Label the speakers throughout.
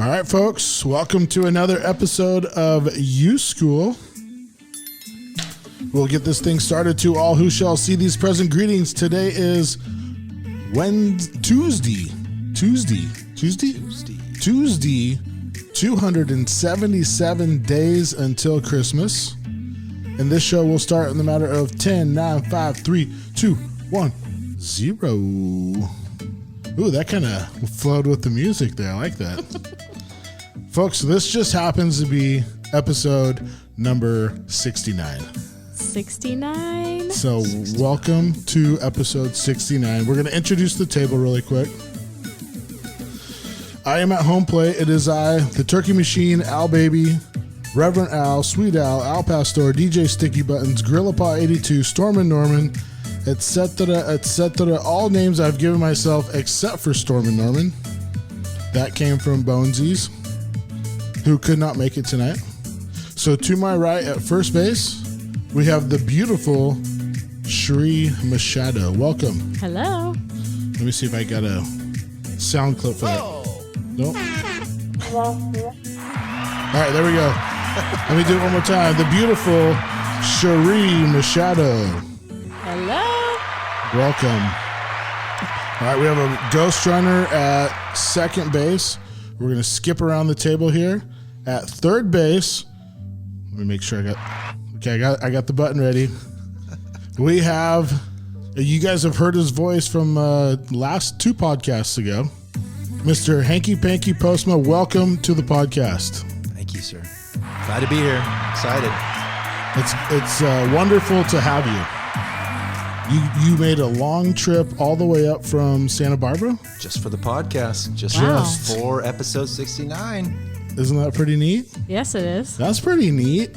Speaker 1: All right, folks, welcome to another episode of YuSkool. We'll get this thing started. To all who shall see these present, greetings. Today is Tuesday, 277 days until Christmas. And this show will start in the matter of 10, 9, 5, 3, 2, 1, 0. Ooh, that kind of flowed with the music there. I like that. Folks, this just happens to be episode number 69.
Speaker 2: 69.
Speaker 1: So welcome to episode 69. We're going to introduce the table really quick. I am at home plate. It is I, the Turkey Machine, Al Baby, Reverend Al, Sweet Al, Al Pastor, DJ Sticky Buttons, Gorilla 82, Storm and Norman, etc., etc. All names I've given myself except for Storm and Norman. That came from Bonesies, who could not make it tonight. So to my right at first base, we have the beautiful Shri Machado. Welcome.
Speaker 2: Hello.
Speaker 1: Let me see if I got a sound clip for that. Nope. All right, there we go. Let me do it one more time. The beautiful Shri Machado.
Speaker 2: Hello.
Speaker 1: Welcome. All right, we have a ghost runner at second base. We're going to skip around the table here. At third base, let me make sure I got the button ready. We have, you guys have heard his voice from last two podcasts ago. Mr. Hanky Panky Postma, welcome to the podcast.
Speaker 3: Thank you, sir. Glad to be here. Excited.
Speaker 1: It's wonderful to have you. You made a long trip all the way up from Santa Barbara?
Speaker 3: Just for the podcast. Just for episode 69.
Speaker 1: Isn't that pretty neat?
Speaker 2: Yes, it is.
Speaker 1: That's pretty neat.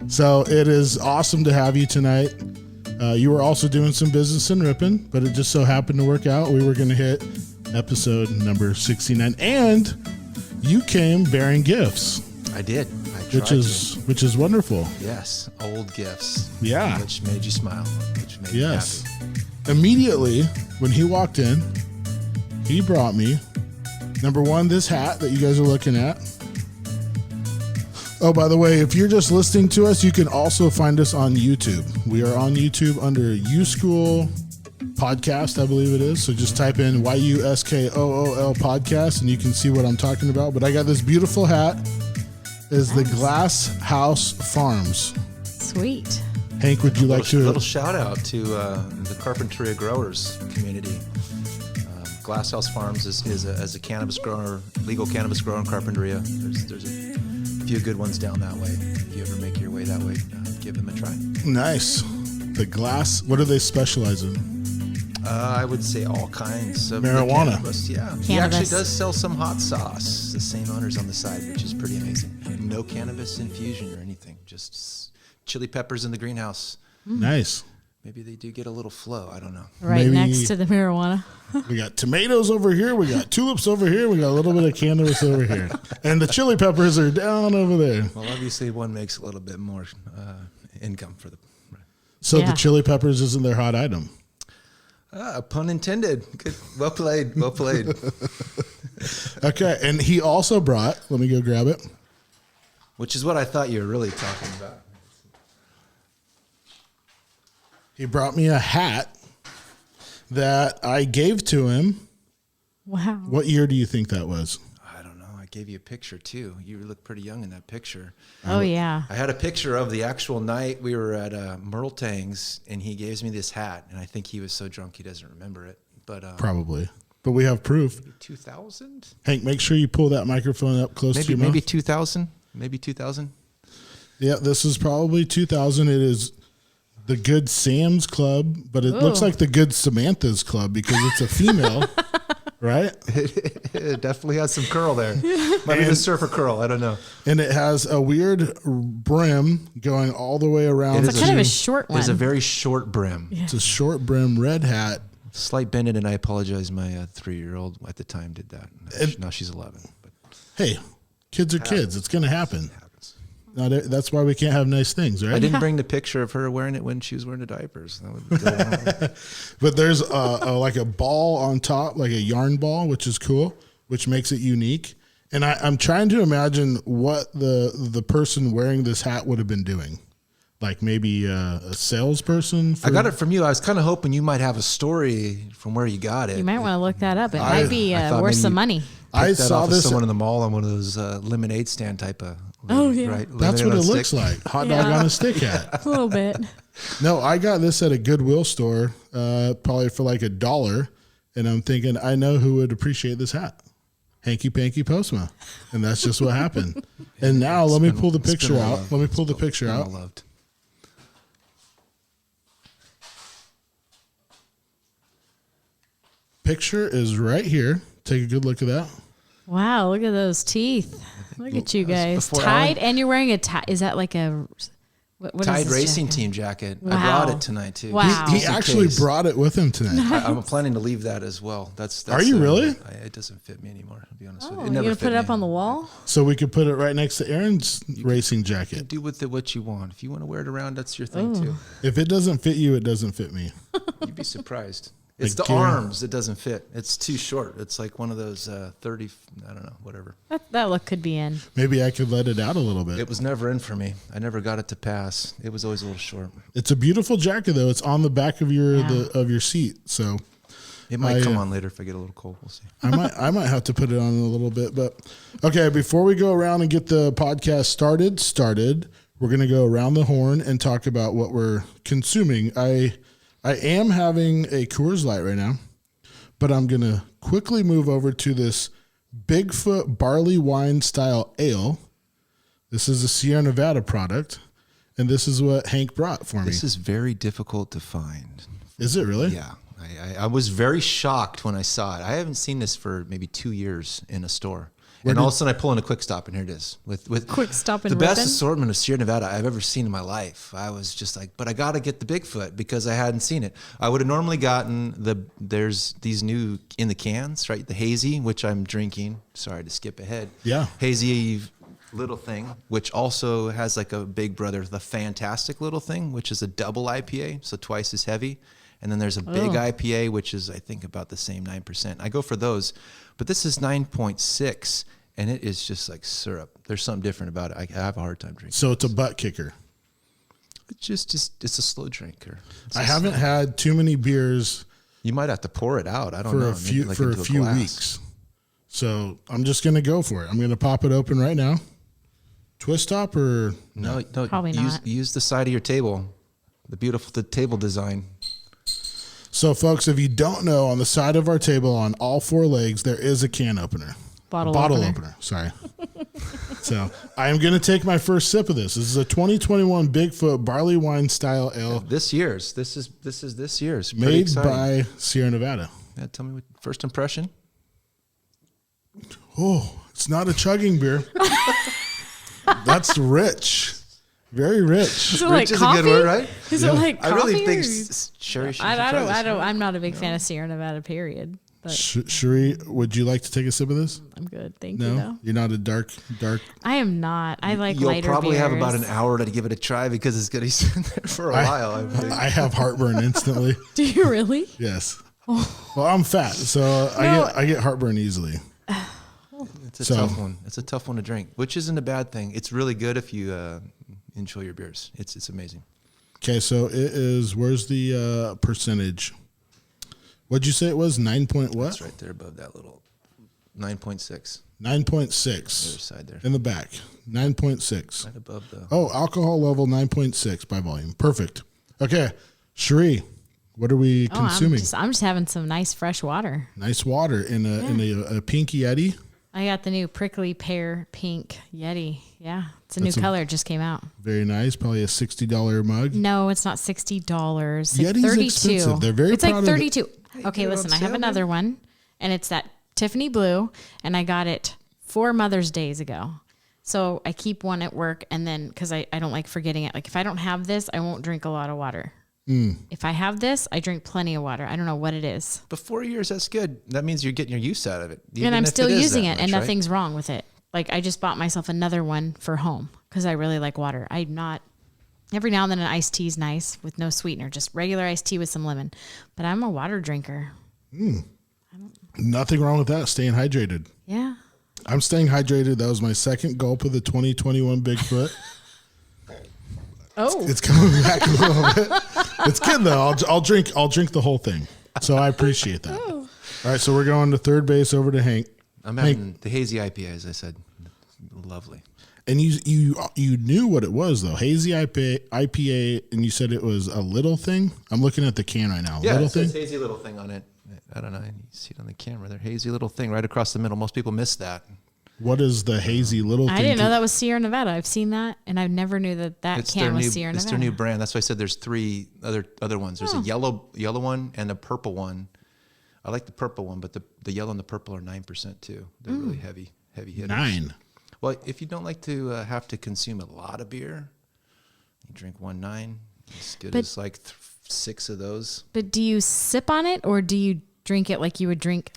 Speaker 1: So it is awesome to have you tonight. You were also doing some business in Ripon, but it just so happened to work out. We were going to hit episode number 69, and you came bearing gifts.
Speaker 3: I did.
Speaker 1: Which is wonderful.
Speaker 3: Yes, old gifts.
Speaker 1: Yeah.
Speaker 3: Which made you smile. Which made you happy.
Speaker 1: Immediately when he walked in, he brought me, number one, this hat that you guys are looking at. Oh, by the way, if you're just listening to us, you can also find us on YouTube. We are on YouTube under YuSkool Podcast, I believe it is. So just type in YuSkool Podcast and you can see what I'm talking about. But I got this beautiful hat. Is the Glass House Farms.
Speaker 2: Sweet.
Speaker 1: Hank, would you like to...
Speaker 3: little shout out to the Carpinteria growers community. Glass House Farms is a cannabis grower, legal cannabis grower in Carpinteria. There's a few good ones down that way. If you ever make your way that way, give them a try.
Speaker 1: Nice. The glass, what do they specialize in?
Speaker 3: I would say all kinds of
Speaker 1: marijuana.
Speaker 3: Cannabis, yeah.
Speaker 2: Cannabis.
Speaker 3: He actually does sell some hot sauce. The same owners on the side, which is pretty amazing. No cannabis infusion or anything. Just chili peppers in the greenhouse.
Speaker 1: Nice.
Speaker 3: Maybe they do get a little flow. I don't know.
Speaker 2: Right next to the marijuana.
Speaker 1: We got tomatoes over here. We got tulips over here. We got a little bit of cannabis over here. And the chili peppers are down over there.
Speaker 3: Well, obviously one makes a little bit more income for the...
Speaker 1: So the chili peppers isn't their hot item.
Speaker 3: Pun intended. Good. Well played. Well played.
Speaker 1: Okay. And he also brought, let me go grab it.
Speaker 3: Which is what I thought you were really talking about.
Speaker 1: He brought me a hat that I gave to him.
Speaker 2: Wow.
Speaker 1: What year do you think that was?
Speaker 3: I don't know. I gave you a picture too. You look pretty young in that picture.
Speaker 2: Oh, yeah.
Speaker 3: I had a picture of the actual night we were at Merletang's, and he gives me this hat, and I think he was so drunk he doesn't remember it. But
Speaker 1: probably. But we have proof.
Speaker 3: 2000?
Speaker 1: Hank, make sure you pull that microphone up close to your mouth.
Speaker 3: Maybe 2000? Maybe 2000?
Speaker 1: Yeah, this is probably 2000. It is the Good Sam's Club, but it looks like the Good Samantha's Club because it's a female, right?
Speaker 3: It definitely has some curl there. Might be the surfer curl. I don't know.
Speaker 1: And it has a weird brim going all the way around.
Speaker 2: It's kind of a short one.
Speaker 3: It's a very short brim.
Speaker 2: Yeah.
Speaker 1: It's a short brim red hat.
Speaker 3: Slight bending, and I apologize. My 3-year-old at the time did that. Now she's 11. But
Speaker 1: hey, kids are kids. It's going to happen. Now, that's why we can't have nice things, right?
Speaker 3: I didn't bring the picture of her wearing it when she was wearing the diapers. That would go wrong.
Speaker 1: But there's like a ball on top, like a yarn ball, which is cool, which makes it unique. And I'm trying to imagine what the person wearing this hat would have been doing. Like maybe a salesperson.
Speaker 3: I got it from you. I was kind of hoping you might have a story from where you got it.
Speaker 2: You might want to look that up. It might be worth some money.
Speaker 1: I saw this
Speaker 3: someone in the mall on one of those lemonade stand type of.
Speaker 2: Oh, yeah.
Speaker 3: Right?
Speaker 1: That's what
Speaker 3: Lemonade
Speaker 1: it
Speaker 3: on a
Speaker 1: looks
Speaker 3: stick.
Speaker 1: like. Hot dog on a stick hat.
Speaker 2: A little bit.
Speaker 1: No, I got this at a Goodwill store, probably for like $1. And I'm thinking, I know who would appreciate this hat. Hanky Panky Postma. And that's just what happened. And now let me pull the picture out. Let me pull the picture out.
Speaker 3: Loved.
Speaker 1: Picture is right here. Take a good look at that.
Speaker 2: Wow, look at those teeth. Look at you guys.
Speaker 3: before
Speaker 2: Tied,
Speaker 3: Alan-
Speaker 2: and you're wearing a tie. Is that like a what is
Speaker 3: Tide
Speaker 2: this
Speaker 3: racing
Speaker 2: jacket?
Speaker 3: team jacket. I
Speaker 2: Wow.
Speaker 3: brought it tonight too.
Speaker 2: Wow.
Speaker 1: He
Speaker 3: Just in
Speaker 1: actually
Speaker 3: case.
Speaker 1: brought it with him tonight.
Speaker 3: I'm planning to leave that as well. That's
Speaker 1: Are you really?
Speaker 3: It doesn't fit me anymore, to be honest with
Speaker 2: Oh,
Speaker 3: you. It
Speaker 2: you're
Speaker 3: never
Speaker 2: gonna
Speaker 3: fit
Speaker 2: put it
Speaker 3: me.
Speaker 2: up on the wall?
Speaker 1: So we could put it right next to Aaron's racing jacket.
Speaker 3: Do with it what you want. If you want to wear it around, that's your thing too.
Speaker 1: If it doesn't fit you, it doesn't fit me.
Speaker 3: You'd be surprised. It's
Speaker 1: Like
Speaker 3: the
Speaker 1: Gary.
Speaker 3: arms that doesn't fit. It's too short. It's like one of those 30, I don't know, whatever.
Speaker 2: That look could be in.
Speaker 1: Maybe I could let it out a little bit.
Speaker 3: It was never in for me. I never got it to pass. It was always a little short.
Speaker 1: It's a beautiful jacket though. It's on the back of your
Speaker 2: Yeah.
Speaker 1: of your seat. So
Speaker 3: It might
Speaker 1: I,
Speaker 3: come on later if I get a little cold. We'll see.
Speaker 1: I might have to put it on in a little bit. But okay, before we go around and get the podcast started, we're gonna go around the horn and talk about what we're consuming. I am having a Coors Light right now, but I'm gonna quickly move over to this Bigfoot barley wine style ale. This is a Sierra Nevada product, and this is what Hank brought for me.
Speaker 3: This is very difficult to find.
Speaker 1: Is it really?
Speaker 3: Yeah. I was very shocked when I saw it. I haven't seen this for maybe 2 years in a store. And all of a sudden I pull in a Quick Stop and here it is. With
Speaker 2: Quick Stop and
Speaker 3: the best
Speaker 2: Ribbon?
Speaker 3: assortment of Sierra Nevada I've ever seen in my life. I was just like, but I got to get the Bigfoot because I hadn't seen it. I would have normally gotten there's these new in the cans, right? The hazy, which I'm drinking. Sorry to skip ahead.
Speaker 1: Yeah.
Speaker 3: Hazy little thing, which also has like a big brother, the fantastic little thing, which is a double IPA, so twice as heavy. And then there's a big IPA, which is, I think, about the same 9%. I go for those. But this is 9.6, and it is just like syrup. There's something different about it. I have a hard time drinking.
Speaker 1: So it's a butt kicker.
Speaker 3: It's just it's a slow drinker. It's
Speaker 1: I
Speaker 3: a
Speaker 1: haven't had too many beers
Speaker 3: You might have to pour it out. I don't
Speaker 1: for
Speaker 3: know.
Speaker 1: a few
Speaker 3: Maybe like into a glass.
Speaker 1: weeks. So I'm just gonna go for it. I'm gonna pop it open right now. Twist top or
Speaker 3: No,
Speaker 2: Probably not.
Speaker 3: Use the side of your table. The table design.
Speaker 1: so, folks, if you don't know, on the side of our table, on all four legs, there is a can opener,
Speaker 2: Bottle
Speaker 1: bottle
Speaker 2: opener.
Speaker 1: opener. Sorry. So I am gonna take my first sip of this. This is a 2021 Bigfoot barley wine style ale,
Speaker 3: This year's. This is this year's. Pretty
Speaker 1: made
Speaker 3: exciting.
Speaker 1: by Sierra Nevada.
Speaker 3: Yeah, tell me what first impression.
Speaker 1: Oh, it's not a chugging beer. That's rich. Very rich.
Speaker 2: Is it like
Speaker 3: Rich is
Speaker 2: coffee?
Speaker 3: a good word, right?
Speaker 2: Is it like
Speaker 3: I
Speaker 2: coffee?
Speaker 3: really think
Speaker 2: or-
Speaker 3: Sherry should
Speaker 2: I
Speaker 3: try
Speaker 2: don't.
Speaker 3: this.
Speaker 2: I'm not a big fan of Sierra Nevada. Period. But
Speaker 1: Cherie, would you like to take a sip of this?
Speaker 2: I'm good. Thank you.
Speaker 1: No,
Speaker 2: Though
Speaker 1: you're not a dark.
Speaker 2: I am not. I like
Speaker 3: You'll
Speaker 2: lighter
Speaker 3: probably have
Speaker 2: beers.
Speaker 3: about an hour to give it a try because it's going to be sitting there for a while. I think.
Speaker 1: I have heartburn instantly.
Speaker 2: Do you really?
Speaker 1: Yes. Well, I'm fat, so I get heartburn easily.
Speaker 3: It's a
Speaker 1: So-
Speaker 3: tough one. It's a tough one to drink, which isn't a bad thing. It's really good if you enjoy your beers. It's amazing.
Speaker 1: Okay, so it is. Where's the percentage? What'd you say it was? 9 point what?
Speaker 3: It's right there above that little 9.6.
Speaker 1: 9.6
Speaker 3: Other side there.
Speaker 1: in the back. 9.6.
Speaker 3: Right above the.
Speaker 1: Oh, alcohol level 9.6 by volume. Perfect. Okay, Cherie, what are we consuming?
Speaker 2: I'm just having some nice fresh water.
Speaker 1: Nice water in a pink Yeti.
Speaker 2: I got the new prickly pear pink Yeti. Yeah, it's a new color. It just came out.
Speaker 1: Very nice. Probably a $60 mug.
Speaker 2: No, it's not $60. It's
Speaker 1: Yeti's
Speaker 2: 32.
Speaker 1: expensive. They're very
Speaker 2: It's
Speaker 1: proud
Speaker 2: like
Speaker 1: of it.
Speaker 2: 32. Okay,
Speaker 3: get it
Speaker 2: listen.
Speaker 3: on
Speaker 2: I have
Speaker 3: sale,
Speaker 2: another one, and it's that Tiffany blue, and I got it 4 Mother's Days ago. So I keep one at work, and then because I don't like forgetting it. Like if I don't have this, I won't drink a lot of water. If I have this, I drink plenty of water. I don't know what it is.
Speaker 3: But 4 years, that's good. That means you're getting your use out of it.
Speaker 2: And
Speaker 3: even
Speaker 2: I'm
Speaker 3: if
Speaker 2: still
Speaker 3: is
Speaker 2: using
Speaker 3: that
Speaker 2: it, and
Speaker 3: much, right?
Speaker 2: nothing's wrong with it. Like I just bought myself another one for home because I really like water. I'm not. Every now and then an iced tea is nice with no sweetener, just regular iced tea with some lemon. But I'm a water drinker.
Speaker 1: Nothing wrong with that. Staying hydrated.
Speaker 2: Yeah.
Speaker 1: I'm staying hydrated. That was my second gulp of the 2021 Bigfoot.
Speaker 2: Oh,
Speaker 1: It's coming back a little bit. It's good though. I'll drink the whole thing. So I appreciate that. All right, so we're going to third base over to Hank.
Speaker 3: I'm having the hazy IPA, as I said. Lovely.
Speaker 1: And you knew what it was though. Hazy IPA, and you said it was a little thing. I'm looking at the can right now.
Speaker 3: Yeah,
Speaker 1: little
Speaker 3: it says
Speaker 1: thing.
Speaker 3: hazy little thing on it. I don't know. You see it on the camera there. Hazy little thing right across the middle. Most people miss that.
Speaker 1: What is the hazy little thing?
Speaker 2: I didn't know that was Sierra Nevada. I've seen that, and I never knew that can was Sierra Nevada.
Speaker 3: It's their new brand. That's why I said there's 3 other ones. There's a yellow one and a purple one. I like the purple one, but the yellow and the purple are 9% too. They're really heavy hitters.
Speaker 1: 9.
Speaker 3: Well, if you don't like to have to consume a lot of beer, you drink 1.9. As good as like 6 of those.
Speaker 2: But do you sip on it, or do you drink it like you would drink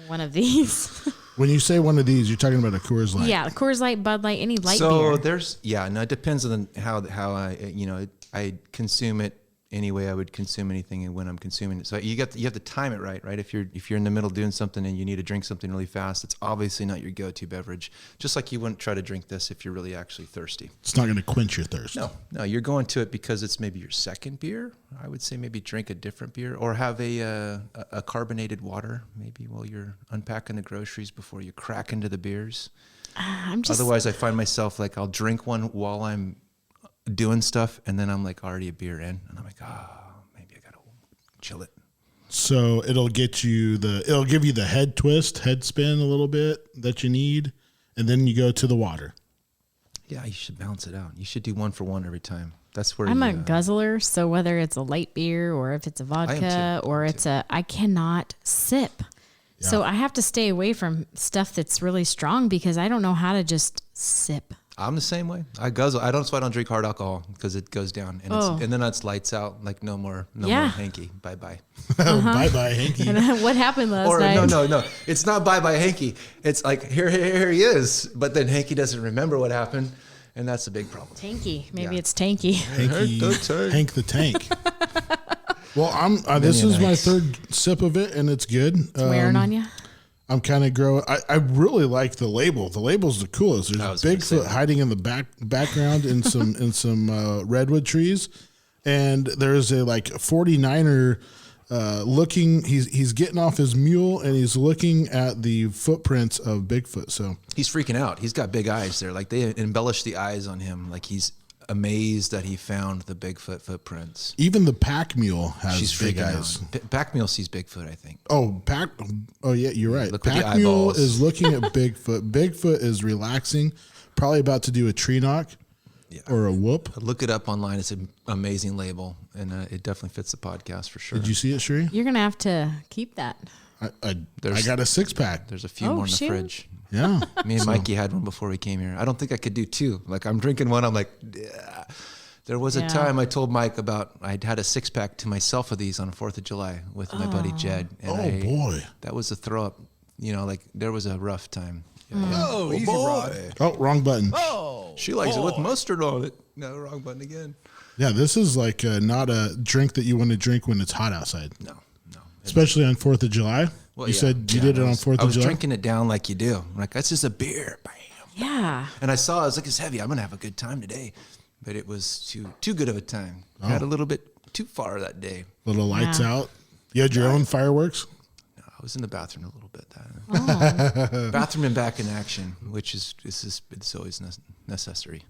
Speaker 2: one of these?
Speaker 1: When you say one of these, you're talking about a Coors Light.
Speaker 2: Yeah, Coors Light, Bud Light, any light beer.
Speaker 3: So it depends on how I consume it any way I would consume anything and when I'm consuming it. So you have to time it right? If you're in the middle doing something and you need to drink something really fast, it's obviously not your go-to beverage. Just like you wouldn't try to drink this if you're really actually thirsty.
Speaker 1: It's not going to quench your thirst.
Speaker 3: No, you're going to it because it's maybe your second beer. I would say maybe drink a different beer or have a carbonated water maybe while you're unpacking the groceries before you crack into the beers. Otherwise, I find myself like I'll drink one while I'm doing stuff, and then I'm like already a beer in, and I'm like, maybe I gotta chill it.
Speaker 1: So it'll give you the head twist, head spin a little bit that you need, and then you go to the water.
Speaker 3: Yeah, you should balance it out. You should do one for one every time. That's where
Speaker 2: I'm a guzzler, so whether it's a light beer or if it's a vodka or I cannot sip. Yeah. So I have to stay away from stuff that's really strong because I don't know how to just sip.
Speaker 3: I'm the same way. I guzzle. That's why I don't drink hard alcohol because it goes down and then it's lights out. Like no more hanky. Bye bye.
Speaker 1: Bye bye hanky.
Speaker 2: And what happened last night?
Speaker 3: No. It's not bye bye hanky. It's like here he is. But then hanky doesn't remember what happened, and that's a big problem.
Speaker 2: Tanky. Maybe it's tanky.
Speaker 1: Hank the Tank. Well, this is my third sip of it, and it's good.
Speaker 2: It's wearing on you.
Speaker 1: I'm kind of growing. I really like the label. The label's the coolest. There's Bigfoot hiding in the background in some redwood trees, and there's a 49er looking. He's getting off his mule and he's looking at the footprints of Bigfoot. So
Speaker 3: he's freaking out. He's got big eyes there. Like they embellished the eyes on him. Like he's amazed that he found the Bigfoot footprints.
Speaker 1: Even the pack mule has big eyes.
Speaker 3: Pack mule sees Bigfoot, I think.
Speaker 1: Oh yeah, you're right. Pack mule is looking at Bigfoot. Bigfoot is relaxing, probably about to do a tree knock or a whoop.
Speaker 3: Look it up online. It's an amazing label, and it definitely fits the podcast for sure.
Speaker 1: Did you see it, Sheree?
Speaker 2: You're gonna have to keep that.
Speaker 1: I got a 6-pack.
Speaker 3: There's a few more in the fridge.
Speaker 1: Yeah.
Speaker 3: Me and Mikey had one before we came here. I don't think I could do 2. Like I'm drinking one. I'm like, yeah. There was a time I told Mike I'd had a 6-pack to myself of these on 4th of July with my buddy Jed. And
Speaker 1: boy.
Speaker 3: That was a throw up. There was a rough time.
Speaker 4: Oh, easy, boy.
Speaker 1: Oh, wrong button.
Speaker 4: Oh,
Speaker 3: she likes it with mustard on it. No, wrong button again.
Speaker 1: Yeah, this is not a drink that you want to drink when it's hot outside.
Speaker 3: No.
Speaker 1: Especially on 4th of July. Well, you said you did it on 4th of July?
Speaker 3: I was drinking it down like you do. I'm like, that's just a beer. Bam.
Speaker 2: Yeah.
Speaker 3: And I was like, it's heavy. I'm going to have a good time today. But it was too good of a time. I had a little bit too far that day.
Speaker 1: Little lights out. You had your own fireworks?
Speaker 3: No, I was in the bathroom a little bit. Bathroom and back in action, which it's always necessary.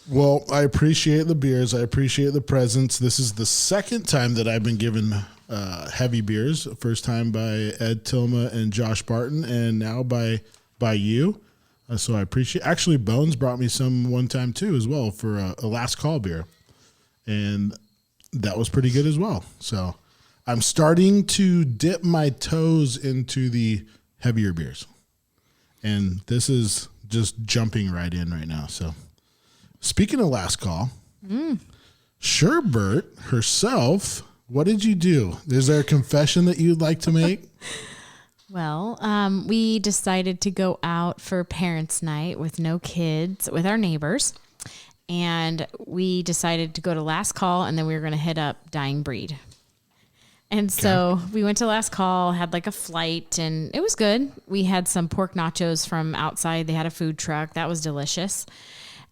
Speaker 1: Well, I appreciate the beers. I appreciate the presents. This is the second time that I've been given heavy beers. First time by Ed Tilma and Josh Barton, and now by you. So I appreciate. Actually, Bones brought me some one time too, as well, for a last call beer, and that was pretty good as well. So I'm starting to dip my toes into the heavier beers, and this is just jumping right in right now. So. Speaking of last call, CherBurt herself, what did you do? Is there a confession that you'd like to make?
Speaker 2: Well, we decided to go out for parents' night with no kids, with our neighbors. And we decided to go to Last Call, and then we were going to hit up Dying Breed. And so we went to last call, had like a flight, and it was good. We had some pork nachos from outside. They had a food truck. That was delicious.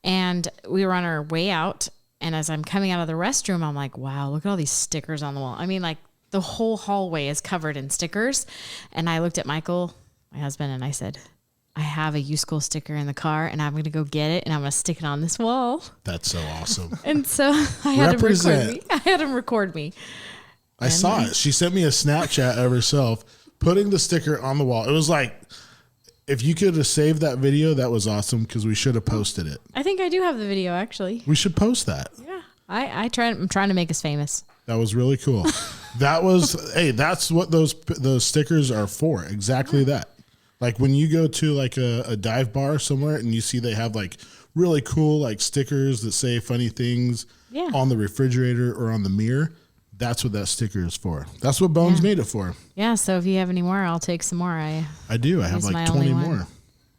Speaker 2: And we were on our way out. And as I'm coming out of the restroom, I'm like, wow, look at all these stickers on the wall. I mean, like the whole hallway is covered in stickers. And I looked at Michael, my husband, and I said, I have a YuSkool sticker in the car and I'm going to go get it and I'm going to stick it on this wall.
Speaker 1: That's so awesome.
Speaker 2: And so I had him record me.
Speaker 1: I saw it. She sent me a Snapchat of herself putting the sticker on the wall. It was like, if you could have saved that video, that was awesome because we should have posted it.
Speaker 2: I think I do have the video actually.
Speaker 1: We should post that.
Speaker 2: Yeah. I'm trying to make us famous.
Speaker 1: That was really cool. That's what those stickers are for. Exactly that. Like when you go to like a dive bar somewhere and you see they have like really cool like stickers that say funny things on the refrigerator or on the mirror, that's what that sticker is for. That's what Bones made it for.
Speaker 2: Yeah, so if you have any more, I'll take some more.
Speaker 1: I do. I have like 20 more.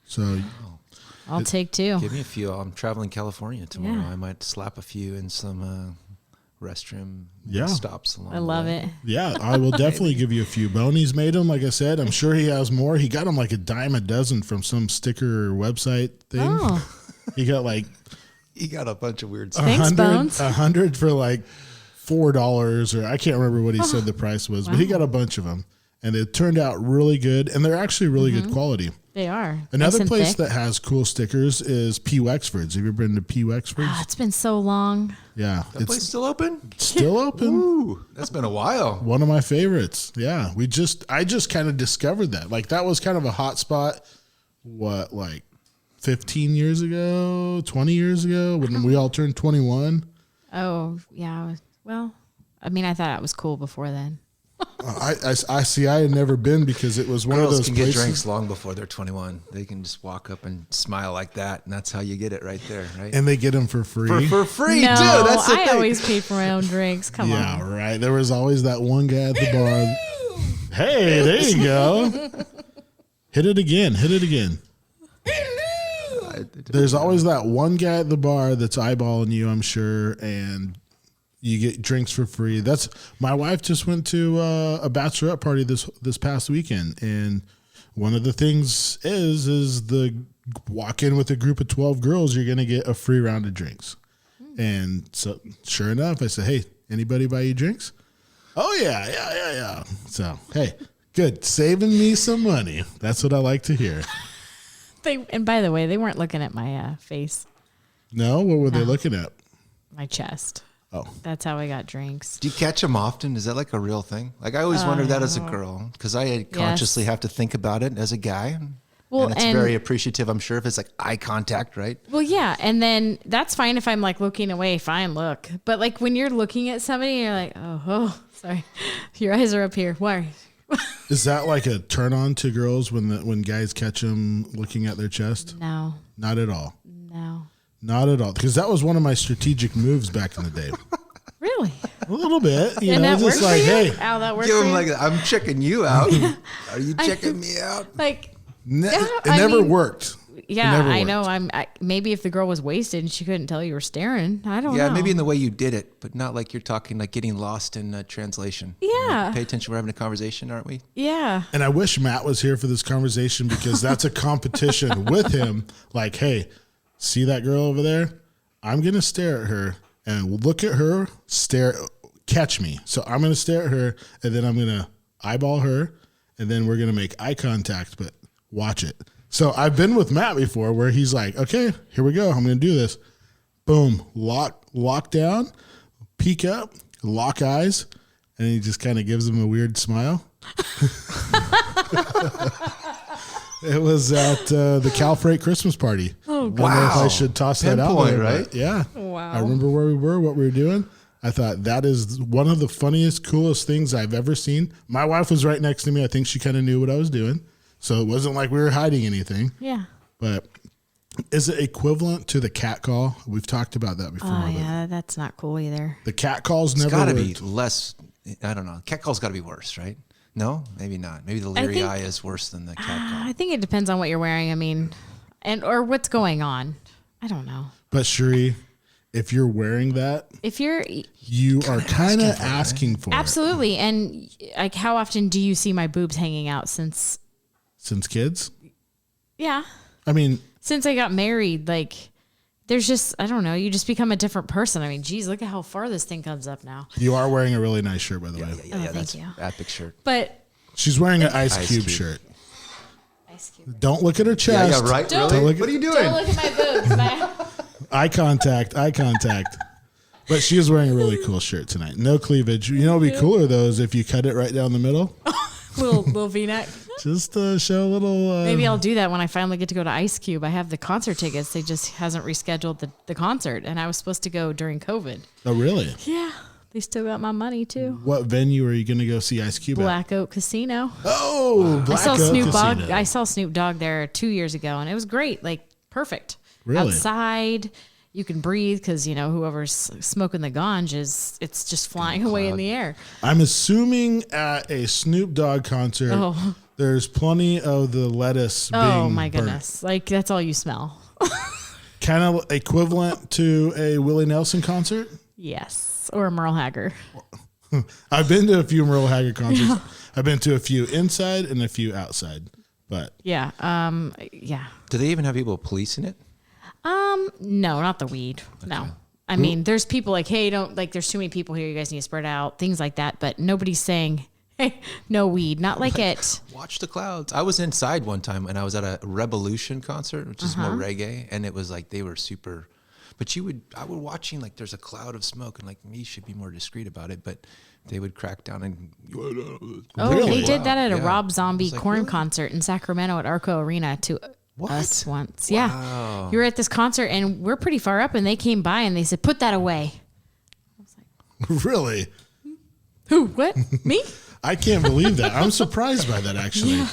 Speaker 1: So
Speaker 2: I'll take 2.
Speaker 3: Give me a few. I'm traveling California tomorrow. I might slap a few in some restroom stops along
Speaker 2: I love it.
Speaker 1: Yeah, I will definitely give you a few. Boney's made them, like I said. I'm sure he has more. He got them like a dime a dozen from some sticker website thing.
Speaker 2: Oh.
Speaker 1: He got
Speaker 3: a bunch of weird stuff.
Speaker 2: Thanks, Bones.
Speaker 1: 100 for like $4, or I can't remember what he said the price was, but he got a bunch of them. And it turned out really good, and they're actually really good quality.
Speaker 2: They are.
Speaker 1: Another
Speaker 2: nice
Speaker 1: place
Speaker 2: thick.
Speaker 1: that has cool stickers is P. Wexford's. Have you ever been to P. Wexford's?
Speaker 2: Oh, it's been so long.
Speaker 1: Yeah.
Speaker 3: That place still open?
Speaker 1: Still open.
Speaker 3: Ooh, that's been a while.
Speaker 1: One of my favorites. Yeah. I just kind of discovered that. Like that was kind of a hot spot, like 15 years ago, 20 years ago when we all turned 21.
Speaker 2: Oh, yeah. Well, I mean, I thought it was cool before then.
Speaker 1: I see. I had never been because it was one of those
Speaker 3: can
Speaker 1: places.
Speaker 3: get drinks long before they're 21. They can just walk up and smile like that, and that's how you get it right there, right?
Speaker 1: And they get them for free.
Speaker 3: For free,
Speaker 2: No,
Speaker 3: too. That's the
Speaker 2: I
Speaker 3: thing.
Speaker 2: always pay for my own drinks. Come on.
Speaker 1: Yeah, right. There was always that one guy at the bar. Hey, there you go. Hit it again. There's always that one guy at the bar that's eyeballing you, I'm sure, and you get drinks for free. My wife just went to a bachelorette party this past weekend, and one of the things is the walk in with a group of 12 girls, you're going to get a free round of drinks. And so sure enough, I said, hey, anybody buy you drinks? Oh, yeah. So, hey, good. Saving me some money. That's what I like to hear.
Speaker 2: And by the way, they weren't looking at my face.
Speaker 1: No? What were they looking at?
Speaker 2: My chest.
Speaker 1: Oh.
Speaker 2: That's how I got drinks.
Speaker 3: Do you catch them often? Is that like a real thing? Like I always wondered that as a girl because I consciously have to think about it as a guy.
Speaker 2: Well,
Speaker 3: and it's very appreciative, I'm sure, if it's like eye contact, right?
Speaker 2: Well, yeah. And then that's fine if I'm like looking away. Fine, look. But like when you're looking at somebody, you're like, oh, sorry. Your eyes are up here. Why?
Speaker 1: Is that like a turn on to girls when guys catch them looking at their chest?
Speaker 2: No.
Speaker 1: Not at all.
Speaker 2: No.
Speaker 1: Not at all. Because that was one of my strategic moves back in the day.
Speaker 2: Really?
Speaker 1: A little bit. You
Speaker 2: And
Speaker 1: know,
Speaker 2: that
Speaker 1: just
Speaker 2: worked
Speaker 1: like,
Speaker 2: for you?
Speaker 1: hey.
Speaker 2: Ow, that worked
Speaker 3: Give
Speaker 2: for
Speaker 3: them
Speaker 2: you?
Speaker 3: like, I'm checking you out. Are you checking me out?
Speaker 2: Like,
Speaker 1: It never worked.
Speaker 2: yeah,
Speaker 1: never
Speaker 2: I know. Maybe if the girl was wasted and she couldn't tell you were staring, I don't know.
Speaker 3: Yeah, maybe in the way you did it, but not like you're talking like getting lost in translation.
Speaker 2: Yeah.
Speaker 3: Pay attention. We're having a conversation, aren't we?
Speaker 2: Yeah.
Speaker 1: And I wish Matt was here for this conversation because that's a competition with him. Like, hey, see that girl over there? I'm going to stare at her and look at her, catch me. So I'm going to stare at her and then I'm going to eyeball her and then we're going to make eye contact, but watch it. So I've been with Matt before where he's like, okay, here we go. I'm going to do this. Boom, lock down, peek up, lock eyes, and he just kind of gives him a weird smile. It was at the Cal Freight Christmas party.
Speaker 2: Oh,
Speaker 1: I don't know if I should toss that out
Speaker 3: Pinpoint,
Speaker 1: there,
Speaker 3: right?
Speaker 1: but yeah.
Speaker 2: Wow.
Speaker 1: I remember where we were, what we were doing. I thought that is one of the funniest, coolest things I've ever seen. My wife was right next to me. I think she kind of knew what I was doing. So it wasn't like we were hiding anything.
Speaker 2: Yeah.
Speaker 1: But is it equivalent to the cat call? We've talked about that before.
Speaker 2: Oh, yeah. That's not cool either.
Speaker 1: The cat calls
Speaker 3: It's
Speaker 1: never
Speaker 3: got to
Speaker 1: worked.
Speaker 3: be less. I don't know. Cat call's got to be worse, right? No, maybe not. Maybe the leery
Speaker 2: think-
Speaker 3: eye is worse than the cat call.
Speaker 2: I think it depends on what you're wearing. I mean, or what's going on. I don't know.
Speaker 1: But Sheree, if you're wearing that, you are kind of asking for it.
Speaker 2: Absolutely. And like, how often do you see my boobs hanging out since
Speaker 1: kids?
Speaker 2: Yeah.
Speaker 1: I mean,
Speaker 2: since I got married, like there's just, I don't know, you just become a different person. I mean, geez, look at how far this thing comes up now.
Speaker 1: You are wearing a really nice shirt, by the way.
Speaker 2: Thank
Speaker 3: that's
Speaker 2: you.
Speaker 3: epic shirt.
Speaker 2: But
Speaker 1: she's wearing an Ice Cube shirt.
Speaker 2: Ice Cube.
Speaker 1: Don't look at her chest.
Speaker 3: Yeah, right.
Speaker 2: Don't-
Speaker 3: Really? What are you doing?
Speaker 2: Don't look at my boobs, man.
Speaker 1: Eye contact. But she is wearing a really cool shirt tonight. No cleavage. You know what would be cooler, though, is if you cut it right down the middle.
Speaker 2: little V-neck.
Speaker 1: Just to show a little...
Speaker 2: Maybe I'll do that when I finally get to go to Ice Cube. I have the concert tickets. They just hasn't rescheduled the concert, and I was supposed to go during COVID.
Speaker 1: Oh, really?
Speaker 2: Yeah. They still got my money, too.
Speaker 1: What venue are you going to go see Ice Cube at?
Speaker 2: Black Oak Casino.
Speaker 1: Oh, Black Oak Casino.
Speaker 2: I saw Snoop Dogg there 2 years ago, and it was great. Like, perfect.
Speaker 1: Really?
Speaker 2: Outside, you can breathe because, you know, whoever's smoking the ganj it's just flying away in the air.
Speaker 1: I'm assuming at a Snoop Dogg concert, there's plenty of the lettuce being
Speaker 2: Oh, my
Speaker 1: burnt.
Speaker 2: goodness. Like, that's all you smell.
Speaker 1: Kind of equivalent to a Willie Nelson concert?
Speaker 2: Yes. Or a Merle Haggard.
Speaker 1: I've been to a few Merle Haggard concerts. Yeah. I've been to a few inside and a few outside. But
Speaker 2: yeah. Yeah.
Speaker 3: Do they even have people policing it?
Speaker 2: No, not the weed. Okay. No. I mean, there's people like, hey, there's too many people here. You guys need to spread out, things like that. But nobody's saying, hey, no weed. Not like it.
Speaker 3: Watch the clouds. I was inside one time and I was at a Revolution concert, which is more reggae. And it was like, they were super, but I would watching like there's a cloud of smoke and like me should be more discreet about it. But they would crack down and.
Speaker 2: Oh,
Speaker 1: really?
Speaker 2: They did that at a Rob Zombie
Speaker 3: like,
Speaker 2: Korn concert in Sacramento at Arco Arena to us once.
Speaker 3: Wow.
Speaker 2: Yeah. You were at this concert and we're pretty far up and they came by and they said, put that away. I was like,
Speaker 1: really?
Speaker 2: Who? What? Me?
Speaker 1: I can't believe that. I'm surprised by that, actually. Yeah.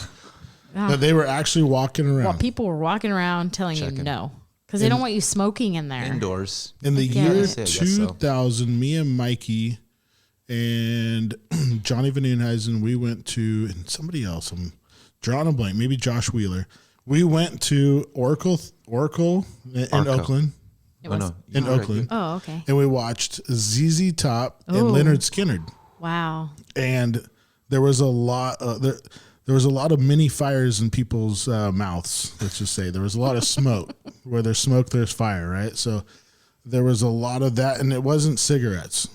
Speaker 1: That they were actually walking around.
Speaker 2: Well, people were walking around telling you no. Because they don't want you smoking in there.
Speaker 3: Indoors.
Speaker 1: In the year 2000, me and Mikey and Johnny Van Nieuwenhuizen, we went to, and somebody else, I'm drawing a blank, maybe Josh Wheeler. We went to Oracle in Oakland. In Oakland.
Speaker 2: Oh, okay.
Speaker 1: And we watched ZZ Top and Leonard Skinner.
Speaker 2: Wow.
Speaker 1: And there was a lot there was a lot of mini fires in people's mouths, let's just say. There was a lot of smoke. Where there's smoke, there's fire, right? So there was a lot of that, and it wasn't cigarettes.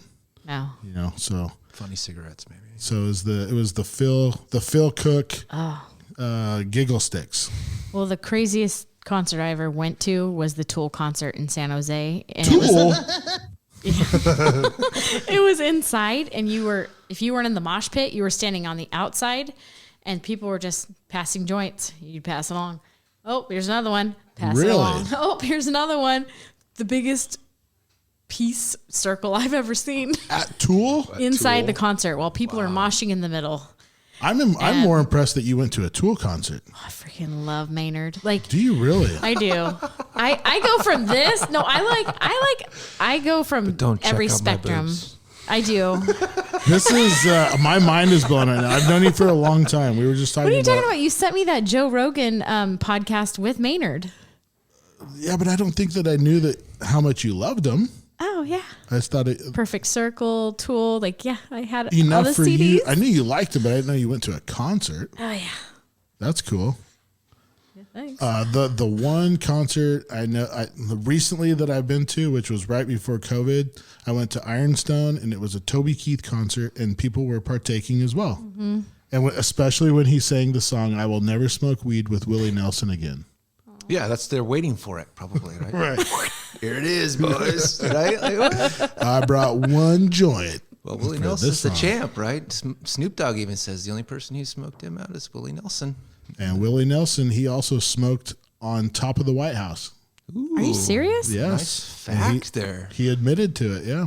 Speaker 2: No.
Speaker 1: You know, so
Speaker 3: funny cigarettes, maybe.
Speaker 1: So it was the Phil Cook giggle sticks.
Speaker 2: Well, the craziest concert I ever went to was the Tool concert in San Jose. And
Speaker 1: Tool?
Speaker 2: It was inside, and if you weren't in the mosh pit, you were standing on the outside, and people were just passing joints. You'd pass along. Oh, here's another one. Pass it along. Oh, here's another one. The biggest peace circle I've ever seen.
Speaker 1: At Tool?
Speaker 2: Inside the concert while people are moshing in the middle.
Speaker 1: I'm more impressed that you went to a Tool concert.
Speaker 2: Oh, I freaking love Maynard. Like,
Speaker 1: do you really?
Speaker 2: I do. I go from this. No, I go from every spectrum. I do.
Speaker 1: This is my mind is blown right now. I've known you for a long time. We were just talking.
Speaker 2: What are you talking about? You sent me that Joe Rogan podcast with Maynard.
Speaker 1: Yeah, but I don't think that I knew how much you loved him.
Speaker 2: Oh yeah.
Speaker 1: I just thought
Speaker 2: Perfect Circle, Tool. Like, yeah, I had
Speaker 1: enough
Speaker 2: all the
Speaker 1: for
Speaker 2: CDs.
Speaker 1: you. I knew you liked it, but I didn't know you went to a concert.
Speaker 2: Oh yeah.
Speaker 1: That's cool.
Speaker 2: Yeah, thanks.
Speaker 1: The one concert I know recently that I've been to, which was right before COVID, I went to Ironstone, and it was a Toby Keith concert, and people were partaking as well. Mm-hmm. And especially when he sang the song "I Will Never Smoke Weed with Willie Nelson Again."
Speaker 3: Yeah, they're waiting for it, probably, right?
Speaker 1: Right.
Speaker 3: Here it is, boys. Right? Like,
Speaker 1: I brought one joint.
Speaker 3: Well, Willie Nelson's the champ, right? Snoop Dogg even says the only person who smoked him out is Willie Nelson.
Speaker 1: And Willie Nelson, he also smoked on top of the White House.
Speaker 2: Ooh. Are you serious?
Speaker 1: Yes.
Speaker 3: Nice fact there.
Speaker 1: He admitted to it, yeah.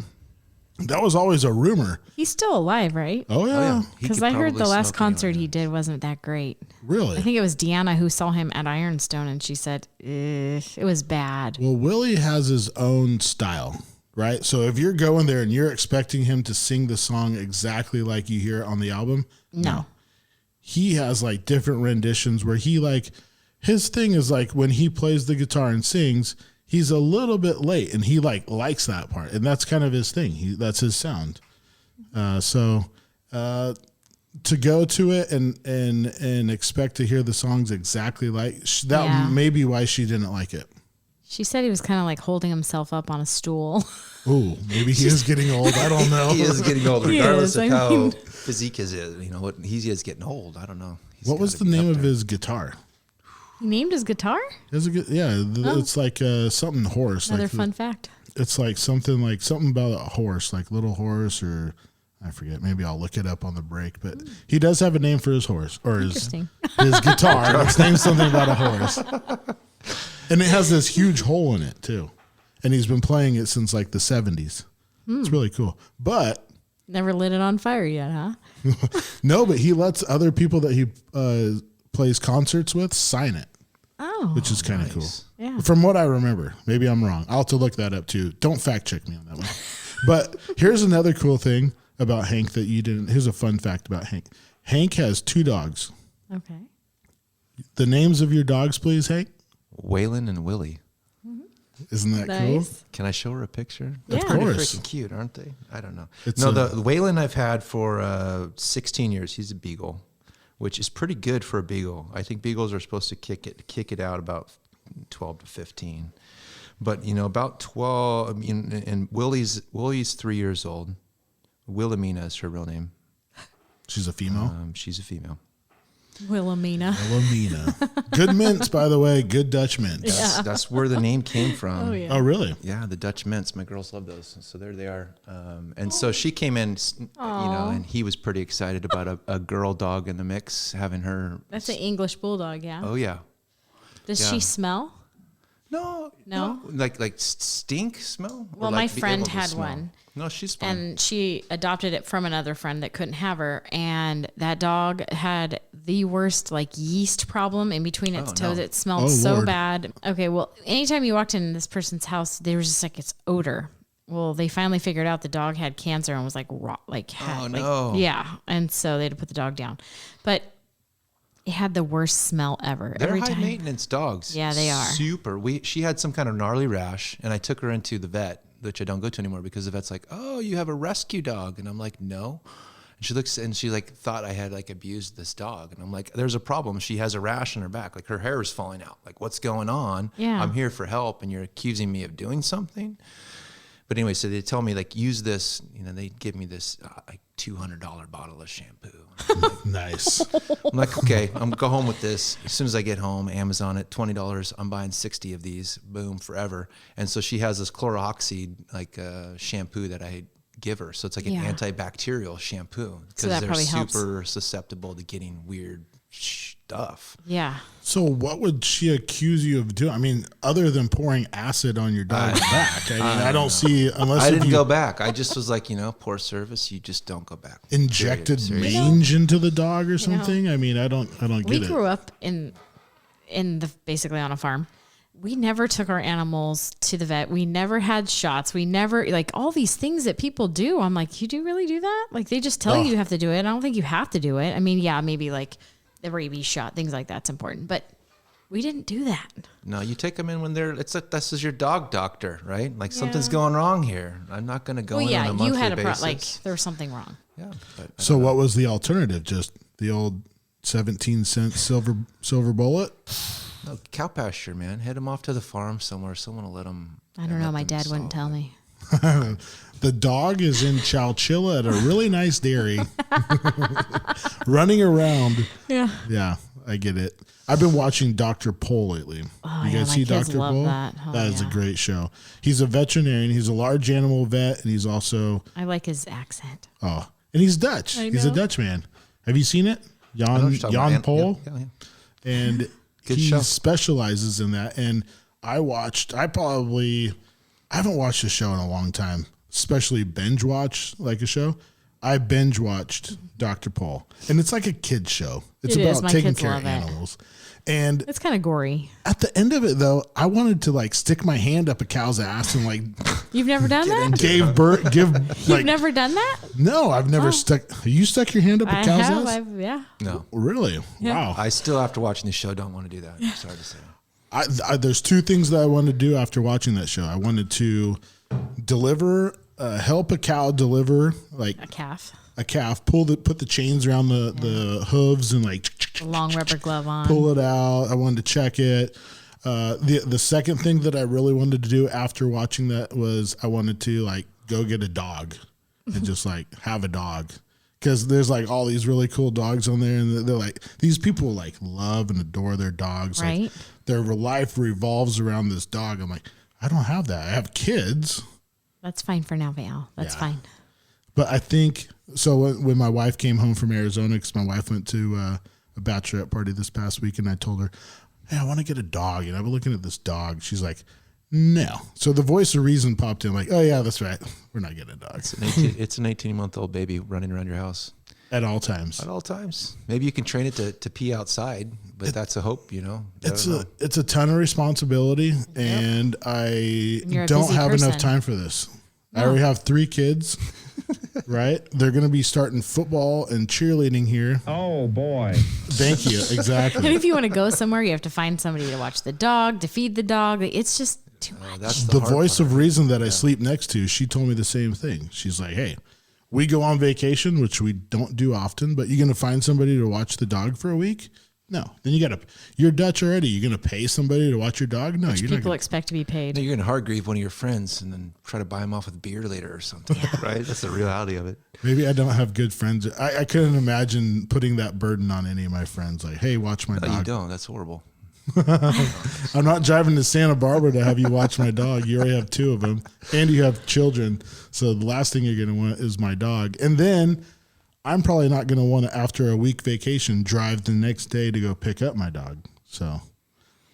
Speaker 1: That was always a rumor.
Speaker 2: He's still alive, right?
Speaker 1: Oh, yeah.
Speaker 2: Because I heard the last concert he did wasn't that great.
Speaker 1: Really?
Speaker 2: I think it was Deanna who saw him at Ironstone, and she said, it was bad.
Speaker 1: Well, Willie has his own style, right? So if you're going there and you're expecting him to sing the song exactly like you hear on the album, no. He has like different renditions where his thing is like when he plays the guitar and sings, he's a little bit late, and he likes that part, and that's kind of his thing. That's his sound. To go to it and expect to hear the songs exactly like that may be why she didn't like it.
Speaker 2: She said he was kind of like holding himself up on a stool.
Speaker 1: Ooh, maybe he is getting old. I don't know.
Speaker 3: He is getting old, regardless of how
Speaker 2: mean,
Speaker 3: physique is. You know what? He is getting old. I don't know.
Speaker 1: What was the name of his guitar?
Speaker 2: He named his guitar?
Speaker 1: It's like something horse.
Speaker 2: Another fun fact.
Speaker 1: It's like something about a horse, like Little Horse, or I forget. Maybe I'll look it up on the break. But he does have a name for his horse or his guitar. It's named something about a horse, and it has this huge hole in it too. And he's been playing it since like the 70s. It's really cool. But
Speaker 2: never lit it on fire yet, huh?
Speaker 1: no, but he lets other people that he plays concerts with sign it.
Speaker 2: Oh.
Speaker 1: Which is kind of cool.
Speaker 2: Yeah.
Speaker 1: From what I remember. Maybe I'm wrong. I'll have to look that up too. Don't fact check me on that one. But here's another cool thing about Hank that you didn't. Here's a fun fact about Hank. Hank has 2 dogs.
Speaker 2: Okay.
Speaker 1: The names of your dogs, please, Hank?
Speaker 3: Waylon and Willie.
Speaker 1: Isn't that cool?
Speaker 3: Can I show her a picture?
Speaker 2: Yeah.
Speaker 1: Of
Speaker 3: Pretty
Speaker 1: course.
Speaker 3: freaking cute, aren't they? I don't know.
Speaker 1: It's
Speaker 3: the Waylon I've had for 16 years. He's a beagle, which is pretty good for a beagle. I think beagles are supposed to kick it out about 12 to 15. But about 12. And Willie's 3 years old. Wilhelmina is her real name.
Speaker 1: She's a female?
Speaker 3: She's a female.
Speaker 2: Wilhelmina.
Speaker 1: Good mints, by the way. Good Dutch mints.
Speaker 3: That's where the name came from.
Speaker 2: Oh, yeah.
Speaker 1: Oh, really?
Speaker 3: Yeah, the Dutch mints. My girls love those. So there they are. And so she came in, and he was pretty excited about a girl dog in the mix, having her.
Speaker 2: That's an English bulldog, yeah.
Speaker 3: Oh, yeah.
Speaker 2: Does she smell?
Speaker 3: No. Like stink smell?
Speaker 2: Well, my friend had one.
Speaker 3: No, she's fine.
Speaker 2: And she adopted it from another friend that couldn't have her. And that dog had the worst yeast problem in between its toes.
Speaker 3: No.
Speaker 2: It smelled so
Speaker 1: Lord.
Speaker 2: bad. Okay, well, anytime you walked in this person's house, there was just its odor. Well, they finally figured out the dog had cancer and was raw, yeah. And so they had to put the dog down. But it had the worst smell ever.
Speaker 3: They're
Speaker 2: every
Speaker 3: high
Speaker 2: time.
Speaker 3: maintenance dogs.
Speaker 2: Yeah, they are.
Speaker 3: Super. She had some kind of gnarly rash, and I took her into the vet, which I don't go to anymore because the vet's like, "Oh, you have a rescue dog," and I'm like, "No." And she looks and she thought I had abused this dog, and I'm like, "There's a problem. She has a rash on her back. Her hair is falling out. What's going on?
Speaker 2: Yeah.
Speaker 3: I'm here for help, and you're accusing me of doing something." But anyway, so they tell me use this. They give me this $200 bottle of shampoo.
Speaker 1: Nice.
Speaker 3: I'm like, okay, I'm gonna go home with this. As soon as I get home, Amazon at $20. I'm buying 60 of these. Boom, forever. And so she has this Chloroxide shampoo that I give her. So it's an antibacterial shampoo
Speaker 2: So that
Speaker 3: they're
Speaker 2: probably helps.
Speaker 3: super susceptible to getting weird stuff.
Speaker 2: Yeah.
Speaker 1: So what would she accuse you of doing? I mean, other than pouring acid on your dog's back. I don't see, unless
Speaker 3: I
Speaker 1: if
Speaker 3: didn't
Speaker 1: you
Speaker 3: go back. I just was like, poor service. You just don't go back.
Speaker 1: injected
Speaker 3: Seriously.
Speaker 1: mange into the dog or something. I mean, I don't get it.
Speaker 2: We grew up in basically on a farm. We never took our animals to the vet. We never had shots. We never all these things that people do. I'm like, you do really do that? They just tell you have to do it. I don't think you have to do it. I mean, yeah, maybe the rabies shot, things like that's important, but we didn't do that.
Speaker 3: No, you take them in when this is your dog doctor, right? Something's going wrong here. I'm not going to go in on a monthly
Speaker 2: you had a
Speaker 3: basis.
Speaker 2: there was something wrong.
Speaker 3: Yeah. But
Speaker 1: So what was the alternative? Just the old 17-cent silver bullet?
Speaker 3: no, cow pasture, man. Head them off to the farm somewhere. Someone will let them.
Speaker 2: I don't know. My dad wouldn't tell me.
Speaker 1: The dog is in Chowchilla at a really nice dairy, running around.
Speaker 2: Yeah.
Speaker 1: Yeah, I get it. I've been watching Dr. Pol lately.
Speaker 2: Oh,
Speaker 1: You
Speaker 2: yeah,
Speaker 1: guys
Speaker 2: my
Speaker 1: see
Speaker 2: kids
Speaker 1: Dr.
Speaker 2: love
Speaker 1: Pol?
Speaker 2: that. Oh,
Speaker 1: That is a
Speaker 2: yeah.
Speaker 1: great show. He's a veterinarian. He's a large animal vet, and he's also
Speaker 2: I like his accent.
Speaker 1: and he's Dutch.
Speaker 2: I
Speaker 1: He's a
Speaker 2: know.
Speaker 1: Dutch man. Have you seen it?
Speaker 3: I know what you're talking about.
Speaker 1: Jan Pol,
Speaker 3: Yeah.
Speaker 1: and
Speaker 3: Good
Speaker 1: he
Speaker 3: show.
Speaker 1: specializes in that. And I haven't watched a show in a long time, especially binge watch a show. I binge watched Dr. Pol, and it's like a kid's show. It's
Speaker 2: It is.
Speaker 1: about
Speaker 2: My
Speaker 1: taking
Speaker 2: kids
Speaker 1: care
Speaker 2: love
Speaker 1: of
Speaker 2: it.
Speaker 1: animals. And
Speaker 2: It's kind of gory.
Speaker 1: at the end of it, though, I wanted to stick my hand up a cow's ass and
Speaker 2: You've never done that? You've never done that?
Speaker 1: No, I've never stuck. Have you stuck your hand up a
Speaker 2: I
Speaker 1: cow's
Speaker 2: have.
Speaker 1: ass?
Speaker 2: Yeah.
Speaker 3: No.
Speaker 1: Really?
Speaker 2: Yeah.
Speaker 1: Wow.
Speaker 3: I still, after watching the show, don't want to do that. I'm sorry to say.
Speaker 1: There's two things that I wanted to do after watching that show. I wanted to help a cow deliver like
Speaker 2: A calf.
Speaker 1: put the chains around the hooves and like
Speaker 2: A long rubber glove on.
Speaker 1: pull it out. I wanted to check it. The second thing that I really wanted to do after watching that was I wanted to like go get a dog and just like have a dog. Because there's like all these really cool dogs on there, and they're like, these people like love and adore their dogs.
Speaker 2: Right.
Speaker 1: Like their life revolves around this dog. I'm like, I don't have that. I have kids.
Speaker 2: That's fine for now, Val. That's fine.
Speaker 1: But I think, so when my wife came home from Arizona, because my wife went to a bachelorette party this past week, and I told her, hey, I want to get a dog. And I've been looking at this dog. She's like, no. So the voice of reason popped in like, oh, yeah, that's right. We're not getting a dog.
Speaker 3: It's an 18-month-old baby running around your house.
Speaker 1: At all times.
Speaker 3: At all times. Maybe you can train it to pee outside, but that's a hope, you know.
Speaker 1: It's a ton of responsibility, and I
Speaker 2: You're a
Speaker 1: don't
Speaker 2: busy
Speaker 1: have
Speaker 2: person.
Speaker 1: enough time for this. I already have 3 kids, right? They're going to be starting football and cheerleading here.
Speaker 5: Oh, boy.
Speaker 1: Thank you.
Speaker 2: And
Speaker 1: Exactly.
Speaker 2: if you want to go somewhere, you have to find somebody to watch the dog, to feed the dog. It's just too much.
Speaker 3: That's
Speaker 1: The
Speaker 3: hard
Speaker 1: voice
Speaker 3: part.
Speaker 1: of reason that I sleep next to, she told me the same thing. She's like, hey, we go on vacation, which we don't do often, but you're going to find somebody to watch the dog for a week? No. Then you're Dutch already. You're going to pay somebody to watch your dog? No, you're not.
Speaker 2: People expect to be paid.
Speaker 3: No, you're going to Hargrave one of your friends and then try to buy him off with beer later or something, right? That's the reality of it.
Speaker 1: Maybe I don't have good friends. I couldn't imagine putting that burden on any of my friends. Like, hey, watch my
Speaker 3: No,
Speaker 1: dog.
Speaker 3: you don't. That's horrible.
Speaker 1: I'm not driving to Santa Barbara to have you watch my dog. You already have 2 of them, and you have children. So the last thing you're going to want is my dog. And then I'm probably not going to want to, after a week vacation, drive the next day to go pick up my dog. So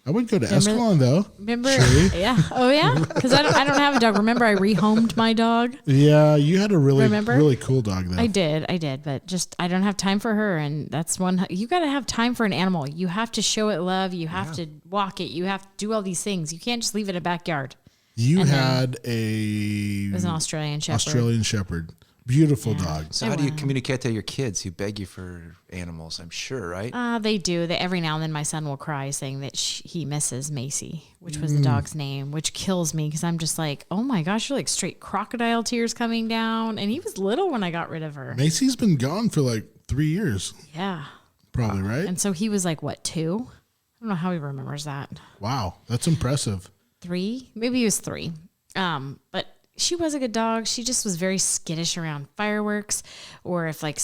Speaker 1: I would go to Escalon, though.
Speaker 2: Remember?
Speaker 1: Sherry.
Speaker 2: Yeah. Oh, yeah? Because I don't have a dog. Remember I rehomed my dog?
Speaker 1: Yeah, you had a
Speaker 2: Remember?
Speaker 1: really cool dog, though.
Speaker 2: I did, but just I don't have time for her, and that's one. You got to have time for an animal. You have to show it love. You have to walk it. You have to do all these things. You can't just leave it in a backyard.
Speaker 1: You
Speaker 2: And then
Speaker 1: had
Speaker 2: it was an Australian Shepherd.
Speaker 1: Beautiful dog.
Speaker 3: So how do you communicate to your kids who beg you for animals, I'm sure, right?
Speaker 2: They do. Every now and then my son will cry saying that he misses Macy, which was the dog's name, which kills me because I'm just like, oh my gosh, you're like straight crocodile tears coming down. And he was little when I got rid of her.
Speaker 1: Macy's been gone for like 3 years,
Speaker 2: Yeah.
Speaker 1: probably, right?
Speaker 2: And so he was like, what, 2? I don't know how he remembers that.
Speaker 1: Wow, that's impressive.
Speaker 2: 3? Maybe he was 3. But she was a good dog. She just was very skittish around fireworks, or if like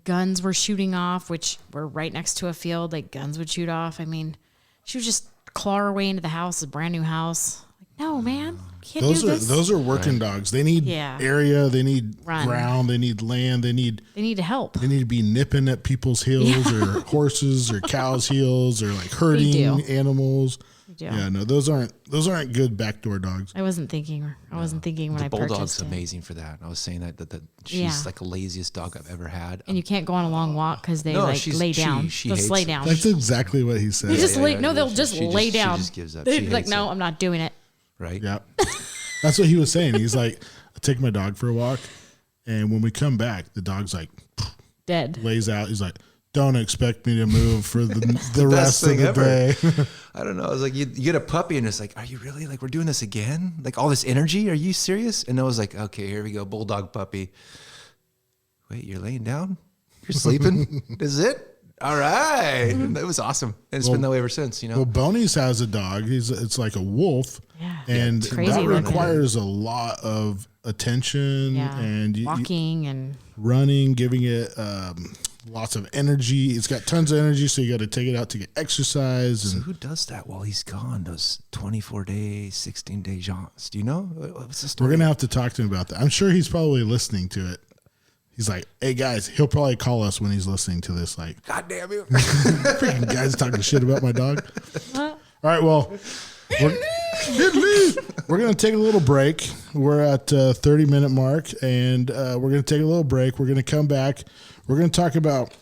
Speaker 2: guns were shooting off, which were right next to a field, like guns would shoot off. I mean, she would just claw her way into the house, a brand new house. Like, no, man, can't do this.
Speaker 1: Those are working dogs. They need area. They need
Speaker 2: Run.
Speaker 1: ground. They need land. They need
Speaker 2: to help.
Speaker 1: They need to be nipping at people's heels or horses or cows' heels or like hurting animals. Yeah, no, those aren't good backdoor dogs.
Speaker 2: I wasn't thinking when I
Speaker 3: Bulldog's
Speaker 2: purchased it.
Speaker 3: amazing for that. I was saying that she's like the laziest dog I've ever had.
Speaker 2: And you can't go on a long walk because they lay down.
Speaker 3: She
Speaker 2: They'll
Speaker 3: hates
Speaker 2: lay
Speaker 3: it.
Speaker 2: down.
Speaker 1: That's exactly what he said.
Speaker 2: They just lay.
Speaker 3: yeah,
Speaker 2: They'll
Speaker 3: she
Speaker 2: just
Speaker 3: just-
Speaker 2: lay
Speaker 3: she
Speaker 2: down.
Speaker 3: just gives up.
Speaker 2: They're
Speaker 3: She
Speaker 2: like,
Speaker 3: hates
Speaker 2: no,
Speaker 3: it.
Speaker 2: I'm not doing it.
Speaker 3: Right?
Speaker 1: Yeah, that's what he was saying. He's like, I take my dog for a walk, and when we come back, the dog's like
Speaker 2: Dead.
Speaker 1: lays out. He's like, don't expect me to move for the rest
Speaker 3: best
Speaker 1: of
Speaker 3: thing
Speaker 1: the
Speaker 3: ever.
Speaker 1: day.
Speaker 3: I don't know. I was like, you get a puppy and it's like, are you really like, we're doing this again? Like all this energy? Are you serious? And I was like, okay, here we go. Bulldog puppy. Wait, you're laying down? You're sleeping? Is it? All right. That was awesome. And it's been that way ever since, you know?
Speaker 1: Well, Boney's has a dog. It's like a wolf.
Speaker 2: Yeah.
Speaker 1: And
Speaker 2: It's crazy
Speaker 1: that
Speaker 2: looking.
Speaker 1: requires a lot of attention and
Speaker 2: walking and
Speaker 1: running, giving it lots of energy. It's got tons of energy, so you got to take it out to get exercise.
Speaker 3: So
Speaker 1: And
Speaker 3: who does that while he's gone? Those 24-day, 16-day jaunts. Do you know? What's the story?
Speaker 1: we're going to have to talk to him about that. I'm sure he's probably listening to it. He's like, hey, guys, he'll probably call us when he's listening to this. Like,
Speaker 3: God damn you.
Speaker 1: freaking guys talking shit about my dog. All right, well, we're going to take a little break. We're at 30-minute mark, and we're going to take a little break. We're going to come back. We're going to talk about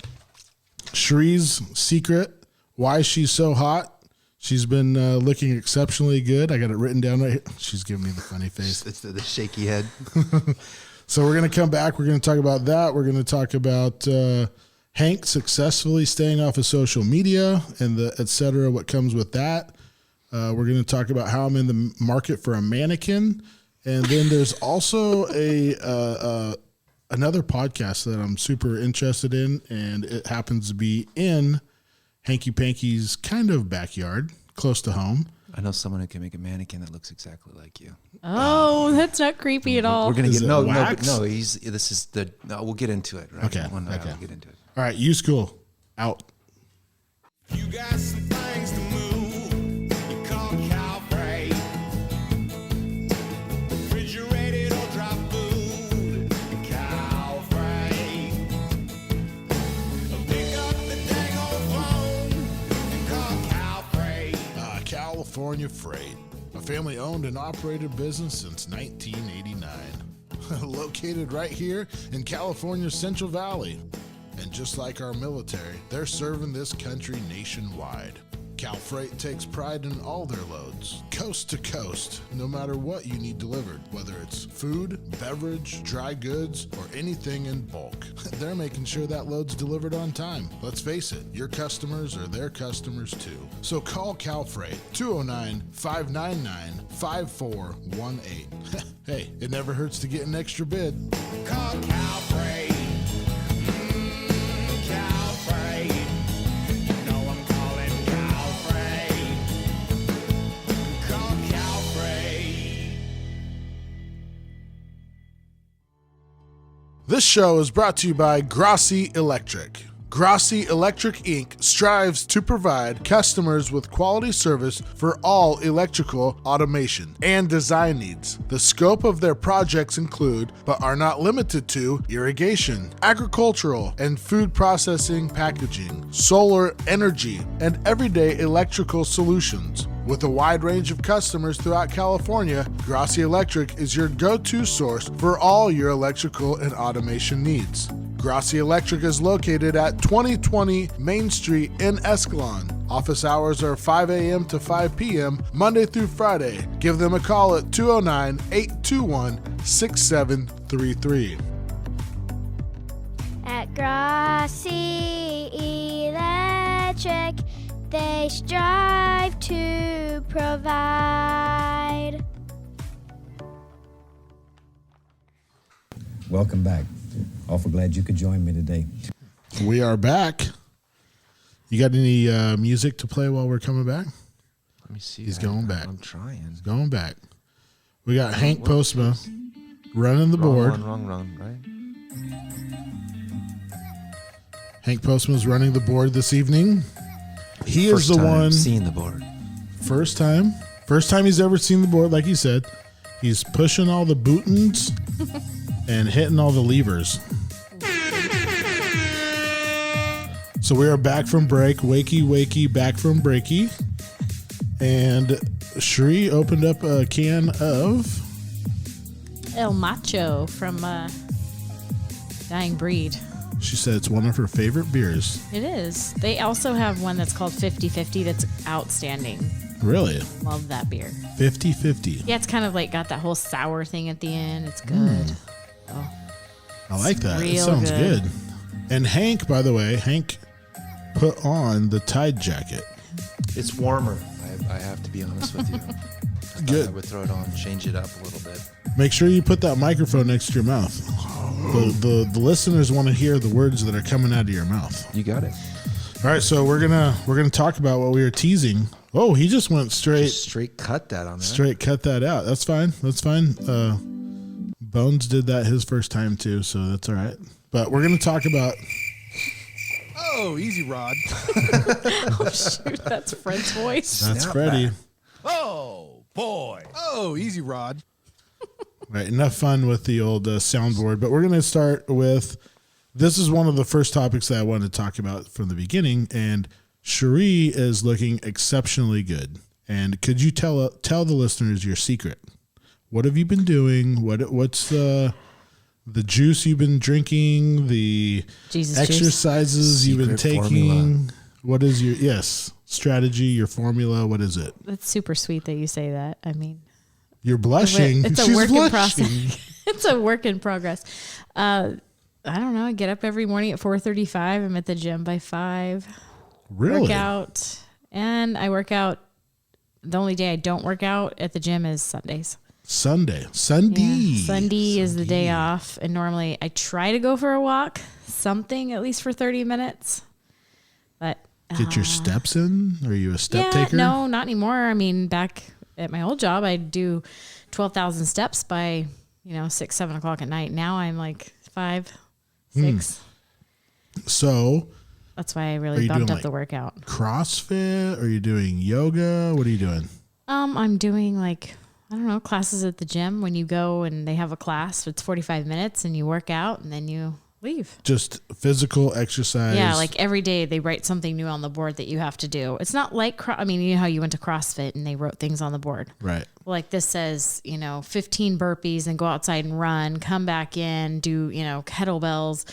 Speaker 1: Cherie's secret, why she's so hot. She's been looking exceptionally good. I got it written down right here. She's giving me the funny face.
Speaker 3: It's the shaky head.
Speaker 1: So we're going to come back. We're going to talk about that. We're going to talk about Hank successfully staying off of social media and the et cetera, what comes with that. We're going to talk about how I'm in the market for a mannequin. And then there's also another podcast that I'm super interested in, and it happens to be in Hanky Panky's kind of backyard, close to home.
Speaker 3: I know someone who can make a mannequin that looks exactly like you.
Speaker 2: Oh, that's not creepy at all.
Speaker 3: We're gonna
Speaker 1: Is
Speaker 3: get
Speaker 1: it wax?
Speaker 3: no. We'll get into it. Right?
Speaker 1: Okay.
Speaker 3: One night
Speaker 1: Okay.
Speaker 3: we'll get into it.
Speaker 1: All right, YuSkool out.
Speaker 5: You got some things to move. You call cow freight. Refrigerated or dry food. Cow freight. Pick up the dang old phone and call cow freight.
Speaker 1: California Freight, a family-owned and operated business since 1989. Located right here in California's Central Valley. And just like our military, they're serving this country nationwide. Cal Freight takes pride in all their loads, coast to coast, no matter what you need delivered, whether it's food, beverage, dry goods, or anything in bulk. They're making sure that load's delivered on time. Let's face it, your customers are their customers too. So call Cal Freight, 209-599-5418. Hey, it never hurts to get an extra bid.
Speaker 5: Call cow freight. Cow freight. You know I'm calling cow freight. Call cow freight.
Speaker 1: This show is brought to you by Grossi Electric. Grossi Electric Inc. strives to provide customers with quality service for all electrical automation and design needs. The scope of their projects include, but are not limited to, irrigation, agricultural and food processing, packaging, solar energy, and everyday electrical solutions. With a wide range of customers throughout California, Grossi Electric is your go-to source for all your electrical and automation needs. Grossi Electric is located at 2020 Main Street in Escalon. Office hours are 5 a.m. to 5 p.m. Monday through Friday. Give them a call at 209-821-6733.
Speaker 6: At Grossi Electric, they strive to provide.
Speaker 7: Welcome back. Awful glad you could join me today.
Speaker 1: We are back. You got any music to play while we're coming back?
Speaker 3: Let me see.
Speaker 1: He's going back.
Speaker 3: I'm trying.
Speaker 1: Going back. We got Hank Postma running the board.
Speaker 3: Wrong, right?
Speaker 1: Hank Postma's running the board this evening. He
Speaker 3: First
Speaker 1: is the
Speaker 3: time
Speaker 1: one.
Speaker 3: seeing the board.
Speaker 1: First time he's ever seen the board, like he said. He's pushing all the buttons and hitting all the levers. So we are back from break. Wakey, back from breaky. And Sheree opened up a can of
Speaker 2: El Macho from Dying Breed.
Speaker 1: She said it's one of her favorite beers.
Speaker 2: It is. They also have one that's called 50-50 that's outstanding.
Speaker 1: Really?
Speaker 2: Love that beer.
Speaker 1: 50-50.
Speaker 2: Yeah, it's kind of like got that whole sour thing at the end. It's good. Oh,
Speaker 1: I like that. It
Speaker 2: real
Speaker 1: sounds
Speaker 2: good.
Speaker 1: good. And Hank, by the way, Hank put on the Tide jacket.
Speaker 3: It's warmer. I have to be honest with you.
Speaker 1: Good.
Speaker 3: I would throw it on, change it up a little bit.
Speaker 1: Make sure you put that microphone next to your mouth. The listeners want to hear the words that are coming out of your mouth.
Speaker 3: You got it.
Speaker 1: All right, so we're gonna talk about what we were teasing. Oh, he just went
Speaker 3: Straight cut that on there.
Speaker 1: straight cut that out. That's fine. Bones did that his first time too, so that's all right. But we're gonna talk about.
Speaker 4: Oh, easy, Rod.
Speaker 2: Oh, shoot. That's Fred's voice.
Speaker 1: That's
Speaker 3: Snap
Speaker 1: Freddie.
Speaker 3: back.
Speaker 4: Oh, boy. Oh, easy, Rod.
Speaker 1: Right, enough fun with the old soundboard, but we're going to start with, this is one of the first topics that I wanted to talk about from the beginning, and Sheree is looking exceptionally good. And could you tell the listeners your secret? What have you been doing? What's the juice you've been drinking? The
Speaker 2: Jesus
Speaker 1: exercises you've been
Speaker 3: Secret
Speaker 1: taking?
Speaker 3: formula.
Speaker 1: What is your strategy? Your formula? What is it?
Speaker 2: That's super sweet that you say that. I mean,
Speaker 1: You're blushing.
Speaker 2: it's a
Speaker 1: She's
Speaker 2: work
Speaker 1: blushing.
Speaker 2: in process. It's a work in progress. I don't know. I get up every morning at 4:35. I'm at the gym by 5.
Speaker 1: Really?
Speaker 2: Work out, and I work out the only day I don't work out at the gym is Sundays.
Speaker 1: Sunday
Speaker 2: is the day off. And normally I try to go for a walk, something at least for 30 minutes. But
Speaker 1: get your steps in? Are you a step taker?
Speaker 2: No, not anymore. I mean, back at my old job, I'd do 12,000 steps by, 6, 7 o'clock at night. Now I'm like 5, 6.
Speaker 1: So
Speaker 2: that's why I really bumped up the workout.
Speaker 1: CrossFit? Are you doing yoga? What are you doing?
Speaker 2: I'm doing classes at the gym. When you go and they have a class, it's 45 minutes and you work out and then you leave.
Speaker 1: Just physical exercise.
Speaker 2: Yeah, like every day they write something new on the board that you have to do. It's not like, you know how you went to CrossFit and they wrote things on the board.
Speaker 1: Right.
Speaker 2: Well, like this says, 15 burpees and go outside and run, come back in, do, kettlebells,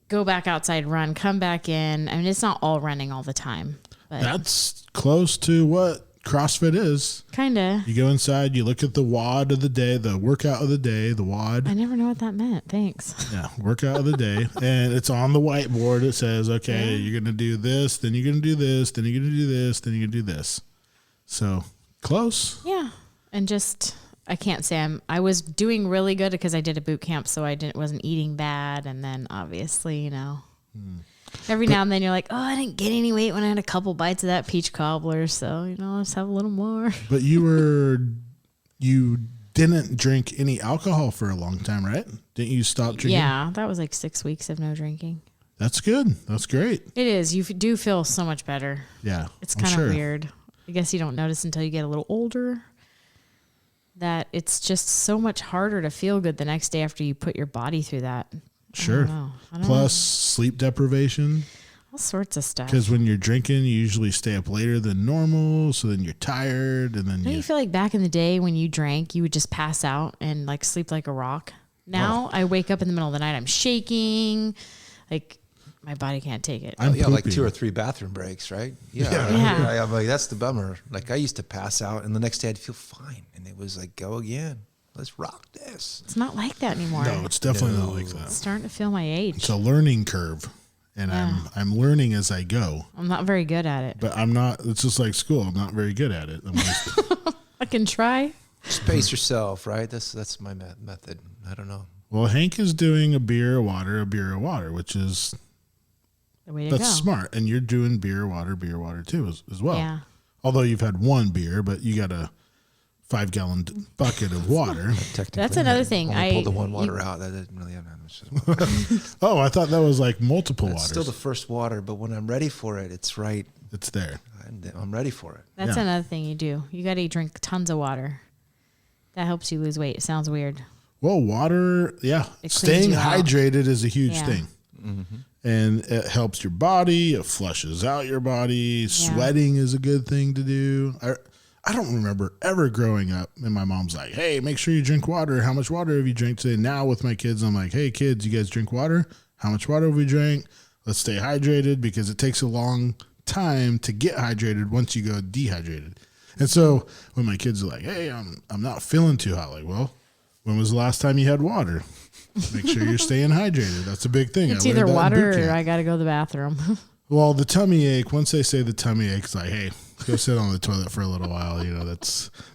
Speaker 2: go back outside, run, come back in. I mean, it's not all running all the time. But
Speaker 1: that's close to what CrossFit is.
Speaker 2: Kind of.
Speaker 1: You go inside, you look at the WOD of the day, the workout of the day, the WOD.
Speaker 2: I never know what that meant. Thanks.
Speaker 1: Yeah, workout of the day. And it's on the whiteboard. It says, okay, you're going to do this, then you're going to do this, then you're going to do this, then you're going to do this. So close.
Speaker 2: Yeah. And I can't say I was doing really good because I did a boot camp, so I wasn't eating bad. And then obviously, every now and then you're like, oh, I didn't get any weight when I had a couple bites of that peach cobbler. So, let's have a little more.
Speaker 1: But you didn't drink any alcohol for a long time, right? Didn't you stop drinking?
Speaker 2: Yeah, that was like 6 weeks of no drinking.
Speaker 1: That's good. That's great.
Speaker 2: It is. You do feel so much better.
Speaker 1: Yeah.
Speaker 2: It's kind of weird. I guess you don't notice until you get a little older that it's just so much harder to feel good the next day after you put your body through that.
Speaker 1: Sure.
Speaker 2: I don't know.
Speaker 1: Plus sleep deprivation.
Speaker 2: All sorts of stuff.
Speaker 1: Because when you're drinking, you usually stay up later than normal. So then you're tired. And then
Speaker 2: Don't you feel like back in the day when you drank, you would just pass out and sleep like a rock? Now I wake up in the middle of the night, I'm shaking. Like my body can't take it.
Speaker 3: Like 2 or 3 bathroom breaks, right?
Speaker 2: Yeah.
Speaker 3: I'm like, that's the bummer. Like I used to pass out and the next day I'd feel fine. And it was like, go again. Let's rock this.
Speaker 2: It's not like that anymore.
Speaker 1: No, it's definitely not like that.
Speaker 2: It's starting to feel my age.
Speaker 1: It's a learning curve. And I'm learning as I go.
Speaker 2: I'm not very good at it.
Speaker 1: But I'm not, it's just like school. I'm not very good at it.
Speaker 2: I can try.
Speaker 3: Just pace yourself, right? That's my method. I don't know.
Speaker 1: Well, Hank is doing a beer of water, which is
Speaker 2: the way to go.
Speaker 1: That's smart. And you're doing beer of water too as well.
Speaker 2: Yeah.
Speaker 1: Although you've had one beer, but you got a 5-gallon bucket of water.
Speaker 2: That's another thing.
Speaker 3: I pulled the one water out. That didn't really have that much.
Speaker 1: Oh, I thought that was like multiple waters.
Speaker 3: It's still the first water, but when I'm ready for it, it's right.
Speaker 1: It's there.
Speaker 3: I'm ready for it.
Speaker 2: That's another thing you do. You got to drink tons of water. That helps you lose weight. It sounds weird.
Speaker 1: Well, water, staying hydrated is a huge thing. Mm-hmm. And it helps your body. It flushes out your body. Yeah. Sweating is a good thing to do. I don't remember ever growing up and my mom's like, hey, make sure you drink water. How much water have you drank today? Now with my kids, I'm like, hey, kids, you guys drink water? How much water have we drank? Let's stay hydrated because it takes a long time to get hydrated once you go dehydrated. And so when my kids are like, hey, I'm not feeling too hot, like, well, when was the last time you had water? Make sure you're staying hydrated. That's a big thing.
Speaker 2: It's either water or I got to go to the bathroom.
Speaker 1: Well, the tummy ache, once they say the tummy ache, it's like, hey, go sit on the toilet for a little while.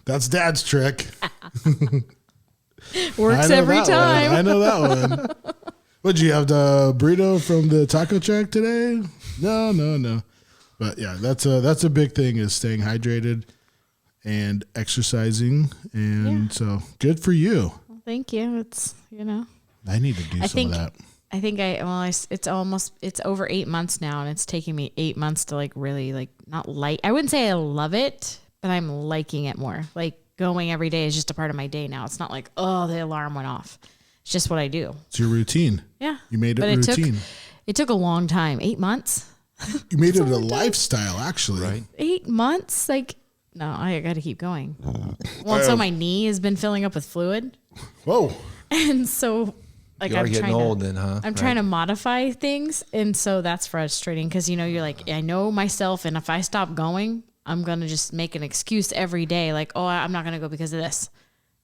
Speaker 1: That's Dad's trick.
Speaker 2: Works every time.
Speaker 1: I know that one. What, did you have the burrito from the taco truck today? No. But yeah, that's a big thing is staying hydrated and exciseing. And so good for you.
Speaker 2: Well, thank you. It's,
Speaker 1: I need to do some of that.
Speaker 2: I think it's over 8 months now, and it's taking me 8 months to really not like, I wouldn't say I love it, but I'm liking it more. Like going every day is just a part of my day now. It's not like, oh, the alarm went off. It's just what I do.
Speaker 1: It's your routine.
Speaker 2: Yeah.
Speaker 1: You made it routine.
Speaker 2: It took a long time. 8 months.
Speaker 1: You made it a lifestyle, actually.
Speaker 3: Right.
Speaker 2: 8 months? No, I got to keep going. Well, so my knee has been filling up with fluid.
Speaker 1: Whoa.
Speaker 2: And so
Speaker 3: you are getting old then, huh?
Speaker 2: I'm trying to modify things. And so that's frustrating because, you're like, I know myself. And if I stop going, I'm going to just make an excuse every day. Like, oh, I'm not going to go because of this.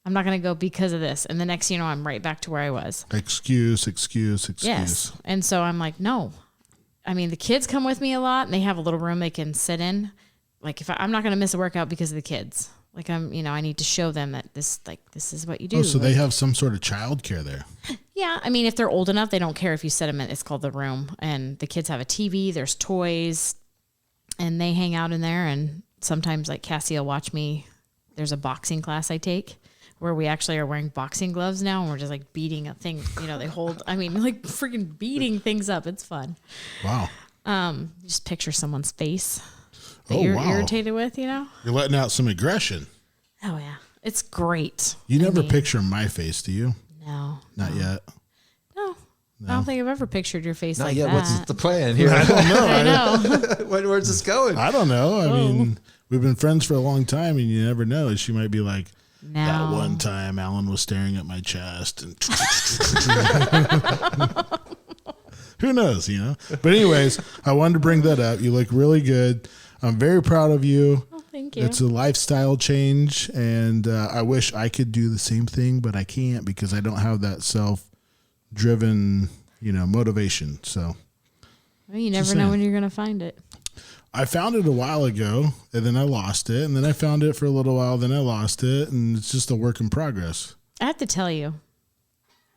Speaker 2: I'm not going to go because of this. And the next, I'm right back to where I was. Excuse.
Speaker 1: Yes.
Speaker 2: And so I'm like, no. I mean, the kids come with me a lot and they have a little room they can sit in. like if I'm not going to miss a workout because of the kids. Like I need to show them that this is what you do.
Speaker 1: Oh, so they have some sort of childcare there.
Speaker 2: Yeah. I mean, if they're old enough, they don't care if you set them in, it's called the room, and the kids have a TV, there's toys, and they hang out in there. And sometimes like Cassie will watch me. There's a boxing class I take where we actually are wearing boxing gloves now, and we're just like beating a thing, they hold, like freaking beating things up. It's fun.
Speaker 1: Wow.
Speaker 2: Just picture someone's face that you're irritated with,
Speaker 1: You're letting out some aggression.
Speaker 2: Oh yeah. It's great.
Speaker 1: You never picture my face, do you?
Speaker 2: No.
Speaker 1: Not yet.
Speaker 2: No. I don't think I've ever pictured your face
Speaker 3: Not
Speaker 2: like
Speaker 3: yet.
Speaker 2: that.
Speaker 3: What's the plan here?
Speaker 1: I don't know.
Speaker 2: I know.
Speaker 3: Where's this going?
Speaker 1: I don't know. I mean, we've been friends for a long time, and you never know. She might be like, that one time Alan was staring at my chest, and who knows, But anyways, I wanted to bring that up. You look really good. I'm very proud of you.
Speaker 2: Oh, thank you.
Speaker 1: It's a lifestyle change, and I wish I could do the same thing, but I can't because I don't have that self-driven, motivation. So
Speaker 2: Well, you never know when you're going to find it.
Speaker 1: I found it a while ago, and then I lost it, and then I found it for a little while, then I lost it, and it's just a work in progress.
Speaker 2: I have to tell you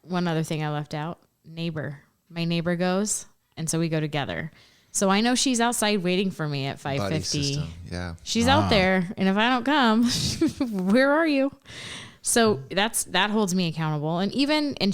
Speaker 2: one other thing I left out. My neighbor goes, and so we go together. So I know she's outside waiting for me at 5:50.
Speaker 3: Yeah.
Speaker 2: She's out there, and if I don't come, where are you? So that holds me accountable. And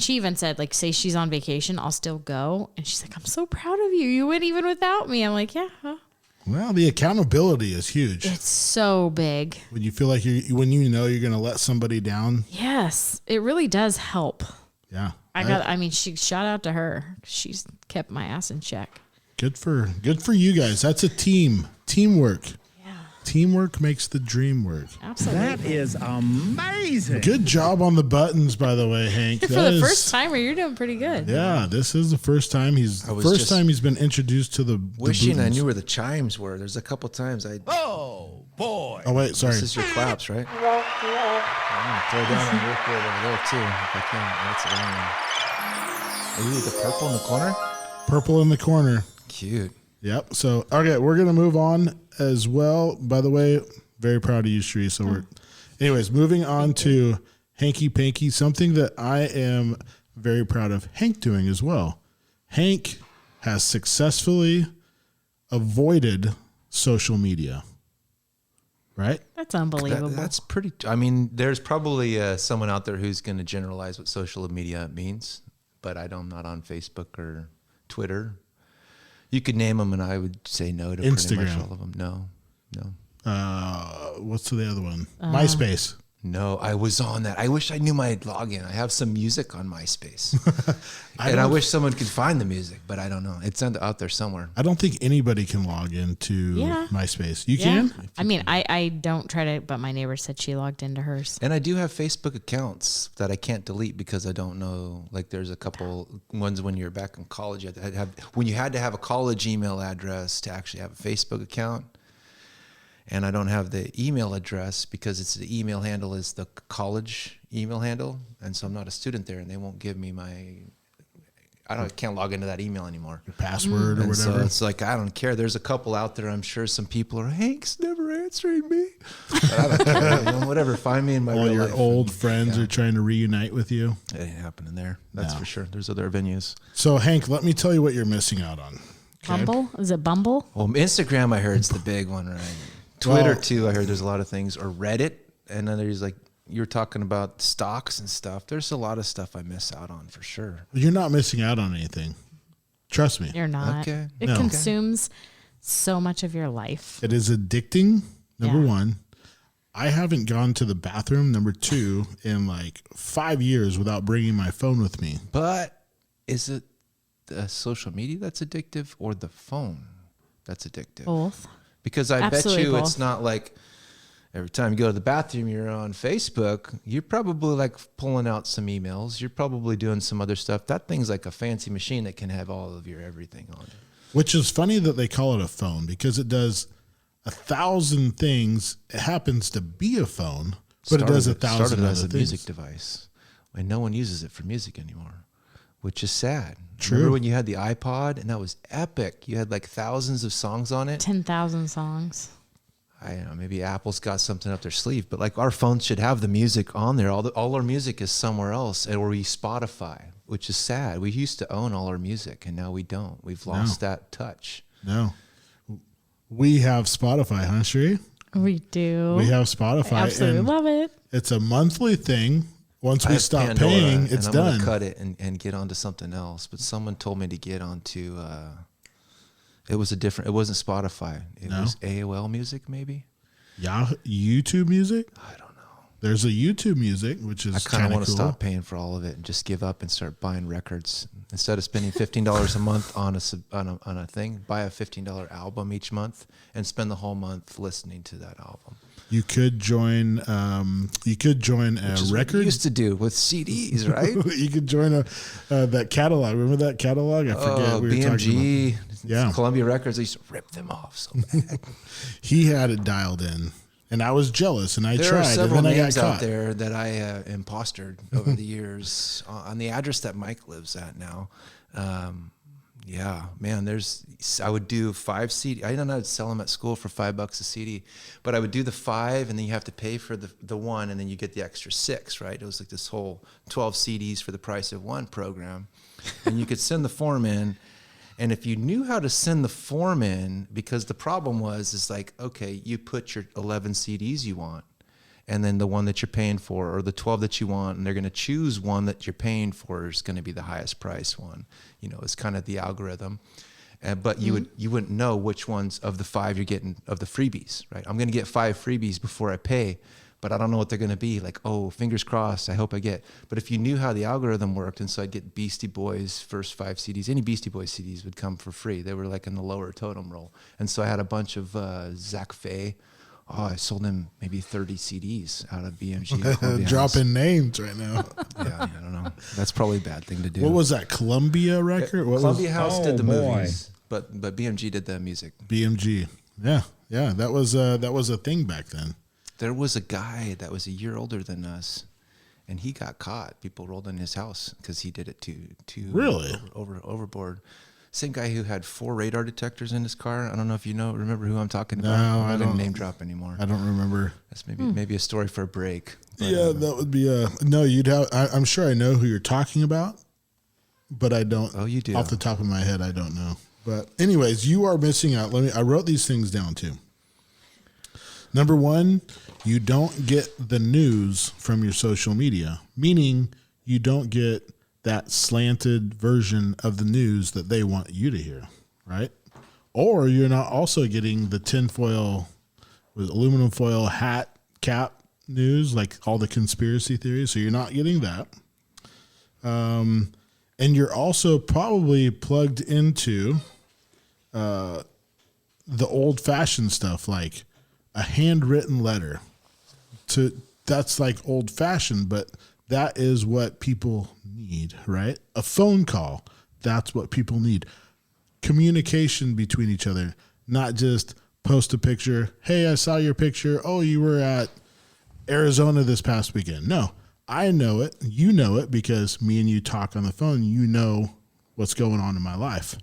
Speaker 2: she even said, like, say she's on vacation, I'll still go. And she's like, I'm so proud of you. You went even without me. I'm like, yeah. Huh?
Speaker 1: Well, the accountability is huge.
Speaker 2: It's so big.
Speaker 1: When you feel like when you're going to let somebody down.
Speaker 2: Yes, it really does help.
Speaker 1: Yeah.
Speaker 2: Shout out to her. She's kept my ass in check.
Speaker 1: Good for you guys. That's a teamwork. Yeah. Teamwork makes the dream work.
Speaker 2: Absolutely.
Speaker 4: That is amazing.
Speaker 1: Good job on the buttons, by the way, Hank.
Speaker 2: For the first timer, you're doing pretty good.
Speaker 1: Yeah, this is the first time he's been introduced to the
Speaker 3: Wishing I
Speaker 1: buttons.
Speaker 3: knew where the chimes were. There's a couple times
Speaker 4: Oh, boy.
Speaker 1: Oh wait, sorry.
Speaker 3: This is your claps, right? I'm gonna throw down a workboard over there too. If I can. That's it. Ooh, the purple in the corner.
Speaker 1: Purple in the corner.
Speaker 3: Cute.
Speaker 1: Yep. So okay, we're gonna move on as well. By the way, very proud of you, Shree. So anyways, moving on to Hanky Panky, something that I am very proud of Hank doing as well. Hank has successfully avoided social media. Right?
Speaker 2: That's unbelievable.
Speaker 3: That's pretty. There's probably someone out there who's going to generalize what social media means, but I'm not on Facebook or Twitter. You could name them, and I would say no to pretty much all of them. No.
Speaker 1: What's the other one? MySpace.
Speaker 3: No, I was on that. I wish I knew my login. I have some music on MySpace. I wish someone could find the music, but I don't know. It's out there somewhere.
Speaker 1: I don't think anybody can log into MySpace. You can?
Speaker 2: I don't try to, but my neighbor said she logged into hers.
Speaker 3: And I do have Facebook accounts that I can't delete because I don't know. Like there's a couple ones when you're back in college. When you had to have a college email address to actually have a Facebook account. And I don't have the email address because the email handle is the college email handle. And so I'm not a student there, and they won't give me I can't log into that email anymore.
Speaker 1: Your password or whatever.
Speaker 3: So it's like, I don't care. There's a couple out there. I'm sure some people are, Hank's never answering me. But I don't care. Whatever. Find me in my
Speaker 1: all
Speaker 3: real
Speaker 1: your
Speaker 3: life.
Speaker 1: old friends are trying to reunite with you.
Speaker 3: It ain't happening there. That's for sure. There's other venues.
Speaker 1: So Hank, let me tell you what you're missing out on. Okay?
Speaker 2: Bumble? Is it Bumble?
Speaker 3: Well, Instagram, I heard, it's the big one, right? Twitter, too, I heard there's a lot of things. Or Reddit. And then there's you're talking about stocks and stuff. There's a lot of stuff I miss out on for sure.
Speaker 1: You're not missing out on anything. Trust me.
Speaker 2: You're not.
Speaker 3: Okay.
Speaker 2: It consumes so much of your life.
Speaker 1: It is addicting, number one. I haven't gone to the bathroom, number two, in 5 years without bringing my phone with me.
Speaker 3: But is it the social media that's addictive or the phone that's addictive?
Speaker 2: Both.
Speaker 3: Because I
Speaker 2: Absolutely
Speaker 3: bet you
Speaker 2: both.
Speaker 3: it's not like every time you go to the bathroom, you're on Facebook. You're probably pulling out some emails. You're probably doing some other stuff. That thing's like a fancy machine that can have all of your everything on it.
Speaker 1: Which is funny that they call it a phone because it does 1,000 things. It happens to be a phone, but it does 1,000
Speaker 3: started
Speaker 1: other
Speaker 3: as a
Speaker 1: things.
Speaker 3: music device, and no one uses it for music anymore, which is sad.
Speaker 1: True.
Speaker 3: Remember when you had the iPod and that was epic? You had thousands of songs on it.
Speaker 2: 10,000 songs.
Speaker 3: I don't know, maybe Apple's got something up their sleeve, but like our phones should have the music on there. All our music is somewhere else, or we Spotify, which is sad. We used to own all our music, and now we don't. We've lost that touch.
Speaker 1: No. We have Spotify, huh, Sheree?
Speaker 2: We do.
Speaker 1: We have Spotify.
Speaker 2: I absolutely love it.
Speaker 1: It's a monthly thing. Once
Speaker 3: I
Speaker 1: we
Speaker 3: have
Speaker 1: stop
Speaker 3: Pandora,
Speaker 1: paying,
Speaker 3: and
Speaker 1: it's
Speaker 3: I'm
Speaker 1: done.
Speaker 3: gonna cut it and get onto something else. But someone told me to get onto. It wasn't Spotify. It was AOL Music, maybe.
Speaker 1: Yeah, YouTube Music.
Speaker 3: I don't know.
Speaker 1: There's a YouTube Music, which is
Speaker 3: I kind of want to
Speaker 1: cool.
Speaker 3: stop paying for all of it and just give up and start buying records instead of spending $15 a month on a thing. Buy a $15 album each month and spend the whole month listening to that album.
Speaker 1: You could join. Which is
Speaker 3: what
Speaker 1: record.
Speaker 3: we used to do with CDs, right?
Speaker 1: You could join that catalog. Remember that catalog? I forget. We were
Speaker 3: BMG,
Speaker 1: Yeah.
Speaker 3: Columbia Records. I used to rip them off so bad.
Speaker 1: He had it dialed in, and I was jealous, and I
Speaker 3: There
Speaker 1: tried,
Speaker 3: are several
Speaker 1: and then I
Speaker 3: names
Speaker 1: got
Speaker 3: out
Speaker 1: caught.
Speaker 3: there that I impostered over the years on the address that Mike lives at now. Yeah, man, I would do 5 CD. I don't know, I'd sell them at school for $5 a CD, but I would do the 5 and then you have to pay for the 1 and then you get the extra 6, right? It was like this whole 12 CDs for the price of 1 program. And you could send the form in. And if you knew how to send the form in, because the problem is like, okay, you put your 11 CDs you want, and then the one that you're paying for, or the 12 that you want, and they're going to choose one that you're paying for is going to be the highest price one. You know, it's kind of the algorithm. But you wouldn't know which ones of the 5 you're getting of the freebies, right? I'm going to get 5 freebies before I pay, but I don't know what they're going to be. Like, oh, fingers crossed, I hope I get. But if you knew how the algorithm worked, and so I'd get Beastie Boys' first 5 CDs, any Beastie Boys CDs would come for free. They were like in the lower totem roll. And so I had a bunch of Zach Faye. Oh, I sold him maybe 30 CDs out of BMG.
Speaker 1: Dropping names right now.
Speaker 3: Yeah, I don't know. That's probably a bad thing to do.
Speaker 1: What was that, Columbia record? What
Speaker 3: Columbia House did the
Speaker 7: boy.
Speaker 3: movies, but BMG did the music.
Speaker 1: BMG. Yeah, that was a thing back then.
Speaker 3: There was a guy that was a year older than us, and he got caught. People rolled in his house because he did it too
Speaker 1: Really?
Speaker 3: overboard. Same guy who had 4 radar detectors in his car. I don't know if remember who I'm talking about.
Speaker 1: No,
Speaker 3: I'm
Speaker 1: I
Speaker 3: not gonna
Speaker 1: don't
Speaker 3: name drop anymore.
Speaker 1: I don't remember.
Speaker 3: That's maybe a story for a break. But,
Speaker 1: Yeah, that would be no. You'd have. I'm sure I know who you're talking about, but I don't.
Speaker 3: Oh, you do.
Speaker 1: Off the top of my head, I don't know. But anyways, you are missing out. I wrote these things down too. Number 1, you don't get the news from your social media, meaning you don't get that slanted version of the news that they want you to hear, right? Or you're not also getting the tinfoil with aluminum foil hat cap news, like all the conspiracy theories. So you're not getting that. And you're also probably plugged into the old fashioned stuff, like a handwritten letter. That's like old fashioned, but that is what people need, right? A phone call, that's what people need. Communication between each other, not just post a picture. Hey, I saw your picture. Oh, you were at Arizona this past weekend. No, I know it. You know it because me and you talk on the phone. You know what's going on in my life,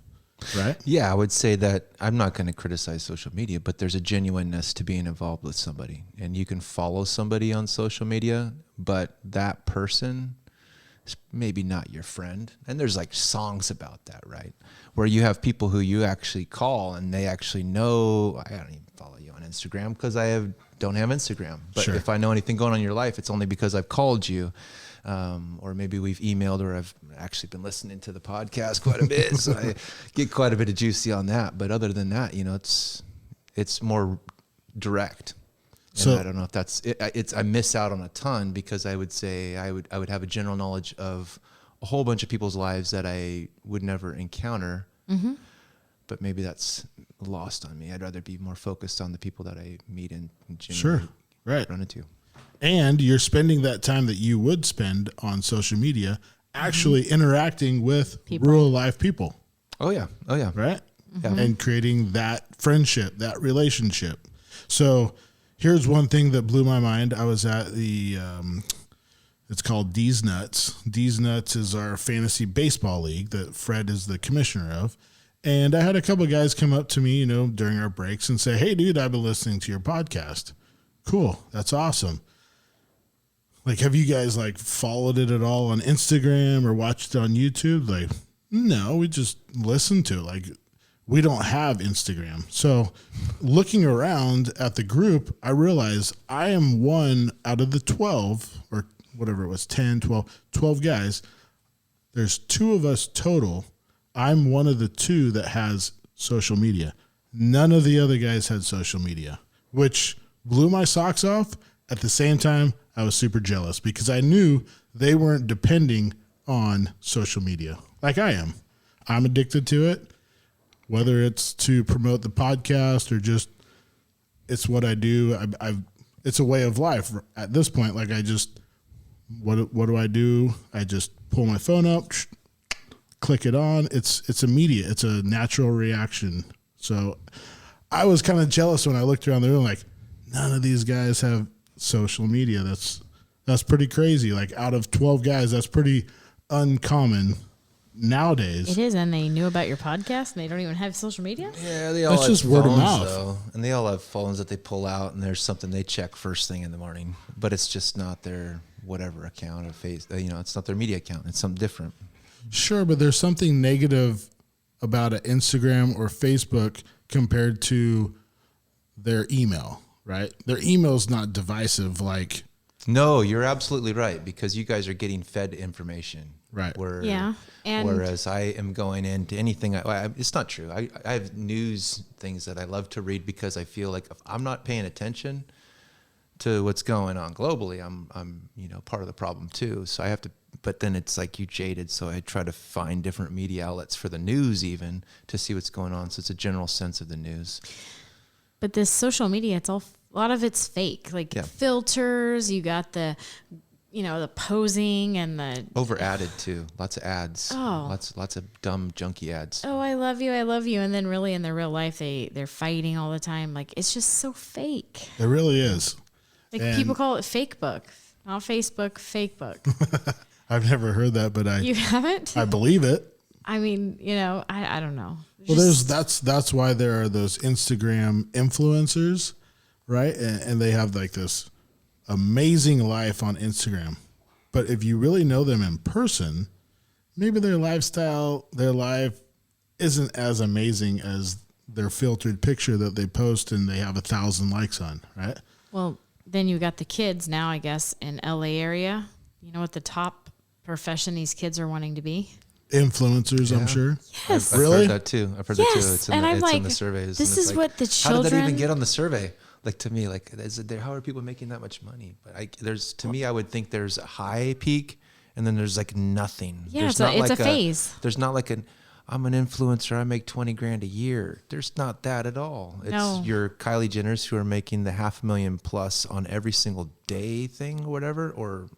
Speaker 1: right?
Speaker 3: Yeah, I would say that I'm not going to criticize social media, but there's a genuineness to being involved with somebody. And you can follow somebody on social media, but that person is maybe not your friend. And there's like songs about that, right? Where you have people who you actually call and they actually know. I don't even follow you on Instagram because don't have Instagram. But
Speaker 1: Sure.
Speaker 3: if I know anything going on in your life, it's only because I've called you. Or maybe we've emailed, or I've actually been listening to the podcast quite a bit, so I get quite a bit of juicy on that. But other than that, it's more direct. And
Speaker 1: So
Speaker 3: I don't know if that's it. I miss out on a ton because I would say I would have a general knowledge of a whole bunch of people's lives that I would never encounter. Mm-hmm. But maybe that's lost on me. I'd rather be more focused on the people that I meet and
Speaker 1: Sure, right.
Speaker 3: run into.
Speaker 1: And you're spending that time that you would spend on social media actually interacting with
Speaker 2: People.
Speaker 1: real life people,
Speaker 3: Oh yeah.
Speaker 1: right?
Speaker 3: Yeah.
Speaker 1: And creating that friendship, that relationship. So here's one thing that blew my mind. I was at the, it's called D's Nuts. D's Nuts is our fantasy baseball league that Fred is the commissioner of. And I had a couple of guys come up to me, you know, during our breaks and say, "Hey, dude, I've been listening to your podcast." Cool. That's awesome. Like, have you guys like followed it at all on Instagram or watched it on YouTube? Like, no, we just listen to it. Like, we don't have Instagram. So looking around at the group, I realized I am one out of the 12 or whatever it was, 10, 12 guys. There's 2 of us total. I'm one of the 2 that has social media. None of the other guys had social media, which blew my socks off. At the same time, I was super jealous because I knew they weren't depending on social media like I am. I'm addicted to it, whether it's to promote the podcast or just it's what I do. It's a way of life at this point. Like, I just, what do I do? I just pull my phone up, click it on. It's immediate. It's a natural reaction. So I was kind of jealous when I looked around the room, like, none of these guys have social media. That's pretty crazy. Like, out of 12 guys, that's pretty uncommon nowadays.
Speaker 2: It is, and they knew about your podcast, and they don't even have social media?
Speaker 3: Yeah, they all
Speaker 1: That's
Speaker 3: have
Speaker 1: just
Speaker 3: phones,
Speaker 1: word of mouth.
Speaker 3: though, and they all have phones that they pull out, and there's something they check first thing in the morning. But it's just not their whatever account or face. You know, it's not their media account. It's something different.
Speaker 1: Sure, but there's something negative about an Instagram or Facebook compared to their email, right? Their email is not divisive like.
Speaker 3: No, you're absolutely right, because you guys are getting fed information.
Speaker 1: Right.
Speaker 3: Whereas I am going into anything. It's not true. I have news things that I love to read because I feel like if I'm not paying attention to what's going on globally, I'm part of the problem too. So I have to. But then it's like you jaded. So I try to find different media outlets for the news even to see what's going on. So it's a general sense of the news.
Speaker 2: But this social media, a lot of it's fake. Like filters, you got the posing and the
Speaker 3: over added too. Lots of ads.
Speaker 2: Oh.
Speaker 3: Lots of dumb junky ads.
Speaker 2: Oh, I love you. And then really in their real life, they're fighting all the time. Like, it's just so fake.
Speaker 1: It really is.
Speaker 2: Like, people call it fake book. Not Facebook, fake book.
Speaker 1: I've never heard that, but
Speaker 2: You haven't?
Speaker 1: I believe it.
Speaker 2: I mean, I don't know.
Speaker 1: Well, that's why there are those Instagram influencers, right? And they have like this amazing life on Instagram. But if you really know them in person, maybe their lifestyle, their life isn't as amazing as their filtered picture that they post and they have 1,000 likes on, right?
Speaker 2: Well, then you got the kids now, I guess, in LA area. You know what the top profession these kids are wanting to be?
Speaker 1: Influencers, I'm sure.
Speaker 2: Yes.
Speaker 3: I've
Speaker 1: Really?
Speaker 3: heard that too. It's in the surveys.
Speaker 2: This
Speaker 3: and it's
Speaker 2: is what the
Speaker 3: How did that even
Speaker 2: children-
Speaker 3: get on the survey? Like, to me, like, how are people making that much money? But I would think there's a high peak and then there's like nothing.
Speaker 2: Yeah,
Speaker 3: There's
Speaker 2: it's a phase.
Speaker 3: There's not like I'm an influencer, I make $20,000 a year. There's not that at all. It's your Kylie Jenners who are making the $500,000 plus on every single day thing or whatever, or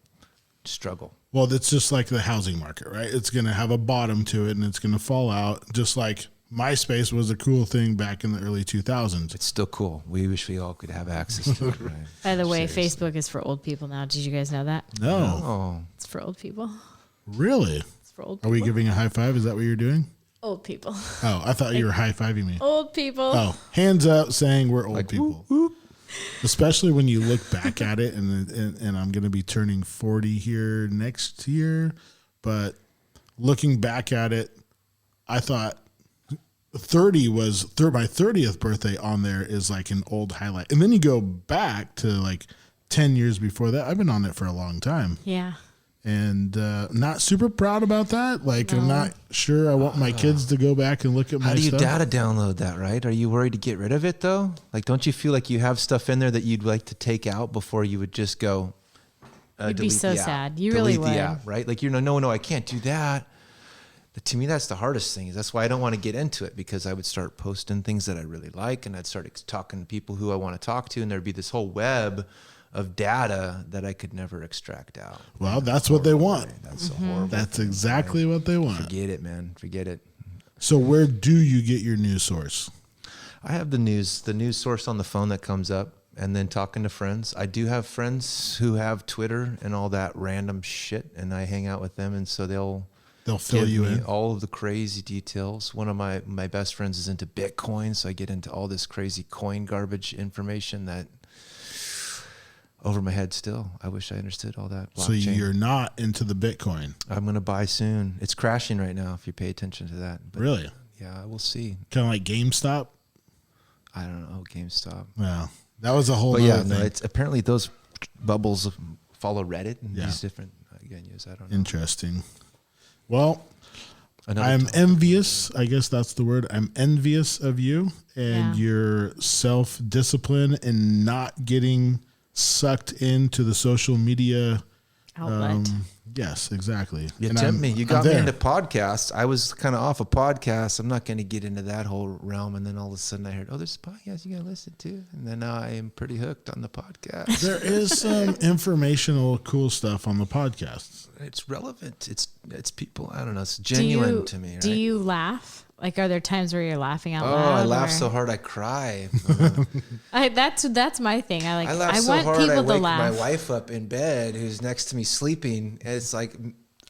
Speaker 3: struggle.
Speaker 1: Well, it's just like the housing market, right? It's going to have a bottom to it and it's going to fall out, just like MySpace was a cool thing back in the early 2000s.
Speaker 3: It's still cool. We wish we all could have access to it. Right?
Speaker 2: By the way,
Speaker 3: Seriously.
Speaker 2: Facebook is for old people now. Did you guys know that?
Speaker 1: No.
Speaker 3: Oh,
Speaker 2: It's for old people.
Speaker 1: Really?
Speaker 2: It's for old
Speaker 1: Are
Speaker 2: people.
Speaker 1: we giving a high five? Is that what you're doing?
Speaker 2: Old people.
Speaker 1: Oh, I thought you were high-fiving me.
Speaker 2: Old people.
Speaker 1: Oh, hands up saying we're old people. Especially when you look back at it, and I'm going to be turning 40 here next year. But looking back at it, I thought 30 was my 30th birthday on there is like an old highlight. And then you go back to like 10 years before that. I've been on it for a long time.
Speaker 2: Yeah.
Speaker 1: And not super proud about that. Like, I'm not sure I want my kids to go back and look at my
Speaker 3: how do you
Speaker 1: stuff.
Speaker 3: data download that, right? Are you worried to get rid of it though? Like, don't you feel like you have stuff in there that you'd like to take out before you would just go?
Speaker 2: You'd be
Speaker 3: delete
Speaker 2: so
Speaker 3: the app,
Speaker 2: sad. You really
Speaker 3: delete the
Speaker 2: would.
Speaker 3: app, right? Like, no, I can't do that. But to me, that's the hardest thing. That's why I don't want to get into it, because I would start posting things that I really like, and I'd start talking to people who I want to talk to, and there'd be this whole web of data that I could never extract out.
Speaker 1: Well, that's what they want.
Speaker 3: That's a horrible.
Speaker 1: That's exactly what they want.
Speaker 3: Forget it, man. Forget it.
Speaker 1: So where do you get your news source?
Speaker 3: I have the news source on the phone that comes up, and then talking to friends. I do have friends who have Twitter and all that random shit, and I hang out with them, and so they'll
Speaker 1: They'll fill
Speaker 3: give
Speaker 1: you
Speaker 3: me
Speaker 1: in.
Speaker 3: all of the crazy details. One of my best friends is into Bitcoin, so I get into all this crazy coin garbage information that over my head still. I wish I understood all that blockchain.
Speaker 1: So you're not into the Bitcoin.
Speaker 3: I'm going to buy soon. It's crashing right now if you pay attention to that. But
Speaker 1: Really?
Speaker 3: yeah, we'll see.
Speaker 1: Kind of like GameStop?
Speaker 3: I don't know, GameStop.
Speaker 1: Yeah. That was a whole
Speaker 3: But
Speaker 1: other
Speaker 3: yeah, no,
Speaker 1: thing.
Speaker 3: it's apparently those bubbles follow Reddit and
Speaker 1: Yeah.
Speaker 3: these different venues. I don't know.
Speaker 1: Interesting. Well,
Speaker 3: Another
Speaker 1: I'm
Speaker 3: topic.
Speaker 1: envious. I guess that's the word. I'm envious of you and
Speaker 2: Yeah.
Speaker 1: your self-discipline and not getting sucked into the social media.
Speaker 2: Outlet.
Speaker 1: Yes, exactly.
Speaker 3: You
Speaker 1: And
Speaker 3: tempt me. You got
Speaker 1: I'm
Speaker 3: me
Speaker 1: there.
Speaker 3: into podcasts. I was kind of off a podcast. I'm not going to get into that whole realm. And then all of a sudden I heard, oh, there's a podcast you got to listen to. And then I am pretty hooked on the podcast.
Speaker 1: There is some informational, cool stuff on the podcasts.
Speaker 3: It's relevant. It's people. I don't know. It's genuine to me. Right?
Speaker 2: Do you laugh? Like, are there times where you're laughing out
Speaker 3: Oh,
Speaker 2: loud?
Speaker 3: I laugh
Speaker 2: or-
Speaker 3: so hard I cry.
Speaker 2: That's my thing. I
Speaker 3: laugh so
Speaker 2: want
Speaker 3: hard
Speaker 2: people
Speaker 3: I
Speaker 2: to
Speaker 3: wake
Speaker 2: laugh.
Speaker 3: my wife up in bed who's next to me sleeping. It's like,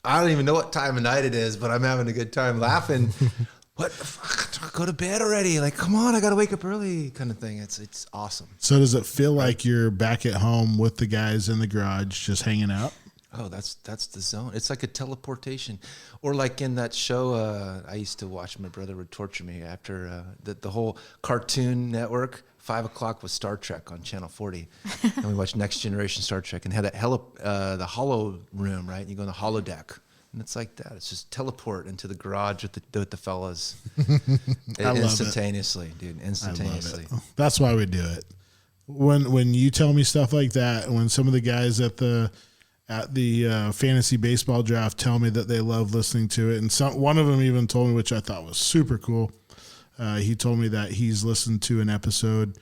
Speaker 3: I don't even know what time of night it is, but I'm having a good time laughing. What the fuck? Go to bed already. Like, come on, I got to wake up early kind of thing. It's awesome.
Speaker 1: So does it feel like you're back at home with the guys in the garage just hanging out?
Speaker 3: Oh, that's the zone. It's like a teleportation. Or like in that show I used to watch, my brother would torture me after the whole Cartoon Network. 5 o'clock was Star Trek on Channel 40. And we watched Next Generation Star Trek and had that the hollow room, right? And you go in the holodeck. And it's like that. It's just teleport into the garage with the fellas.
Speaker 1: I love it.
Speaker 3: Instantaneously, dude.
Speaker 1: I love
Speaker 3: Instantaneously.
Speaker 1: it. That's why we do it. When you tell me stuff like that, when some of the guys at the fantasy baseball draft tell me that they love listening to it, and one of them even told me, which I thought was super cool. He told me that he's listened to an episode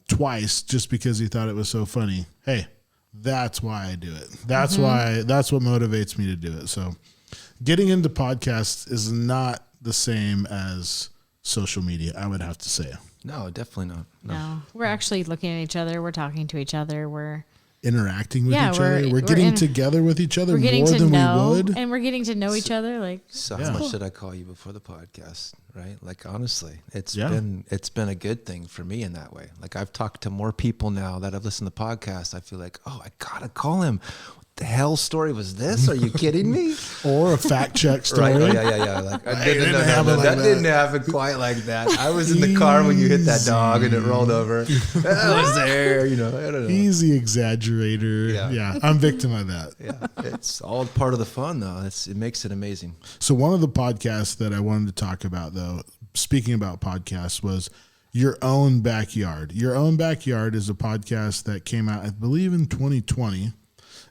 Speaker 1: twice just because he thought it was so funny. Hey, that's why I do it. That's what motivates me to do it. So getting into podcasts is not the same as social media, I would have to say.
Speaker 3: No, definitely not.
Speaker 2: No, we're actually looking at each other. We're talking to each other. We're
Speaker 1: Interacting with
Speaker 2: Yeah,
Speaker 1: each other. We're getting together with each other
Speaker 2: getting
Speaker 1: more
Speaker 2: to
Speaker 1: than
Speaker 2: know,
Speaker 1: we would.
Speaker 2: and we're getting to know each other. Like,
Speaker 3: So
Speaker 1: Yeah.
Speaker 3: how much did I call you before the podcast? Right? Like, honestly, it's
Speaker 1: Yeah.
Speaker 3: been a good thing for me in that way. Like, I've talked to more people now that have listened to the podcast. I feel like, oh, I gotta call him. What the hell story was this? Are you kidding me?
Speaker 1: Or a fact check story.
Speaker 3: Right? Oh, yeah. Like, I
Speaker 1: It didn't happen like
Speaker 3: that
Speaker 1: that.
Speaker 3: didn't happen quite like that. I was in the car when you hit that dog and it rolled over. I was there, I don't know.
Speaker 1: Easy exaggerator.
Speaker 3: Yeah.
Speaker 1: Yeah, I'm victim of that.
Speaker 3: Yeah, it's all part of the fun, though. It makes it amazing.
Speaker 1: So one of the podcasts that I wanted to talk about, though, speaking about podcasts, was Your Own Backyard. Your Own Backyard is a podcast that came out, I believe, in 2020.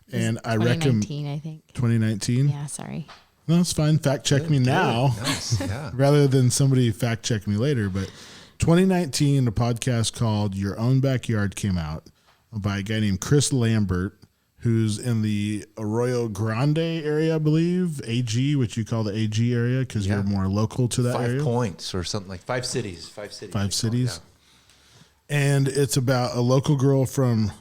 Speaker 1: And I recommend
Speaker 2: 2019, I think.
Speaker 1: 2019.
Speaker 2: Yeah, sorry.
Speaker 1: No, it's fine. Fact check me now.
Speaker 3: Nice. Yeah.
Speaker 1: rather than somebody fact check me later. But 2019, a podcast called Your Own Backyard came out by a guy named Chris Lambert, who's in the Arroyo Grande area, I believe, AG, which you call the AG area because
Speaker 3: Yeah.
Speaker 1: you're more local to that
Speaker 3: 5
Speaker 1: area.
Speaker 3: points or something like 5 cities. 5 cities.
Speaker 1: 5
Speaker 3: they call it,
Speaker 1: cities. And it's about a local girl from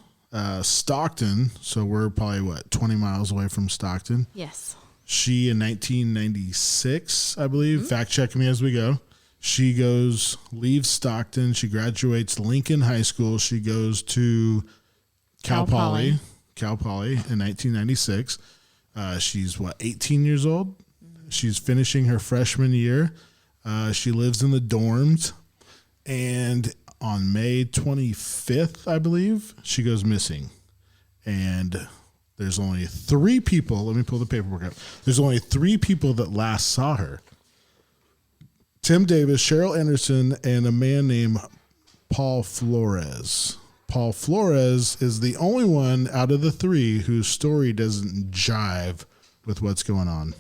Speaker 1: Stockton. So we're probably, 20 miles away from Stockton.
Speaker 2: Yes.
Speaker 1: She, in 1996, I believe, fact check me as we go. She leaves Stockton. She graduates Lincoln High School. She goes to Cal Poly in 1996. She's 18 years old. She's finishing her freshman year. She lives in the dorms. And on May 25th, I believe, she goes missing. And there's only 3 people. Let me pull the paperwork up. There's only 3 people that last saw her. Tim Davis, Cheryl Anderson, and a man named Paul Flores. Paul Flores is the only one out of the 3 whose story doesn't jive with what's going on.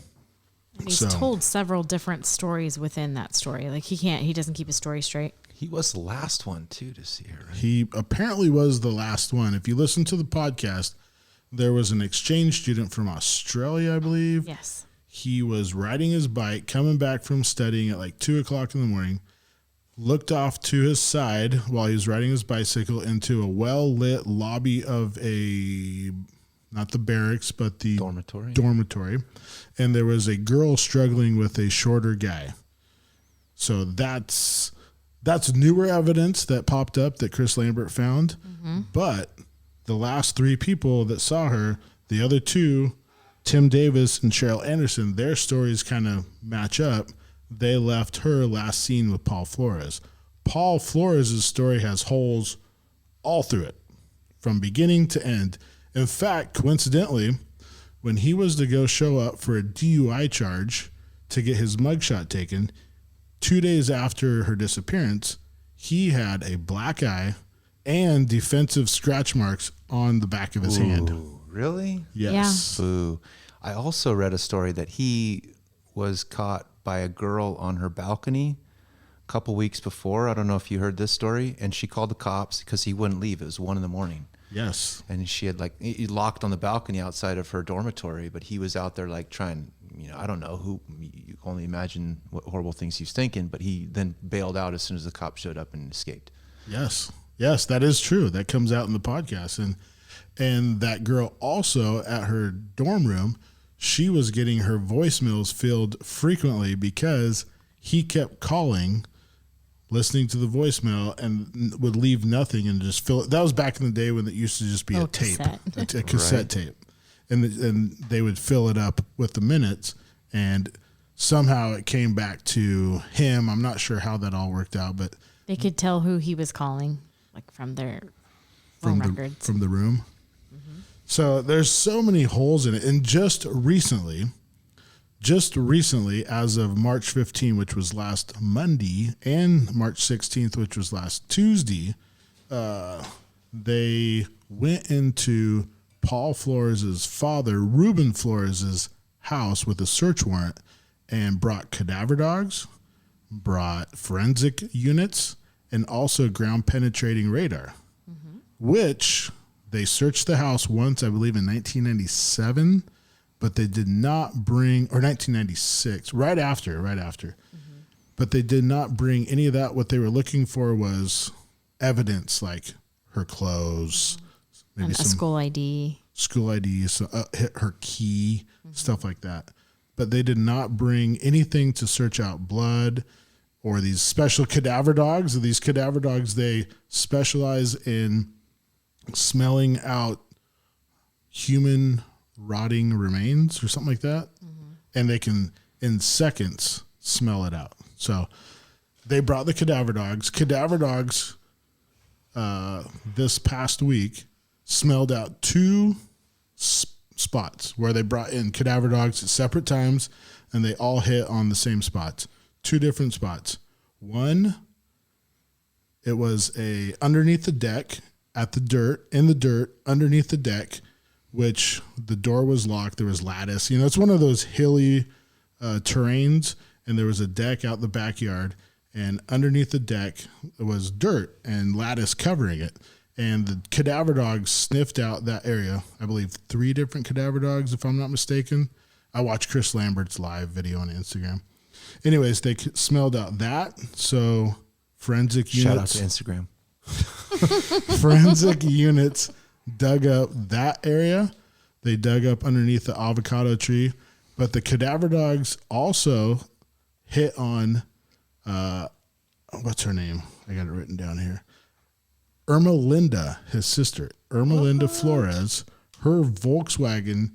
Speaker 2: He's
Speaker 1: So-
Speaker 2: told several different stories within that story. Like, he doesn't keep his story straight.
Speaker 3: He was the last one, too, to see her. Right?
Speaker 1: He apparently was the last one. If you listen to the podcast, there was an exchange student from Australia, I believe.
Speaker 2: Yes.
Speaker 1: He was riding his bike, coming back from studying at like 2 o'clock in the morning, looked off to his side while he was riding his bicycle into a well-lit lobby of a not the barracks, but the
Speaker 3: Dormitory.
Speaker 1: And there was a girl struggling with a shorter guy. So that's newer evidence that popped up that Chris Lambert found. But the last 3 people that saw her, the other 2, Tim Davis and Cheryl Anderson, their stories kind of match up. They left her last seen with Paul Flores. Paul Flores' story has holes all through it, from beginning to end. In fact, coincidentally, when he was to go show up for a DUI charge to get his mugshot taken, 2 days after her disappearance, he had a black eye and defensive scratch marks on the back of his hand.
Speaker 3: Really?
Speaker 1: Yes.
Speaker 3: Boo. I also read a story that he was caught by a girl on her balcony a couple weeks before. I don't know if you heard this story. And she called the cops because he wouldn't leave. It was 1 a.m.
Speaker 1: Yes.
Speaker 3: And she had he locked on the balcony outside of her dormitory, but he was out there trying, I don't know who, you only imagine what horrible things he's thinking, but he then bailed out as soon as the cops showed up and escaped.
Speaker 1: Yes. Yes, that is true. That comes out in the podcast. And that girl also at her dorm room, she was getting her voicemails filled frequently because he kept calling, listening to the voicemail, and would leave nothing and just fill it. That was back in the day when it used to just be a tape, a cassette tape. And they would fill it up with the minutes, and somehow it came back to him. I'm not sure how that all worked out, but
Speaker 2: They could tell who he was calling, like from their phone records.
Speaker 1: From the room. So there's so many holes in it. And just recently, as of March 15, which was last Monday, and March 16th, which was last Tuesday, they went into Paul Flores' father, Ruben Flores' house with a search warrant and brought cadaver dogs, brought forensic units, and also ground penetrating radar, which they searched the house once, I believe in 1997, but they did not bring, or 1996, right after. But they did not bring any of that. What they were looking for was evidence like her clothes, maybe
Speaker 2: And a school ID.
Speaker 1: So, her key, stuff like that. But they did not bring anything to search out blood or these special cadaver dogs. These cadaver dogs, they specialize in smelling out human rotting remains or something like that. And they can, in seconds, smell it out. So they brought the cadaver dogs. Cadaver dogs, this past week, smelled out 2 spots where they brought in cadaver dogs at separate times, and they all hit on the same spots. 2 different spots. One, it was underneath the deck, in the dirt, underneath the deck, which the door was locked. There was lattice. It's one of those hilly terrains, and there was a deck out the backyard, and underneath the deck was dirt and lattice covering it. And the cadaver dogs sniffed out that area. I believe 3 different cadaver dogs, if I'm not mistaken. I watched Chris Lambert's live video on Instagram. Anyways, they smelled out that. So forensic units.
Speaker 3: Shout out to Instagram.
Speaker 1: Forensic units dug up that area. They dug up underneath the avocado tree. But the cadaver dogs also hit on, what's her name? I got it written down here. Irma Linda, his sister, Linda Flores, her Volkswagen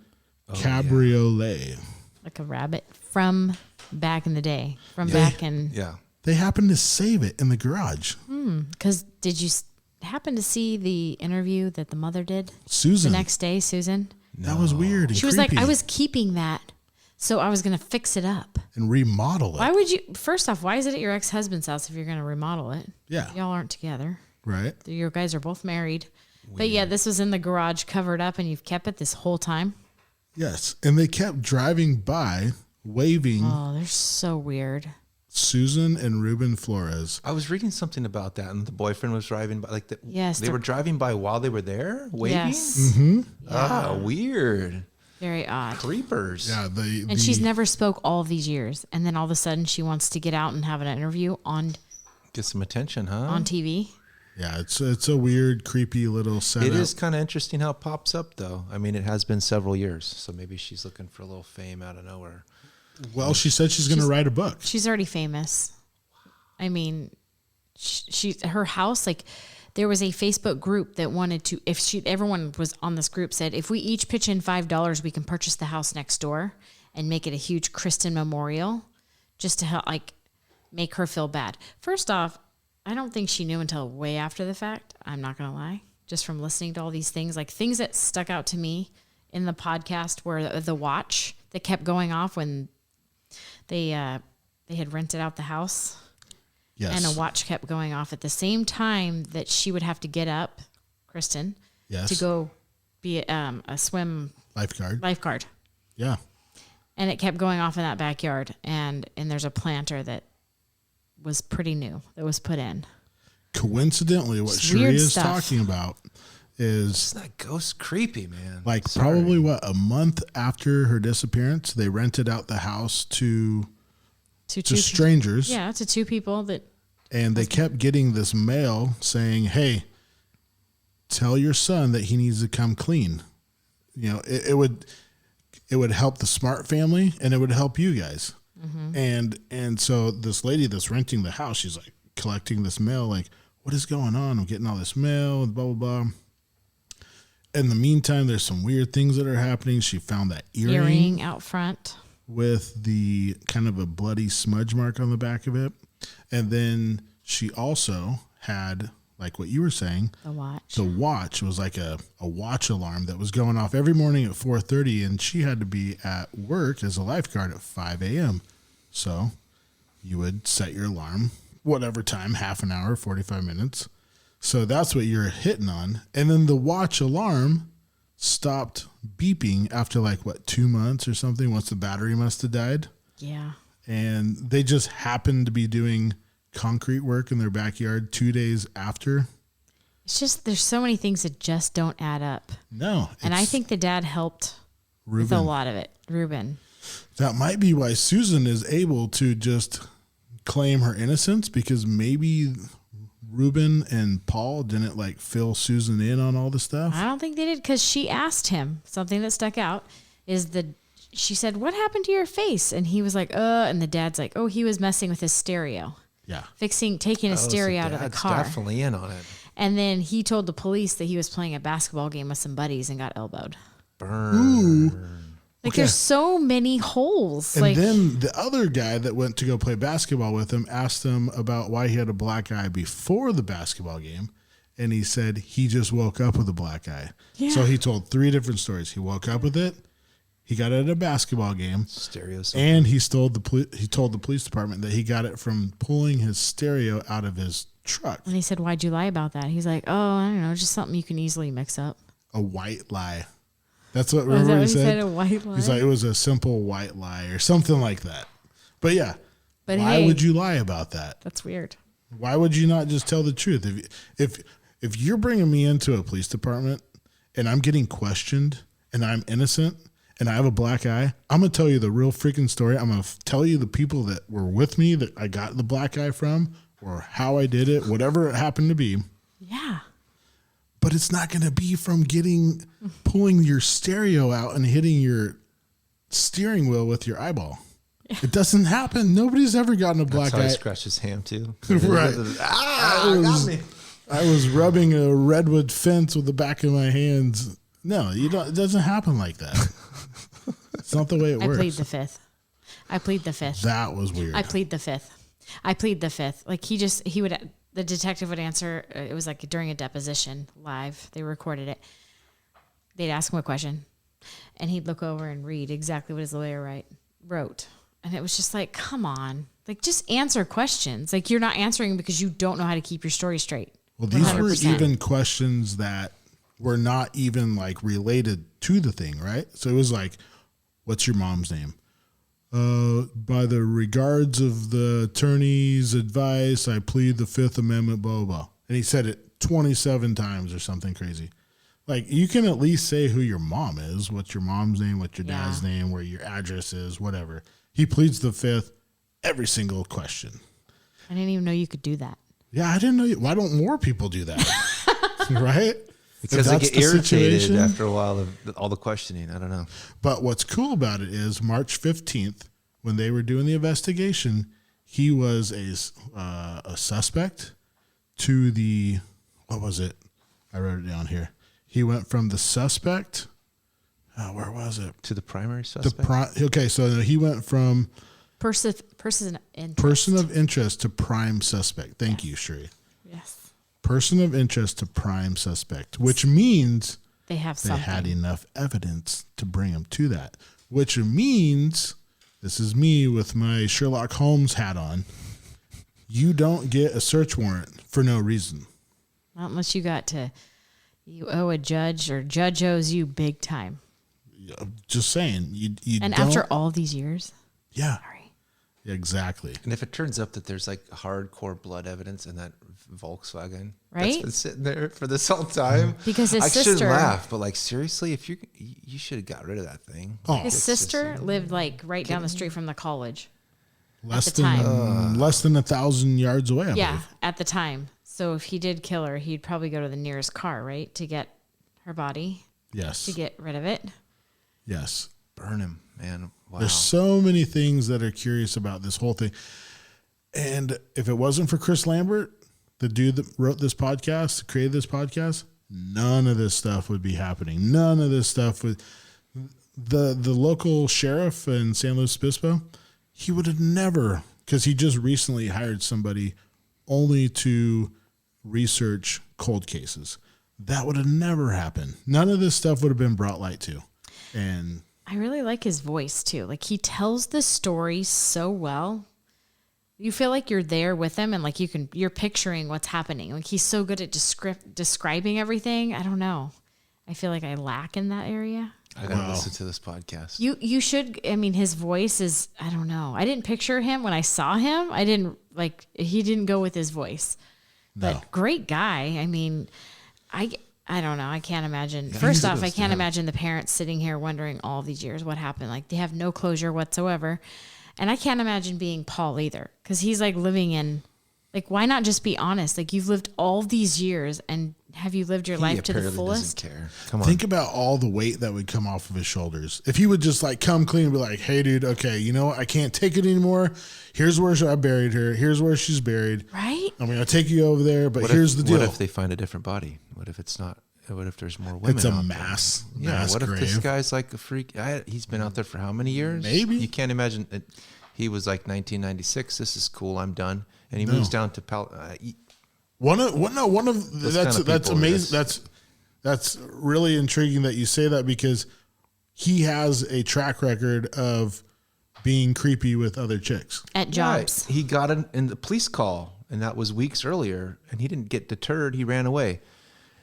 Speaker 1: Cabriolet.
Speaker 2: Like a rabbit from back in the day. Back in...
Speaker 3: Yeah.
Speaker 1: They happened to save it in the garage.
Speaker 2: Because did you happen to see the interview that the mother did?
Speaker 1: Susan.
Speaker 2: The next day, Susan?
Speaker 1: That was weird and
Speaker 2: She was
Speaker 1: creepy.
Speaker 2: like, I was keeping that, so I was going to fix it up.
Speaker 1: And remodel it.
Speaker 2: Why would you... First off, why is it at your ex-husband's house if you're going to remodel it?
Speaker 1: Yeah.
Speaker 2: Y'all aren't together.
Speaker 1: Right.
Speaker 2: You guys are both married. Weird. But yeah, this was in the garage covered up, and you've kept it this whole time?
Speaker 1: Yes. And they kept driving by, waving.
Speaker 2: Oh, they're so weird.
Speaker 1: Susan and Ruben Flores.
Speaker 3: I was reading something about that, and the boyfriend was driving by.
Speaker 2: Yes,
Speaker 3: they were driving by while they were there, waving.
Speaker 2: Yes.
Speaker 3: Weird.
Speaker 2: Very odd.
Speaker 3: Creepers.
Speaker 1: Yeah,
Speaker 2: and she's never spoke all of these years, and then all of a sudden she wants to get out and have an interview on.
Speaker 3: Get some attention, huh?
Speaker 2: On TV.
Speaker 1: Yeah, it's a weird, creepy little setup.
Speaker 3: It is kind of interesting how it pops up, though. I mean, it has been several years, so maybe she's looking for a little fame out of nowhere.
Speaker 1: Well, she said she's going to write a book.
Speaker 2: She's already famous. I mean, her house, like, there was a Facebook group that wanted to, everyone was on this group said, if we each pitch in $5, we can purchase the house next door and make it a huge Kristen memorial, just to help, like, make her feel bad. First off, I don't think she knew until way after the fact. I'm not going to lie. Just from listening to all these things, like things that stuck out to me in the podcast were the watch that kept going off when they had rented out the house.
Speaker 1: Yes.
Speaker 2: And a watch kept going off at the same time that she would have to get up, Kristen,
Speaker 1: Yes.
Speaker 2: to go be a swim
Speaker 1: Lifeguard. Yeah.
Speaker 2: And it kept going off in that backyard. And there's a planter that was pretty new that was put in.
Speaker 1: Coincidentally, what
Speaker 2: It's
Speaker 1: Cherie
Speaker 2: weird
Speaker 1: is
Speaker 2: stuff.
Speaker 1: talking about is
Speaker 3: That ghost creepy, man.
Speaker 1: like
Speaker 3: Sorry.
Speaker 1: probably a month after her disappearance, they rented out the house to strangers.
Speaker 2: Yeah, to two people that.
Speaker 1: And they kept getting this mail saying, "Hey, tell your son that he needs to come clean." You know, it would help the Smart family and it would help you guys.
Speaker 2: Mm-hmm.
Speaker 1: And so this lady that's renting the house, she's like collecting this mail, like, what is going on? I'm getting all this mail and blah, blah, blah. In the meantime, there's some weird things that are happening. She found that earring
Speaker 2: out front
Speaker 1: with the kind of a bloody smudge mark on the back of it. And then she also had, like what you were saying,
Speaker 2: the watch.
Speaker 1: The watch was like a watch alarm that was going off every morning at 4:30, and she had to be at work as a lifeguard at 5 a.m. So you would set your alarm, whatever time, half an hour, 45 minutes. So that's what you're hitting on. And then the watch alarm stopped beeping after 2 months or something, once the battery must have died.
Speaker 2: Yeah.
Speaker 1: And they just happened to be doing concrete work in their backyard 2 days after.
Speaker 2: It's just, there's so many things that just don't add up.
Speaker 1: No.
Speaker 2: And I think the dad helped with a lot of it. Ruben.
Speaker 1: That might be why Susan is able to just claim her innocence, because maybe Ruben and Paul didn't fill Susan in on all the stuff.
Speaker 2: I don't think they did, because she asked him something that stuck out she said, "What happened to your face?" And he was like, and the dad's like, "Oh, he was messing with his stereo."
Speaker 1: Yeah.
Speaker 2: Taking his stereo out of the car.
Speaker 3: Definitely in on it.
Speaker 2: And then he told the police that he was playing a basketball game with some buddies and got elbowed.
Speaker 3: Burn.
Speaker 1: Ooh.
Speaker 2: There's so many holes.
Speaker 1: And then the other guy that went to go play basketball with him asked him about why he had a black eye before the basketball game. And he said he just woke up with a black eye.
Speaker 2: Yeah.
Speaker 1: So he told 3 different stories. He woke up with it. He got it at a basketball game.
Speaker 3: Stereo.
Speaker 1: And he told the police department that he got it from pulling his stereo out of his truck.
Speaker 2: And he said, "Why'd you lie about that?" He's like, "Oh, I don't know, just something you can easily mix up."
Speaker 1: A white lie. That's what,
Speaker 2: Was that
Speaker 1: remember
Speaker 2: what
Speaker 1: he
Speaker 2: he
Speaker 1: said?
Speaker 2: said, a white lie?
Speaker 1: He's like, it was a simple white lie or something like that. But yeah,
Speaker 2: But
Speaker 1: why
Speaker 2: hey,
Speaker 1: would you lie about that?
Speaker 2: That's weird.
Speaker 1: Why would you not just tell the truth? If you're bringing me into a police department and I'm getting questioned and I'm innocent and I have a black eye, I'm going to tell you the real freaking story. I'm going to tell you the people that were with me that I got the black eye from, or how I did it, whatever it happened to be.
Speaker 2: Yeah.
Speaker 1: But it's not going to be from pulling your stereo out and hitting your steering wheel with your eyeball. It doesn't happen. Nobody's ever gotten a black
Speaker 3: That's how
Speaker 1: eye.
Speaker 3: he scratched his hand too.
Speaker 1: Right.
Speaker 3: Got me.
Speaker 1: I was rubbing a redwood fence with the back of my hands. No, you don't. It doesn't happen like that. It's not the way it
Speaker 2: I
Speaker 1: works.
Speaker 2: plead the fifth.
Speaker 1: That was weird.
Speaker 2: I plead the fifth. Like the detective would answer. It was like during a deposition live. They recorded it. They'd ask him a question and he'd look over and read exactly what his lawyer wrote. And it was just like, come on, just answer questions. You're not answering because you don't know how to keep your story straight.
Speaker 1: Well, these
Speaker 2: 100%.
Speaker 1: were even questions that were not even related to the thing, right? So it was like, what's your mom's name? By the regards of the attorney's advice, I plead the Fifth Amendment, blah, blah, blah. And he said it 27 times or something crazy. You can at least say who your mom is, what's your mom's name, what's your dad's name, where your address is, whatever. He pleads the Fifth every single question.
Speaker 2: I didn't even know you could do that.
Speaker 1: Yeah, I didn't know. Why don't more people do that? Right?
Speaker 3: Because
Speaker 1: If
Speaker 3: they
Speaker 1: that's
Speaker 3: get
Speaker 1: the
Speaker 3: irritated
Speaker 1: situation.
Speaker 3: after a while of all the questioning. I don't know.
Speaker 1: But what's cool about it is March 15th, when they were doing the investigation, he was a suspect to the, what was it? I wrote it down here. He went from the suspect, where was it?
Speaker 3: To the primary suspect?
Speaker 1: Okay, so he went from
Speaker 2: Person of interest.
Speaker 1: person of interest to prime suspect. Thank you, Shri.
Speaker 2: Yes.
Speaker 1: Person of interest to prime suspect, which means
Speaker 2: They have
Speaker 1: they
Speaker 2: something.
Speaker 1: had enough evidence to bring him to that, which means, this is me with my Sherlock Holmes hat on, you don't get a search warrant for no reason.
Speaker 2: Not unless you owe a judge or judge owes you big time.
Speaker 1: Just saying. You
Speaker 2: And
Speaker 1: don't,
Speaker 2: after all these years,
Speaker 1: yeah,
Speaker 2: sorry.
Speaker 1: exactly.
Speaker 3: And if it turns up that there's like hardcore blood evidence in that Volkswagen,
Speaker 2: Right?
Speaker 3: that's been sitting there for this whole time.
Speaker 2: Because his
Speaker 3: I
Speaker 2: sister-
Speaker 3: shouldn't laugh, but like seriously, if you should have got rid of that thing.
Speaker 1: Oh,
Speaker 2: His sister lived like right down the street from the college.
Speaker 1: less
Speaker 2: the
Speaker 1: than less than 1,000 yards away. I
Speaker 2: Yeah,
Speaker 1: believe.
Speaker 2: at the time. So if he did kill her, he'd probably go to the nearest car, right? To get her body,
Speaker 1: Yes.
Speaker 2: to get rid of it.
Speaker 1: Yes.
Speaker 3: Burn him, man. Wow.
Speaker 1: There's so many things that are curious about this whole thing. And if it wasn't for Chris Lambert, the dude that wrote this podcast, created this podcast, none of this stuff would be happening. None of this stuff would. The local sheriff in San Luis Obispo, he would have never, because he just recently hired somebody only to research cold cases. That would have never happened. None of this stuff would have been brought light to. And
Speaker 2: I really like his voice too. Like he tells the story so well. You feel like you're there with him and like you're picturing what's happening. Like he's so good at describing everything. I don't know. I feel like I lack in that area.
Speaker 3: I gotta listen to this podcast.
Speaker 2: You should. I mean, his voice is. I don't know. I didn't picture him when I saw him. I didn't like. He didn't go with his voice.
Speaker 1: No.
Speaker 2: But great guy. I mean, I don't know. I can't imagine. First off, I can't imagine the parents sitting here wondering all these years what happened. Like they have no closure whatsoever, and I can't imagine being Paul either because he's like living in. Like, why not just be honest? Like you've lived all these years and. Have you lived your life to the
Speaker 3: apparently
Speaker 2: fullest?
Speaker 3: doesn't care. Come on.
Speaker 1: think about all the weight that would come off of his shoulders. If he would just like come clean and be like, hey, dude, okay, you know what? I can't take it anymore. Here's where I buried her. Here's where she's buried.
Speaker 2: Right?
Speaker 1: I'm going to take you over there, but
Speaker 3: What
Speaker 1: here's
Speaker 3: if,
Speaker 1: the deal.
Speaker 3: What if they find a different body? What if it's not? What if there's more women?
Speaker 1: It's a
Speaker 3: out there?
Speaker 1: mass
Speaker 3: What
Speaker 1: grave.
Speaker 3: if this guy's like a freak? He's been out there for how many years?
Speaker 1: Maybe.
Speaker 3: You can't imagine it. He was like 1996. This is cool. I'm done. And he moves down to
Speaker 1: One of
Speaker 3: Those
Speaker 1: that's
Speaker 3: kind of people are
Speaker 1: amazing.
Speaker 3: just-
Speaker 1: That's really intriguing that you say that because he has a track record of being creepy with other chicks.
Speaker 2: At jobs.
Speaker 3: Right. He got in the police call, and that was weeks earlier, and he didn't get deterred. He ran away.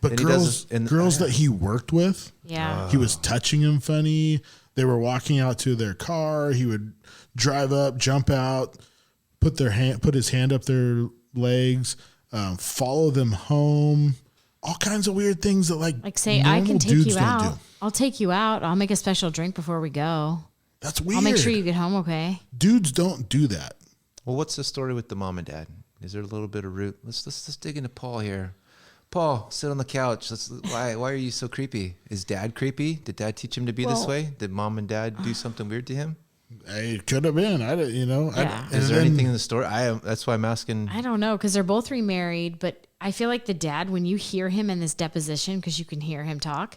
Speaker 1: But
Speaker 3: And he
Speaker 1: girls
Speaker 3: doesn't- and-
Speaker 1: girls that he worked with,
Speaker 2: Yeah.
Speaker 1: he was touching him funny. They were walking out to their car. He would drive up, jump out, put his hand up their legs, follow them home. All kinds of weird things that
Speaker 2: Like say, I
Speaker 1: normal
Speaker 2: can take
Speaker 1: dudes
Speaker 2: you
Speaker 1: don't
Speaker 2: out.
Speaker 1: do.
Speaker 2: I'll take you out. I'll make a special drink before we go.
Speaker 1: That's weird.
Speaker 2: I'll make sure you get home okay.
Speaker 1: Dudes don't do that.
Speaker 3: Well, what's the story with the mom and dad? Is there a little bit of root? Let's dig into Paul here. Paul, sit on the couch. Why are you so creepy? Is dad creepy? Did dad teach him to be this
Speaker 2: Well-
Speaker 3: way? Did mom and dad do something weird to him?
Speaker 1: It could have been.
Speaker 2: Yeah.
Speaker 3: Is there anything in the story? That's why I'm asking.
Speaker 2: I don't know because they're both remarried, but I feel like the dad, when you hear him in this deposition, because you can hear him talk,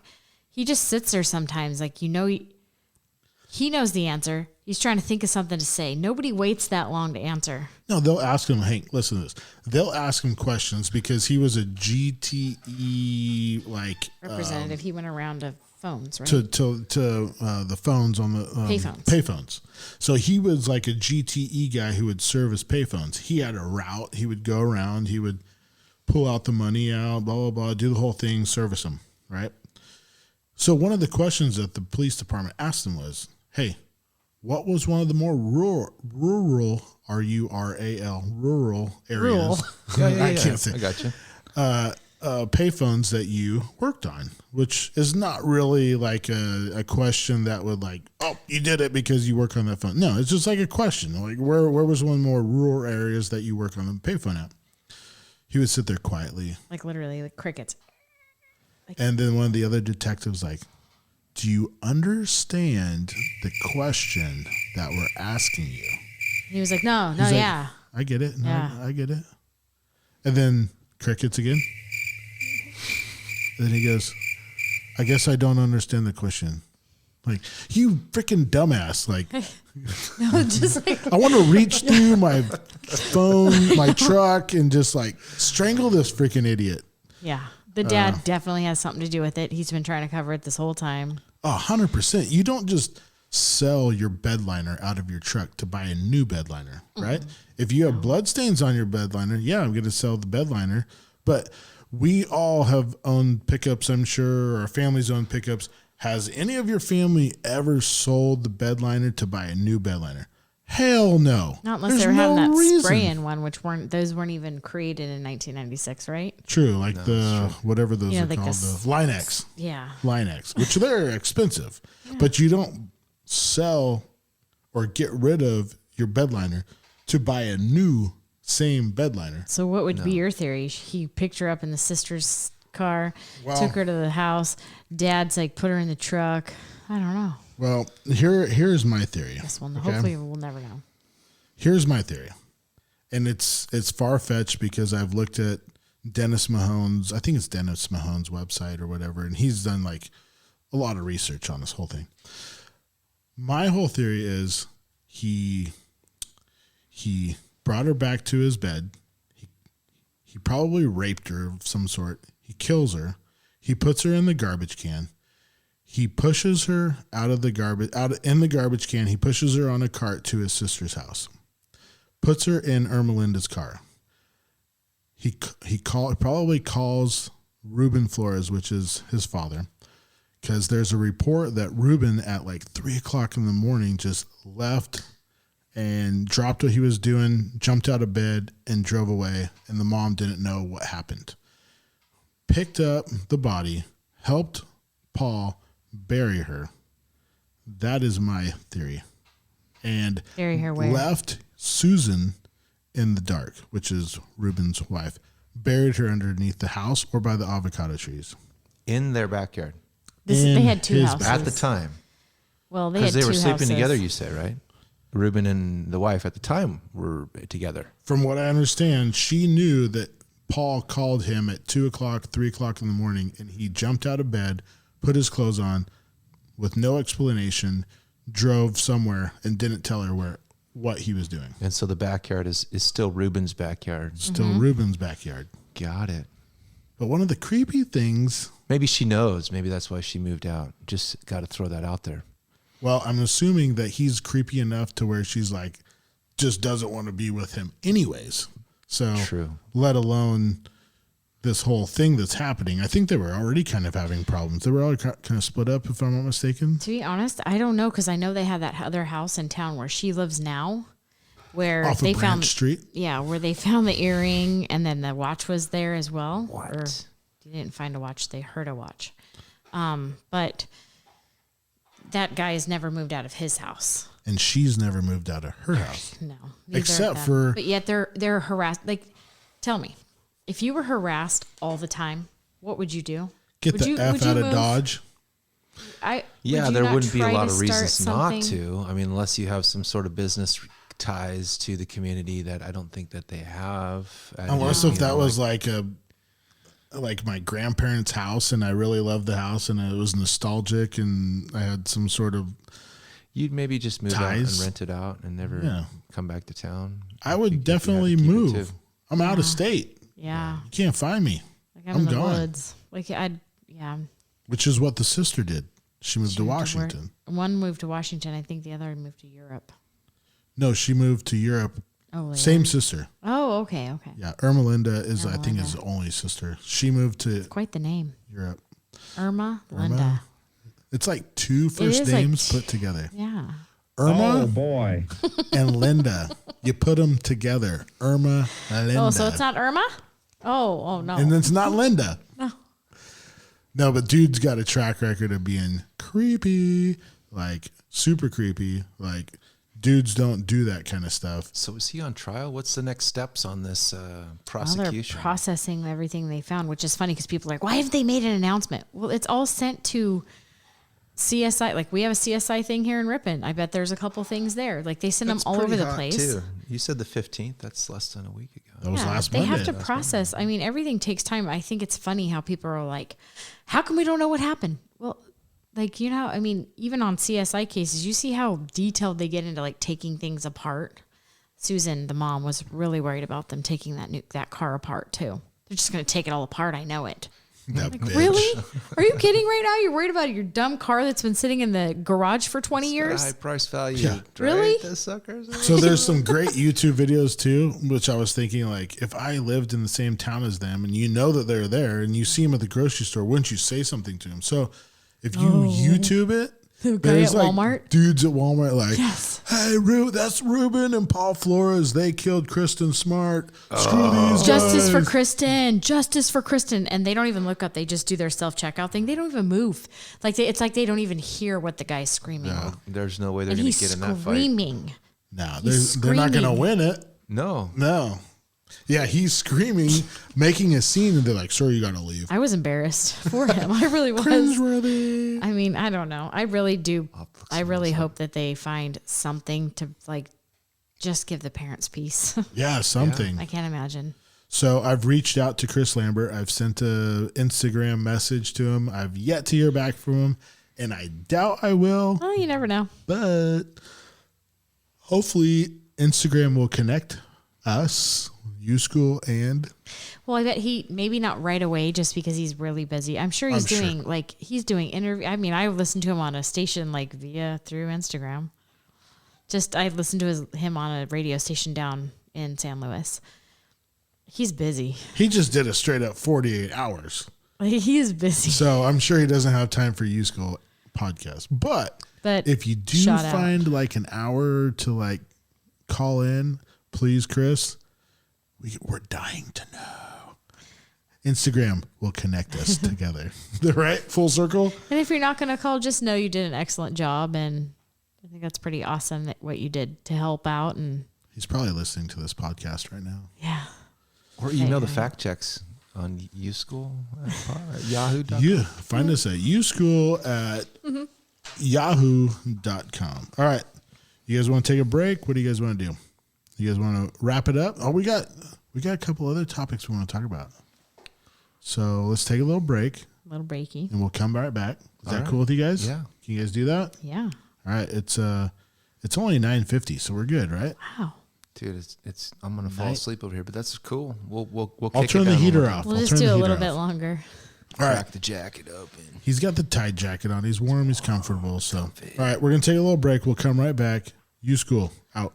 Speaker 2: he just sits there sometimes. Like, he knows the answer. He's trying to think of something to say. Nobody waits that long to answer.
Speaker 1: No, they'll ask him, Hank, listen to this. They'll ask him questions because he was a GTE
Speaker 2: Representative, he went around to phones, right?
Speaker 1: to the phones on the payphones. So he was like a GTE guy who would service payphones. He had a route. He would go around. He would pull out the money out, blah, blah, blah, do the whole thing, service them, right? So one of the questions that the police department asked him was, hey, what was one of the more rural R-U-R-A-L, rural areas? I can't say.
Speaker 3: I got you.
Speaker 1: Payphones that you worked on, which is not really like a question that would like, oh, you did it because you work on that phone. No, it's just like a question. Like where was one of the more rural areas that you work on the payphone at? He would sit there quietly.
Speaker 2: Like literally like crickets.
Speaker 1: And then one of the other detectives like, do you understand the question that we're asking you?
Speaker 2: He was like, no,
Speaker 1: He's like,
Speaker 2: yeah.
Speaker 1: I get it. No,
Speaker 2: Yeah.
Speaker 1: I get it. And then crickets again. And then he goes, I guess I don't understand the question. Like, you freaking dumbass. Like,
Speaker 2: No, just like
Speaker 1: I want to reach through my phone, my truck, and just like strangle this freaking idiot.
Speaker 2: yeah. The dad definitely has something to do with it. He's been trying to cover it this whole time.
Speaker 1: 100%. You don't just sell your bed liner out of your truck to buy a new bed liner, right? If you have blood stains on your bed liner, yeah, I'm going to sell the bed liner. But we all have owned pickups, I'm sure, or our families own pickups. Has any of your family ever sold the bed liner to buy a new bed liner? Hell no.
Speaker 2: Not unless
Speaker 1: There's
Speaker 2: they were having
Speaker 1: no
Speaker 2: that
Speaker 1: reason.
Speaker 2: spray-in one, which those weren't even created in 1996, right?
Speaker 1: True, like whatever those are
Speaker 2: like
Speaker 1: called, the Line-X.
Speaker 2: Yeah.
Speaker 1: Line-X, which they're expensive, but you don't sell or get rid of your bed liner to buy a new same bed liner.
Speaker 2: So what would be your theory? He picked her up in the sister's car,
Speaker 1: Well-
Speaker 2: took her to the house. Dad's like, put her in the truck. I don't know.
Speaker 1: Well, here's my theory.
Speaker 2: This one,
Speaker 1: okay?
Speaker 2: hopefully we'll never know.
Speaker 1: Here's my theory, and it's far-fetched because I've looked at Dennis Mahone's, I think it's Dennis Mahone's website or whatever, and he's done like a lot of research on this whole thing. My whole theory is he brought her back to his bed. He probably raped her of some sort. He kills her. He puts her in the garbage can. He pushes her out in the garbage can. He pushes her on a cart to his sister's house. Puts her in Ermelinda's car. He probably calls Ruben Flores, which is his father, because there's a report that Ruben at like 3:00 in the morning just left and dropped what he was doing, jumped out of bed, and drove away, and the mom didn't know what happened. Picked up the body, helped Paul bury her. That is my theory. And
Speaker 2: Bury her where?
Speaker 1: left Susan in the dark, which is Ruben's wife, buried her underneath the house or by the avocado trees.
Speaker 3: In their backyard
Speaker 2: They had two
Speaker 1: his
Speaker 2: houses.
Speaker 3: at the time.
Speaker 2: Well, they had
Speaker 3: Because they were
Speaker 2: two
Speaker 3: sleeping
Speaker 2: houses.
Speaker 3: together, you say, right? Ruben and the wife at the time were together.
Speaker 1: From what I understand, she knew that Paul called him at 2:00, 3:00 in the morning, and he jumped out of bed, put his clothes on with no explanation, drove somewhere, and didn't tell her what he was doing.
Speaker 3: And so the backyard is still Ruben's backyard.
Speaker 1: Still Ruben's backyard.
Speaker 3: Got it.
Speaker 1: But one of the creepy things,
Speaker 3: Maybe she knows. Maybe that's why she moved out. Just got to throw that out there.
Speaker 1: well, I'm assuming that he's creepy enough to where she's like, just doesn't want to be with him anyways. So,
Speaker 3: True.
Speaker 1: let alone this whole thing that's happening. I think they were already kind of having problems. They were all kind of split up, if I'm not mistaken.
Speaker 2: To be honest, I don't know because I know they have that other house in town where she lives now, where
Speaker 1: Off
Speaker 2: they
Speaker 1: of Branch
Speaker 2: found
Speaker 1: Street.
Speaker 2: Yeah, where they found the earring and then the watch was there as well.
Speaker 3: What?
Speaker 2: Or they didn't find a watch; they heard a watch. But that guy has never moved out of his house.
Speaker 1: And she's never moved out of her house.
Speaker 2: No, neither
Speaker 1: Except
Speaker 2: of them.
Speaker 1: for-
Speaker 2: But yet they're harassed. Like, tell me, if you were harassed all the time, what would you do?
Speaker 1: Get
Speaker 2: Would
Speaker 1: the
Speaker 2: you-
Speaker 1: F
Speaker 2: would you
Speaker 1: out of
Speaker 2: move?
Speaker 1: Dodge.
Speaker 2: Would
Speaker 3: Yeah,
Speaker 2: you
Speaker 3: there
Speaker 2: not
Speaker 3: wouldn't be a
Speaker 2: try
Speaker 3: lot
Speaker 2: to
Speaker 3: of reasons
Speaker 2: start
Speaker 3: not
Speaker 2: something?
Speaker 3: to. I mean, unless you have some sort of business ties to the community that I don't think that they have.
Speaker 1: Unless if that was like my grandparents' house and I really loved the house and it was nostalgic and I had some sort of,
Speaker 3: you'd maybe just move out and
Speaker 1: ties.
Speaker 3: rent it out and never come back to town.
Speaker 1: I
Speaker 3: If
Speaker 1: would
Speaker 3: you had to
Speaker 1: definitely
Speaker 3: keep it
Speaker 1: move.
Speaker 3: too.
Speaker 1: I'm out of state.
Speaker 2: Yeah,
Speaker 1: You can't find me.
Speaker 2: like I'm
Speaker 1: I'm
Speaker 2: in the
Speaker 1: gone.
Speaker 2: woods. Like yeah.
Speaker 1: Which is what the sister did. She moved to
Speaker 2: She went
Speaker 1: Washington.
Speaker 2: One moved to Washington. I think the other moved to Europe.
Speaker 1: No, she moved to Europe.
Speaker 2: Oh, later.
Speaker 1: Same sister.
Speaker 2: Oh, okay.
Speaker 1: Yeah, Ermelinda is, I think, his only sister. She moved to
Speaker 2: Quite the name.
Speaker 1: Europe.
Speaker 2: Irma, Linda.
Speaker 1: It's like two first
Speaker 2: is like
Speaker 1: names
Speaker 2: two-
Speaker 1: put together.
Speaker 2: Yeah.
Speaker 1: Irma
Speaker 7: Oh, boy.
Speaker 1: and Linda. You put them together. Irma, Linda.
Speaker 2: Oh, so it's not Irma? Oh, no.
Speaker 1: And it's not Linda. No, but dude's got a track record of being creepy, like super creepy, like dudes don't do that kind of stuff.
Speaker 3: So is he on trial? What's the next steps on this
Speaker 2: Well, they're
Speaker 3: prosecution?
Speaker 2: processing everything they found, which is funny because people are like, why haven't they made an announcement? Well, it's all sent to CSI. Like, we have a CSI thing here in Ripon. I bet there's a couple things there. Like, they send
Speaker 3: That's
Speaker 2: them all over
Speaker 3: pretty
Speaker 2: the
Speaker 3: hot,
Speaker 2: place.
Speaker 3: too. You said the 15th. That's less than a week ago.
Speaker 1: That was last
Speaker 2: they
Speaker 1: Monday.
Speaker 2: have to process. I mean, everything takes time. I think it's funny how people are like, how come we don't know what happened? Well, like, you know, I mean, even on CSI cases, you see how detailed they get into like taking things apart. Susan, the mom, was really worried about them taking that car apart too. They're just going to take it all apart. I know it.
Speaker 1: That
Speaker 2: Like,
Speaker 1: bitch.
Speaker 2: really? Are you kidding right now? You're worried about your dumb car that's been sitting in the garage for 20 years?
Speaker 3: High price value.
Speaker 1: Yeah.
Speaker 3: Right?
Speaker 2: Really?
Speaker 3: The suckers.
Speaker 1: So there's some great YouTube videos too, which I was thinking, like, if I lived in the same town as them and you know that they're there and you see them at the grocery store, wouldn't you say something to them? So if you YouTube it,
Speaker 2: The guy
Speaker 1: there's
Speaker 2: at
Speaker 1: like
Speaker 2: Walmart?
Speaker 1: dudes at Walmart like,
Speaker 2: Yes.
Speaker 1: hey, that's Ruben and Paul Flores. They killed Kristen Smart. Screw these
Speaker 2: Justice for
Speaker 1: guys.
Speaker 2: Kristen, justice for Kristen. And they don't even look up. They just do their self-checkout thing. They don't even move. Like it's like they don't even hear what the guy's screaming.
Speaker 3: There's no way they're
Speaker 2: And
Speaker 3: going
Speaker 2: he's
Speaker 3: to get in that fight.
Speaker 2: screaming.
Speaker 1: No,
Speaker 2: He's
Speaker 1: they're not going to
Speaker 2: screaming.
Speaker 1: win it.
Speaker 3: No.
Speaker 1: No. Yeah, he's screaming, making a scene, and they're like, sir, you got to leave.
Speaker 2: I was embarrassed for him. I really was.
Speaker 1: Cringeworthy.
Speaker 2: I mean, I don't know. I really do. I really hope that they find something to like just give the parents peace.
Speaker 1: Yeah, something.
Speaker 2: I can't imagine.
Speaker 1: So I've reached out to Chris Lambert. I've sent a Instagram message to him. I've yet to hear back from him, and I doubt I will.
Speaker 2: Well, you never know.
Speaker 1: But hopefully Instagram will connect us, YuSkool, and
Speaker 2: Well, I bet he maybe not right away just because he's really busy. I'm sure he's doing he's doing interview. I mean, I listened to him on a station like through Instagram. I listened to him on a radio station down in San Luis. He's busy.
Speaker 1: he just did a straight up 48 hours.
Speaker 2: He is busy.
Speaker 1: So I'm sure he doesn't have time for YuSkool podcast. But if you do
Speaker 2: shout out.
Speaker 1: find like an hour to like call in, please, Chris, we're dying to know. Instagram will connect us together. Right? Full circle?
Speaker 2: And if you're not going to call, just know you did an excellent job. And I think that's pretty awesome what you did to help out. And
Speaker 1: He's probably listening to this podcast right now.
Speaker 2: yeah.
Speaker 3: Or email the fact checks on YuSkool at yahoo.com.
Speaker 1: Yeah. Find us at YuSkool at yahoo.com. All right. You guys want to take a break? What do you guys want to do? You guys want to wrap it up? Oh, we got a couple other topics we want to talk about. So let's take a little break
Speaker 2: A little breaky.
Speaker 1: and we'll come right back. Is that
Speaker 3: right.
Speaker 1: cool with you guys?
Speaker 3: Yeah.
Speaker 1: Can you guys do that?
Speaker 2: Yeah.
Speaker 1: All right. It's only 9:50, so we're good, right?
Speaker 2: Wow.
Speaker 3: Dude, it's I'm gonna fall asleep over here, but that's cool. We'll
Speaker 1: I'll
Speaker 3: kick
Speaker 1: turn
Speaker 3: it
Speaker 1: the
Speaker 3: down
Speaker 1: heater
Speaker 3: little bit.
Speaker 1: off.
Speaker 2: We'll
Speaker 1: I'll
Speaker 2: just
Speaker 1: turn
Speaker 2: do
Speaker 1: the
Speaker 2: a
Speaker 1: heater
Speaker 2: little
Speaker 1: off.
Speaker 2: bit longer.
Speaker 1: All right.
Speaker 3: Crack the jacket open.
Speaker 1: He's got the tight jacket on. He's warm. He's comfortable. So, all right, we're gonna take a little break. We'll come right back. YuSkool out.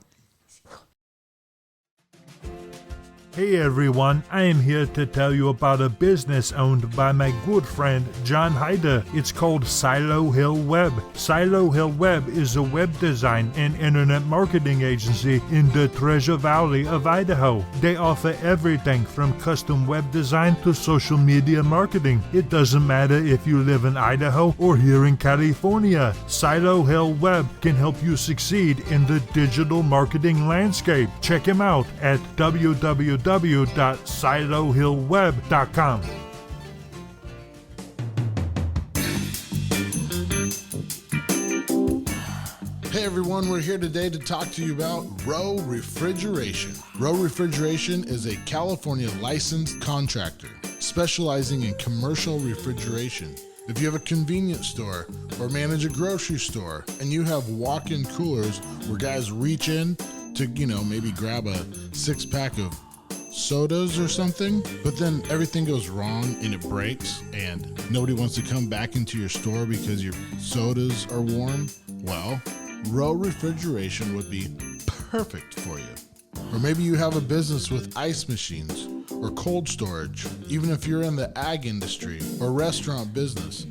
Speaker 8: Hey everyone, I am here to tell you about a business owned by my good friend John Hyder. It's called Silo Hill Web. Silo Hill Web is a web design and internet marketing agency in the Treasure Valley of Idaho. They offer everything from custom web design to social media marketing. It doesn't matter if you live in Idaho or here in California. Silo Hill Web can help you succeed in the digital marketing landscape. Check him out at www.silohillweb.com.
Speaker 1: Hey everyone, we're here today to talk to you about Row Refrigeration. Row Refrigeration is a California licensed contractor specializing in commercial refrigeration. If you have a convenience store or manage a grocery store and you have walk-in coolers where guys reach in to, maybe grab a 6-pack of sodas or something, but then everything goes wrong and it breaks and nobody wants to come back into your store because your sodas are warm, well, Row Refrigeration would be perfect for you. Or maybe you have a business with ice machines or cold storage. Even if you're in the ag industry or restaurant business,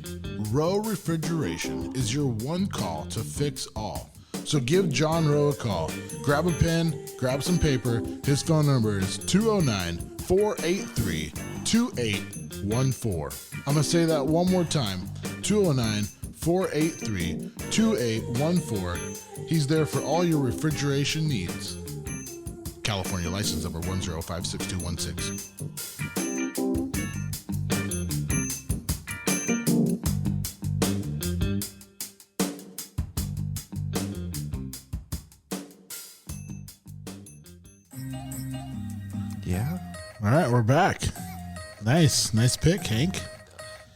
Speaker 1: Row Refrigeration is your one call to fix all. So give John Rowe a call. Grab a pen, grab some paper. His phone number is 209-483-2814. I'm going to say that one more time. 209-483-2814. 483-2814. He's there for all your refrigeration needs. California license number 1056216.
Speaker 3: Yeah.
Speaker 1: All right, we're back. Nice pick, Hank.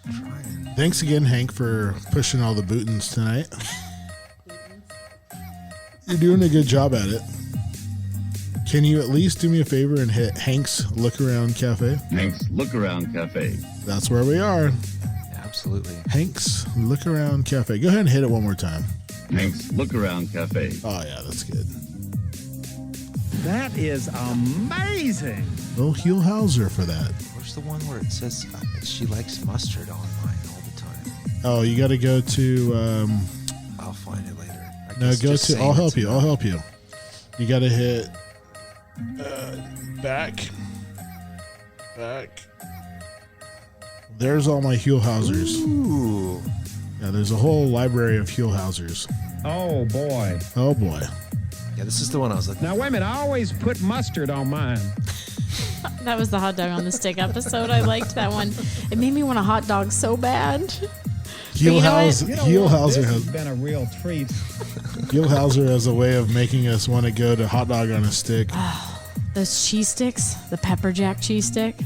Speaker 3: Trying.
Speaker 1: Thanks again, Hank, for pushing all the bootins tonight. You're doing a good job at it. Can you at least do me a favor and hit Hank's Look Around Cafe?
Speaker 7: Hank's Look Around Cafe.
Speaker 1: That's where we are.
Speaker 3: Yeah, absolutely.
Speaker 1: Hank's Look Around Cafe. Go ahead and hit it one more time.
Speaker 7: Hank's Look Around Cafe.
Speaker 1: Oh, yeah, that's good.
Speaker 4: That is amazing.
Speaker 1: Little Heel Hauser for that.
Speaker 3: Where's the one where it says she likes mustard on mine all the time?
Speaker 1: Oh, you got to go to...
Speaker 3: I'll find it later.
Speaker 1: no, go to... I'll help you. I'll help you. You got to hit... back. There's all my Heel Hausers.
Speaker 3: Ooh.
Speaker 1: Yeah, there's a whole library of Heel Hausers.
Speaker 4: Oh, boy.
Speaker 1: Oh, boy.
Speaker 3: Yeah, this is the one I was looking
Speaker 4: Now, wait a minute. I always put mustard on mine.
Speaker 2: That was the hot dog on the stick episode. I liked that one. It made me want a hot dog so bad.
Speaker 1: Heel
Speaker 2: you know what?
Speaker 1: Hauser,
Speaker 4: You know
Speaker 1: Heel
Speaker 4: what?
Speaker 1: Hauser
Speaker 4: This
Speaker 1: has
Speaker 4: has been a real treat.
Speaker 1: Heel Hauser has a way of making us want to go to hot dog on a stick.
Speaker 2: Those cheese sticks, the pepper jack cheese stick.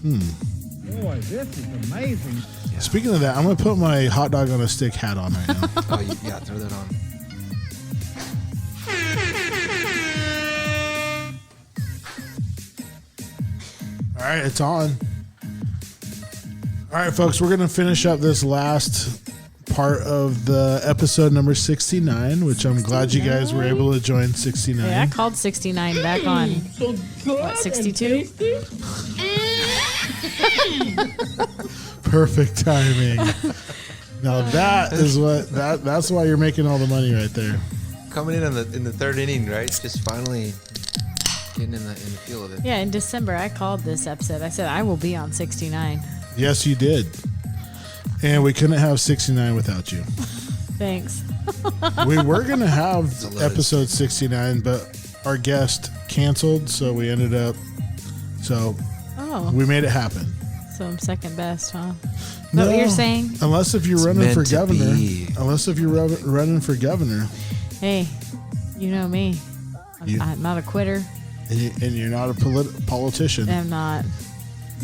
Speaker 4: Boy, this is amazing.
Speaker 1: Speaking of that, I'm gonna put my hot dog on a stick hat on right now.
Speaker 3: Oh, yeah, throw that on.
Speaker 1: All right, it's on. All right, folks, we're going to finish up this last part of the episode number 69, which I'm glad you guys were able to join 69.
Speaker 2: Yeah, I called 69 back on, what, 62?
Speaker 1: Perfect timing. Now that is that's why you're making all the money right there.
Speaker 3: Coming in the third inning, right? Just finally getting in the feel of it.
Speaker 2: Yeah, in December, I called this episode. I said, I will be on 69.
Speaker 1: Yes, you did. And we couldn't have 69 without you.
Speaker 2: Thanks.
Speaker 1: We were going to have
Speaker 3: Delicious.
Speaker 1: episode 69, but our guest canceled, so we ended up... So
Speaker 2: Oh,
Speaker 1: we made it happen.
Speaker 2: so I'm second best, huh? Is that what you're saying?
Speaker 1: Unless if you're
Speaker 3: It's
Speaker 1: running
Speaker 3: meant
Speaker 1: for
Speaker 3: to
Speaker 1: governor.
Speaker 3: be.
Speaker 1: Unless if you're running for governor
Speaker 2: Hey, you know me.
Speaker 1: You-
Speaker 2: I'm not a quitter.
Speaker 1: and you're not a politician.
Speaker 2: I'm not.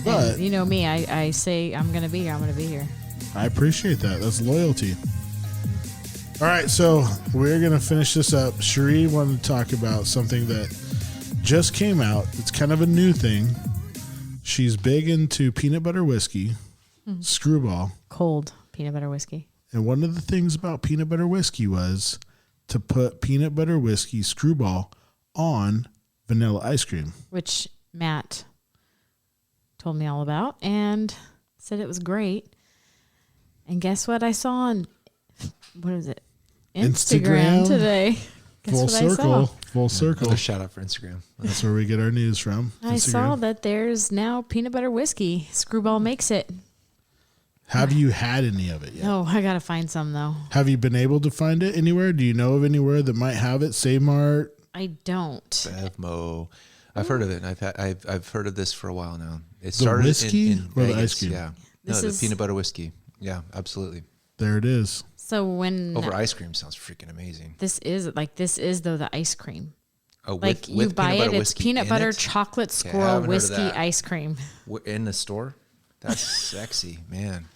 Speaker 1: But
Speaker 2: And you know me. I say I'm going to be here. I'm going to be here.
Speaker 1: I appreciate that. That's loyalty. All right, so we're going to finish this up. Cherie wanted to talk about something that just came out. It's kind of a new thing. She's big into peanut butter whiskey, Screwball.
Speaker 2: Cold peanut butter whiskey.
Speaker 1: And one of the things about peanut butter whiskey was to put peanut butter whiskey Screwball on vanilla ice cream.
Speaker 2: Which Matt told me all about and said it was great. And guess what I saw on, what is it?
Speaker 1: Instagram.
Speaker 2: Today. Guess
Speaker 1: Full
Speaker 2: what I saw?
Speaker 1: circle. Full circle.
Speaker 3: Another shout out for Instagram.
Speaker 1: That's where we get our news from.
Speaker 2: I saw
Speaker 1: Instagram.
Speaker 2: that there's now peanut butter whiskey. Screwball makes it.
Speaker 1: Have you had any of it yet?
Speaker 2: Oh, I got to find some though.
Speaker 1: Have you been able to find it anywhere? Do you know of anywhere that might have it? Save Mart?
Speaker 2: I don't.
Speaker 3: Bevmo. I've heard of it. I've heard of this for a while now. It
Speaker 1: The
Speaker 3: started
Speaker 1: whiskey
Speaker 3: in
Speaker 1: or the
Speaker 3: Vegas,
Speaker 1: ice cream?
Speaker 3: Yeah.
Speaker 2: This
Speaker 3: No,
Speaker 2: is-
Speaker 3: the peanut butter whiskey. Yeah, absolutely.
Speaker 1: There it is.
Speaker 2: So when
Speaker 3: Over ice cream sounds freaking amazing.
Speaker 2: this is though the ice cream.
Speaker 3: Oh,
Speaker 2: Like you buy
Speaker 3: peanut
Speaker 2: it,
Speaker 3: butter
Speaker 2: it's
Speaker 3: whiskey
Speaker 2: peanut
Speaker 3: in
Speaker 2: butter
Speaker 3: it?
Speaker 2: chocolate
Speaker 3: Okay, I
Speaker 2: squirrel
Speaker 3: haven't heard of
Speaker 2: whiskey
Speaker 3: that.
Speaker 2: ice cream.
Speaker 3: In the store? That's sexy, man.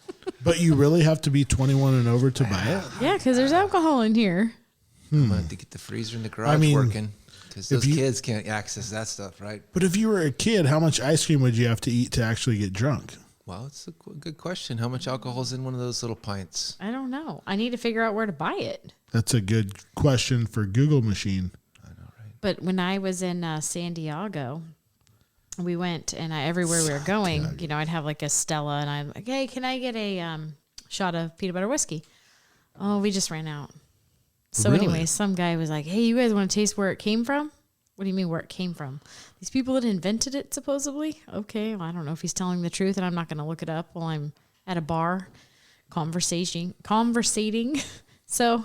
Speaker 1: But you really have to be 21 and over to buy it?
Speaker 2: Yeah, because there's alcohol in here.
Speaker 3: I'm going to have to get the freezer in the garage
Speaker 1: mean,
Speaker 3: working because
Speaker 1: if
Speaker 3: those
Speaker 1: you-
Speaker 3: kids can't access that stuff, right?
Speaker 1: But if you were a kid, how much ice cream would you have to eat to actually get drunk?
Speaker 3: Well, it's a good question. How much alcohol is in one of those little pints?
Speaker 2: I don't know. I need to figure out where to buy it.
Speaker 1: That's a good question for Google machine.
Speaker 2: But when I was in San Diego, we went and everywhere we were going, you know, I'd have like a Stella and I'm like, hey, can I get a shot of peanut butter whiskey? Oh, we just ran out. So
Speaker 1: Really?
Speaker 2: anyway, some guy was like, hey, you guys want to taste where it came from? What do you mean where it came from? These people that invented it, supposedly? Okay, well, I don't know if he's telling the truth and I'm not going to look it up while I'm at a bar conversating. So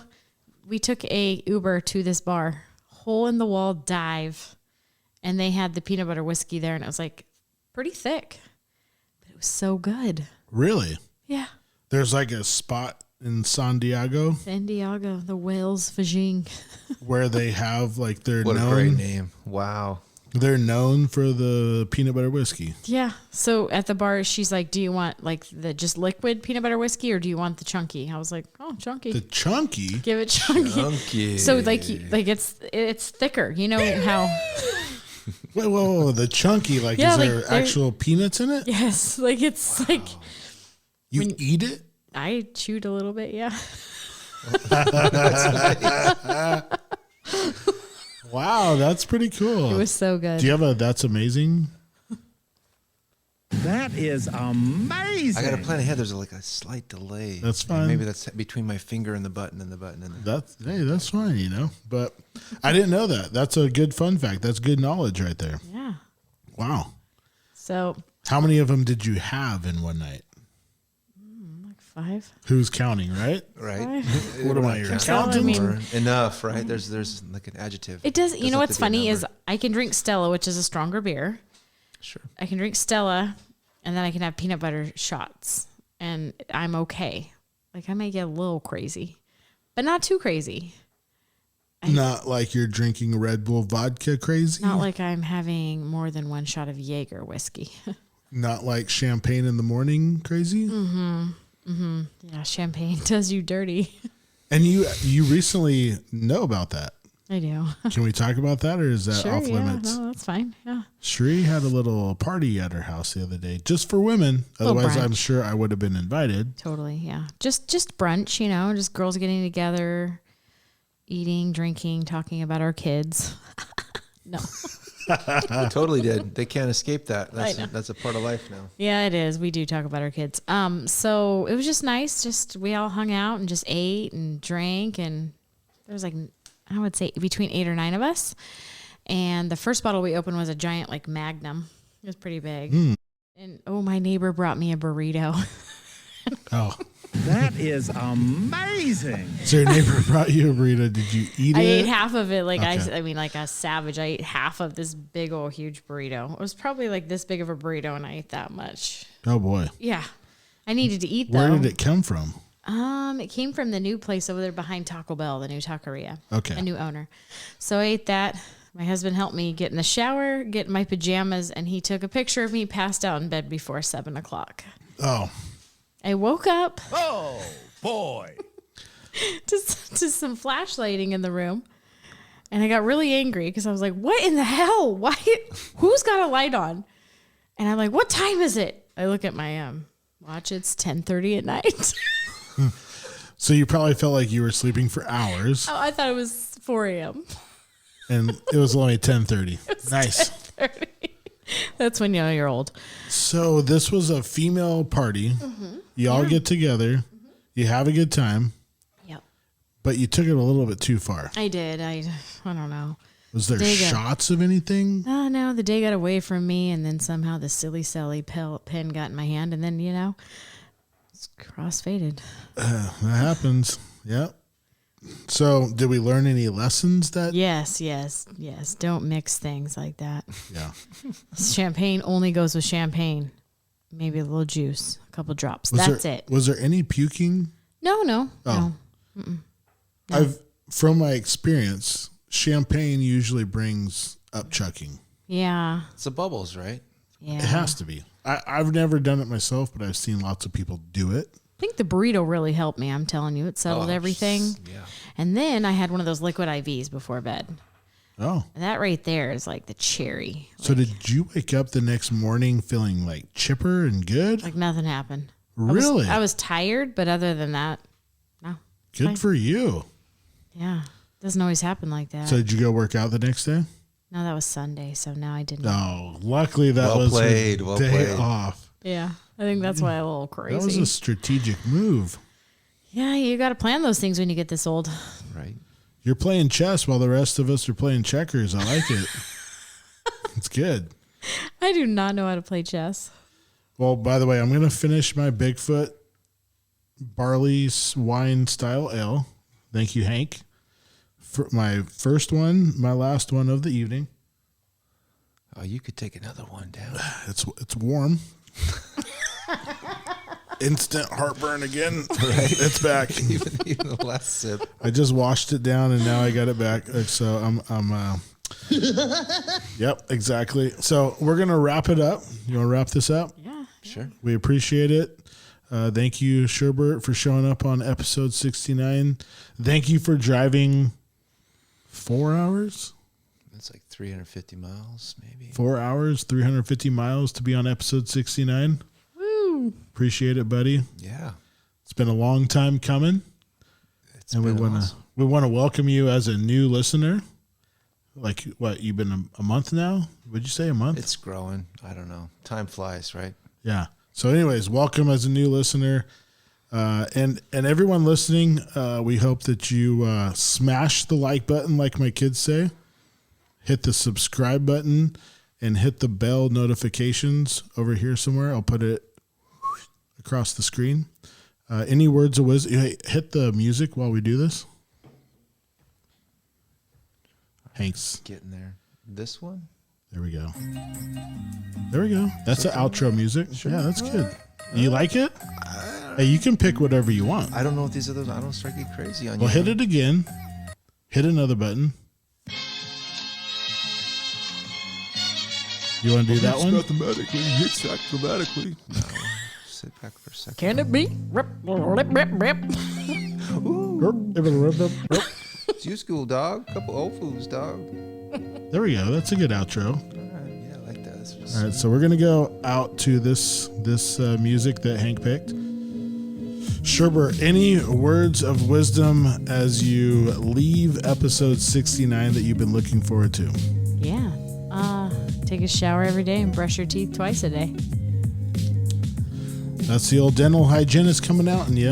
Speaker 2: we took a Uber to this bar, hole in the wall dive, and they had the peanut butter whiskey there, and it was like pretty thick, but it was so good.
Speaker 1: Really?
Speaker 2: Yeah.
Speaker 1: There's like a spot in San Diego,
Speaker 2: the Whales Vagine.
Speaker 1: where they have like
Speaker 3: What a great name. Wow.
Speaker 1: They're known for the peanut butter whiskey.
Speaker 2: Yeah. So at the bar, she's like, "Do you want like the just liquid peanut butter whiskey, or do you want the chunky?" I was like, "Oh, chunky."
Speaker 1: The chunky?
Speaker 2: Give it chunky.
Speaker 3: Chunky.
Speaker 2: So like it's thicker. You know how?
Speaker 1: Wait, whoa, the chunky, like,
Speaker 2: Yeah,
Speaker 1: is
Speaker 2: like,
Speaker 1: there actual peanuts in it?
Speaker 2: Yes. Like it's like
Speaker 1: You eat it?
Speaker 2: I chewed a little bit. Yeah.
Speaker 1: Wow, that's pretty cool.
Speaker 2: It was so good.
Speaker 1: Do you have a that's amazing?
Speaker 4: That is amazing.
Speaker 3: I got to plan ahead. There's like a slight delay.
Speaker 1: That's
Speaker 3: And
Speaker 1: fine.
Speaker 3: maybe that's between my finger and the button and the button.
Speaker 1: That's fine, you know. But I didn't know that. That's a good fun fact. That's good knowledge right there.
Speaker 2: Yeah.
Speaker 1: Wow.
Speaker 2: So
Speaker 1: How many of them did you have in one night?
Speaker 2: like 5.
Speaker 1: Who's counting, right?
Speaker 3: Right.
Speaker 1: What am I, your
Speaker 2: So, I
Speaker 1: accountant?
Speaker 2: mean-
Speaker 3: Or enough, right? There's like an adjective.
Speaker 2: It does. You
Speaker 3: Doesn't
Speaker 2: know
Speaker 3: have
Speaker 2: what's
Speaker 3: to be a
Speaker 2: funny is
Speaker 3: number.
Speaker 2: I can drink Stella, which is a stronger beer.
Speaker 3: Sure.
Speaker 2: I can drink Stella, and then I can have peanut butter shots, and I'm okay. Like I may get a little crazy, but not too crazy.
Speaker 1: Not like you're drinking Red Bull vodka crazy?
Speaker 2: Not like I'm having more than 1 shot of Jaeger whiskey.
Speaker 1: Not like champagne in the morning crazy?
Speaker 2: Yeah, champagne does you dirty.
Speaker 1: And you recently know about that.
Speaker 2: I do.
Speaker 1: Can we talk about that, or is that
Speaker 2: Sure,
Speaker 1: off
Speaker 2: yeah,
Speaker 1: limits?
Speaker 2: no, that's fine. Yeah.
Speaker 1: Shree had a little party at her house the other day, just for women.
Speaker 2: Little
Speaker 1: Otherwise, I'm
Speaker 2: brunch.
Speaker 1: sure I would have been invited.
Speaker 2: Totally, yeah. Just brunch, you know, just girls getting together, eating, drinking, talking about our kids. No.
Speaker 3: They totally did. They can't escape that.
Speaker 2: know.
Speaker 3: That's a part of life now.
Speaker 2: Yeah, it is. We do talk about our kids. So it was just nice. Just we all hung out and just ate and drank, and there was like I would say between 8 or 9 of us. And the first bottle we opened was a giant like Magnum. It was pretty big. And my neighbor brought me a burrito.
Speaker 1: Oh,
Speaker 4: That is amazing.
Speaker 1: so your neighbor brought you a burrito. Did you eat
Speaker 2: I
Speaker 1: it?
Speaker 2: ate half of it. Like
Speaker 1: Okay.
Speaker 2: I mean, like a savage. I ate half of this big old huge burrito. It was probably like this big of a burrito, and I ate that much.
Speaker 1: Oh boy,
Speaker 2: Yeah, I needed to eat though.
Speaker 1: where did it come from?
Speaker 2: It came from the new place over there behind Taco Bell, the new taqueria.
Speaker 1: Okay.
Speaker 2: A new owner. So I ate that. My husband helped me get in the shower, get in my pajamas, and he took a picture of me passed out in bed before 7 o'clock.
Speaker 1: Oh,
Speaker 2: I woke up
Speaker 4: Oh, boy.
Speaker 2: to some flashlighting in the room, and I got really angry because I was like, what in the hell? Why? Who's got a light on? And I'm like, what time is it? I look at my watch. It's 10:30 at night.
Speaker 1: so you probably felt like you were sleeping for hours,
Speaker 2: Oh, I thought it was 4 a.m.
Speaker 1: and it was only 10:30. Nice.
Speaker 2: 10:30. That's when you know you're old.
Speaker 1: So this was a female party.
Speaker 2: Mm-hmm.
Speaker 1: You all get together. You have a good time,
Speaker 2: Yep.
Speaker 1: but you took it a little bit too far.
Speaker 2: I did. I don't know.
Speaker 1: Was there
Speaker 2: Dig it.
Speaker 1: shots of anything?
Speaker 2: Oh, no. The day got away from me, and then somehow the silly Sally pen got in my hand, and then, it's cross-faded.
Speaker 1: That happens. Yep. So did we learn any lessons that?
Speaker 2: Yes. Don't mix things like that.
Speaker 1: Yeah.
Speaker 2: Champagne only goes with champagne. Maybe a little juice, a couple drops. That's it.
Speaker 1: Was there any puking?
Speaker 2: No.
Speaker 1: Oh.
Speaker 2: No.
Speaker 1: From my experience, champagne usually brings up chucking.
Speaker 2: Yeah.
Speaker 3: It's the bubbles, right?
Speaker 2: Yeah.
Speaker 1: It has to be. I've never done it myself, but I've seen lots of people do it.
Speaker 2: I think the burrito really helped me. I'm telling you, it settled everything.
Speaker 3: Yeah.
Speaker 2: And then I had one of those liquid IVs before bed.
Speaker 1: Oh.
Speaker 2: And that right there is like the cherry.
Speaker 1: So did you wake up the next morning feeling like chipper and good?
Speaker 2: Like nothing happened.
Speaker 1: Really?
Speaker 2: I was tired, but other than that, no.
Speaker 1: Good
Speaker 2: fine.
Speaker 1: for you.
Speaker 2: Yeah. Doesn't always happen like that.
Speaker 1: So did you go work out the next day?
Speaker 2: No, that was Sunday, so now I didn't.
Speaker 1: Oh, luckily that
Speaker 3: Well
Speaker 1: was
Speaker 3: played,
Speaker 1: her
Speaker 3: well
Speaker 1: day
Speaker 3: played.
Speaker 1: off.
Speaker 2: Yeah. I think that's why I'm a little crazy.
Speaker 1: That was a strategic move.
Speaker 2: Yeah, you got to plan those things when you get this old.
Speaker 3: Right.
Speaker 1: You're playing chess while the rest of us are playing checkers. I like it. It's good.
Speaker 2: I do not know how to play chess.
Speaker 1: Well, by the way, I'm going to finish my Bigfoot barley wine style ale. Thank you, Hank. For my first one, my last one of the evening.
Speaker 3: Oh, you could take another one down.
Speaker 1: It's warm. Instant heartburn again.
Speaker 3: Right.
Speaker 1: It's back.
Speaker 3: even the last sip.
Speaker 1: I just washed it down and now I got it back. So I'm yep, exactly. So we're going to wrap it up. You want to wrap this up?
Speaker 2: Yeah.
Speaker 3: Sure.
Speaker 1: We appreciate it. Thank you, CherBurt, for showing up on episode 69. Thank you for driving 4 hours.
Speaker 3: It's like 350 miles, maybe.
Speaker 1: 4 hours, 350 miles to be on episode 69.
Speaker 2: Woo.
Speaker 1: Appreciate it, buddy.
Speaker 3: Yeah.
Speaker 1: It's been a long time coming.
Speaker 3: We
Speaker 1: want to welcome you as a new listener. Like, what, you've been a month now? Would you say a month?
Speaker 3: It's growing. I don't know. Time flies, right?
Speaker 1: Yeah. So anyways, welcome as a new listener. And everyone listening, we hope that you smash the like button, like my kids say. Hit the subscribe button and hit the bell notifications over here somewhere. I'll put it across the screen. Any words of wisdom? Hey, hit the music while we do this. Hank's
Speaker 3: Getting there. This one?
Speaker 1: There we go. There we go. That's the outro music. Sure. Yeah, that's good. You like it? Hey, you can pick whatever you want.
Speaker 3: I don't know what these others. I don't start getting crazy on you.
Speaker 1: Well, hit it again. Hit another button. You want to do that one?
Speaker 4: Mathematically, hits acrobatically.
Speaker 3: No. Sit back for a second.
Speaker 2: Can it be? Rip, rip, rip, rip.
Speaker 3: It's YuSkool, dog. Couple old foods, dog.
Speaker 1: There we go. That's a good outro.
Speaker 3: All right. Yeah, I like that. That's just
Speaker 1: All right, so we're gonna go out to this music that Hank picked. CherBurt, any words of wisdom as you leave episode 69 that you've been looking forward to?
Speaker 2: Yeah. Take a shower every day and brush your teeth twice a day.
Speaker 1: That's the old dental hygienist coming out in you.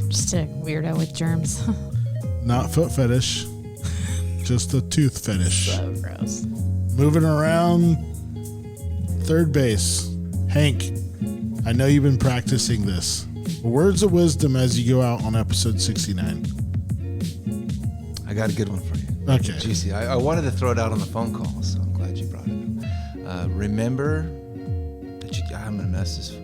Speaker 2: Just a weirdo with germs.
Speaker 1: Not foot fetish, just a tooth fetish.
Speaker 2: So gross.
Speaker 1: Moving around third base. Hank, I know you've been practicing this. Words of wisdom as you go out on episode 69.
Speaker 3: I got a good one for you.
Speaker 1: Okay.
Speaker 3: Juicy. I wanted to throw it out on the phone call, so I'm glad you brought it up. Remember that I'm gonna mess this.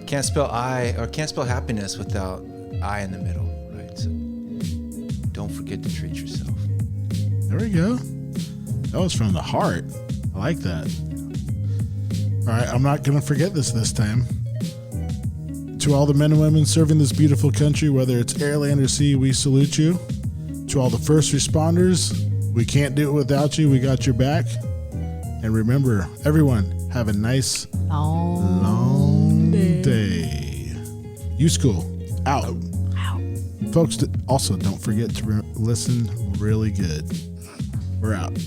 Speaker 3: Can't spell happiness without I in the middle, right? So don't forget to treat yourself.
Speaker 1: There we go. That was from the heart. I like that. All right, I'm not gonna forget this time. To all the men and women serving this beautiful country, whether it's air, land, or sea, we salute you. To all the first responders, we can't do it without you. We got your back. And remember, everyone, have a nice, long day. YuSkool, out. Folks, also don't forget to listen really good. We're out.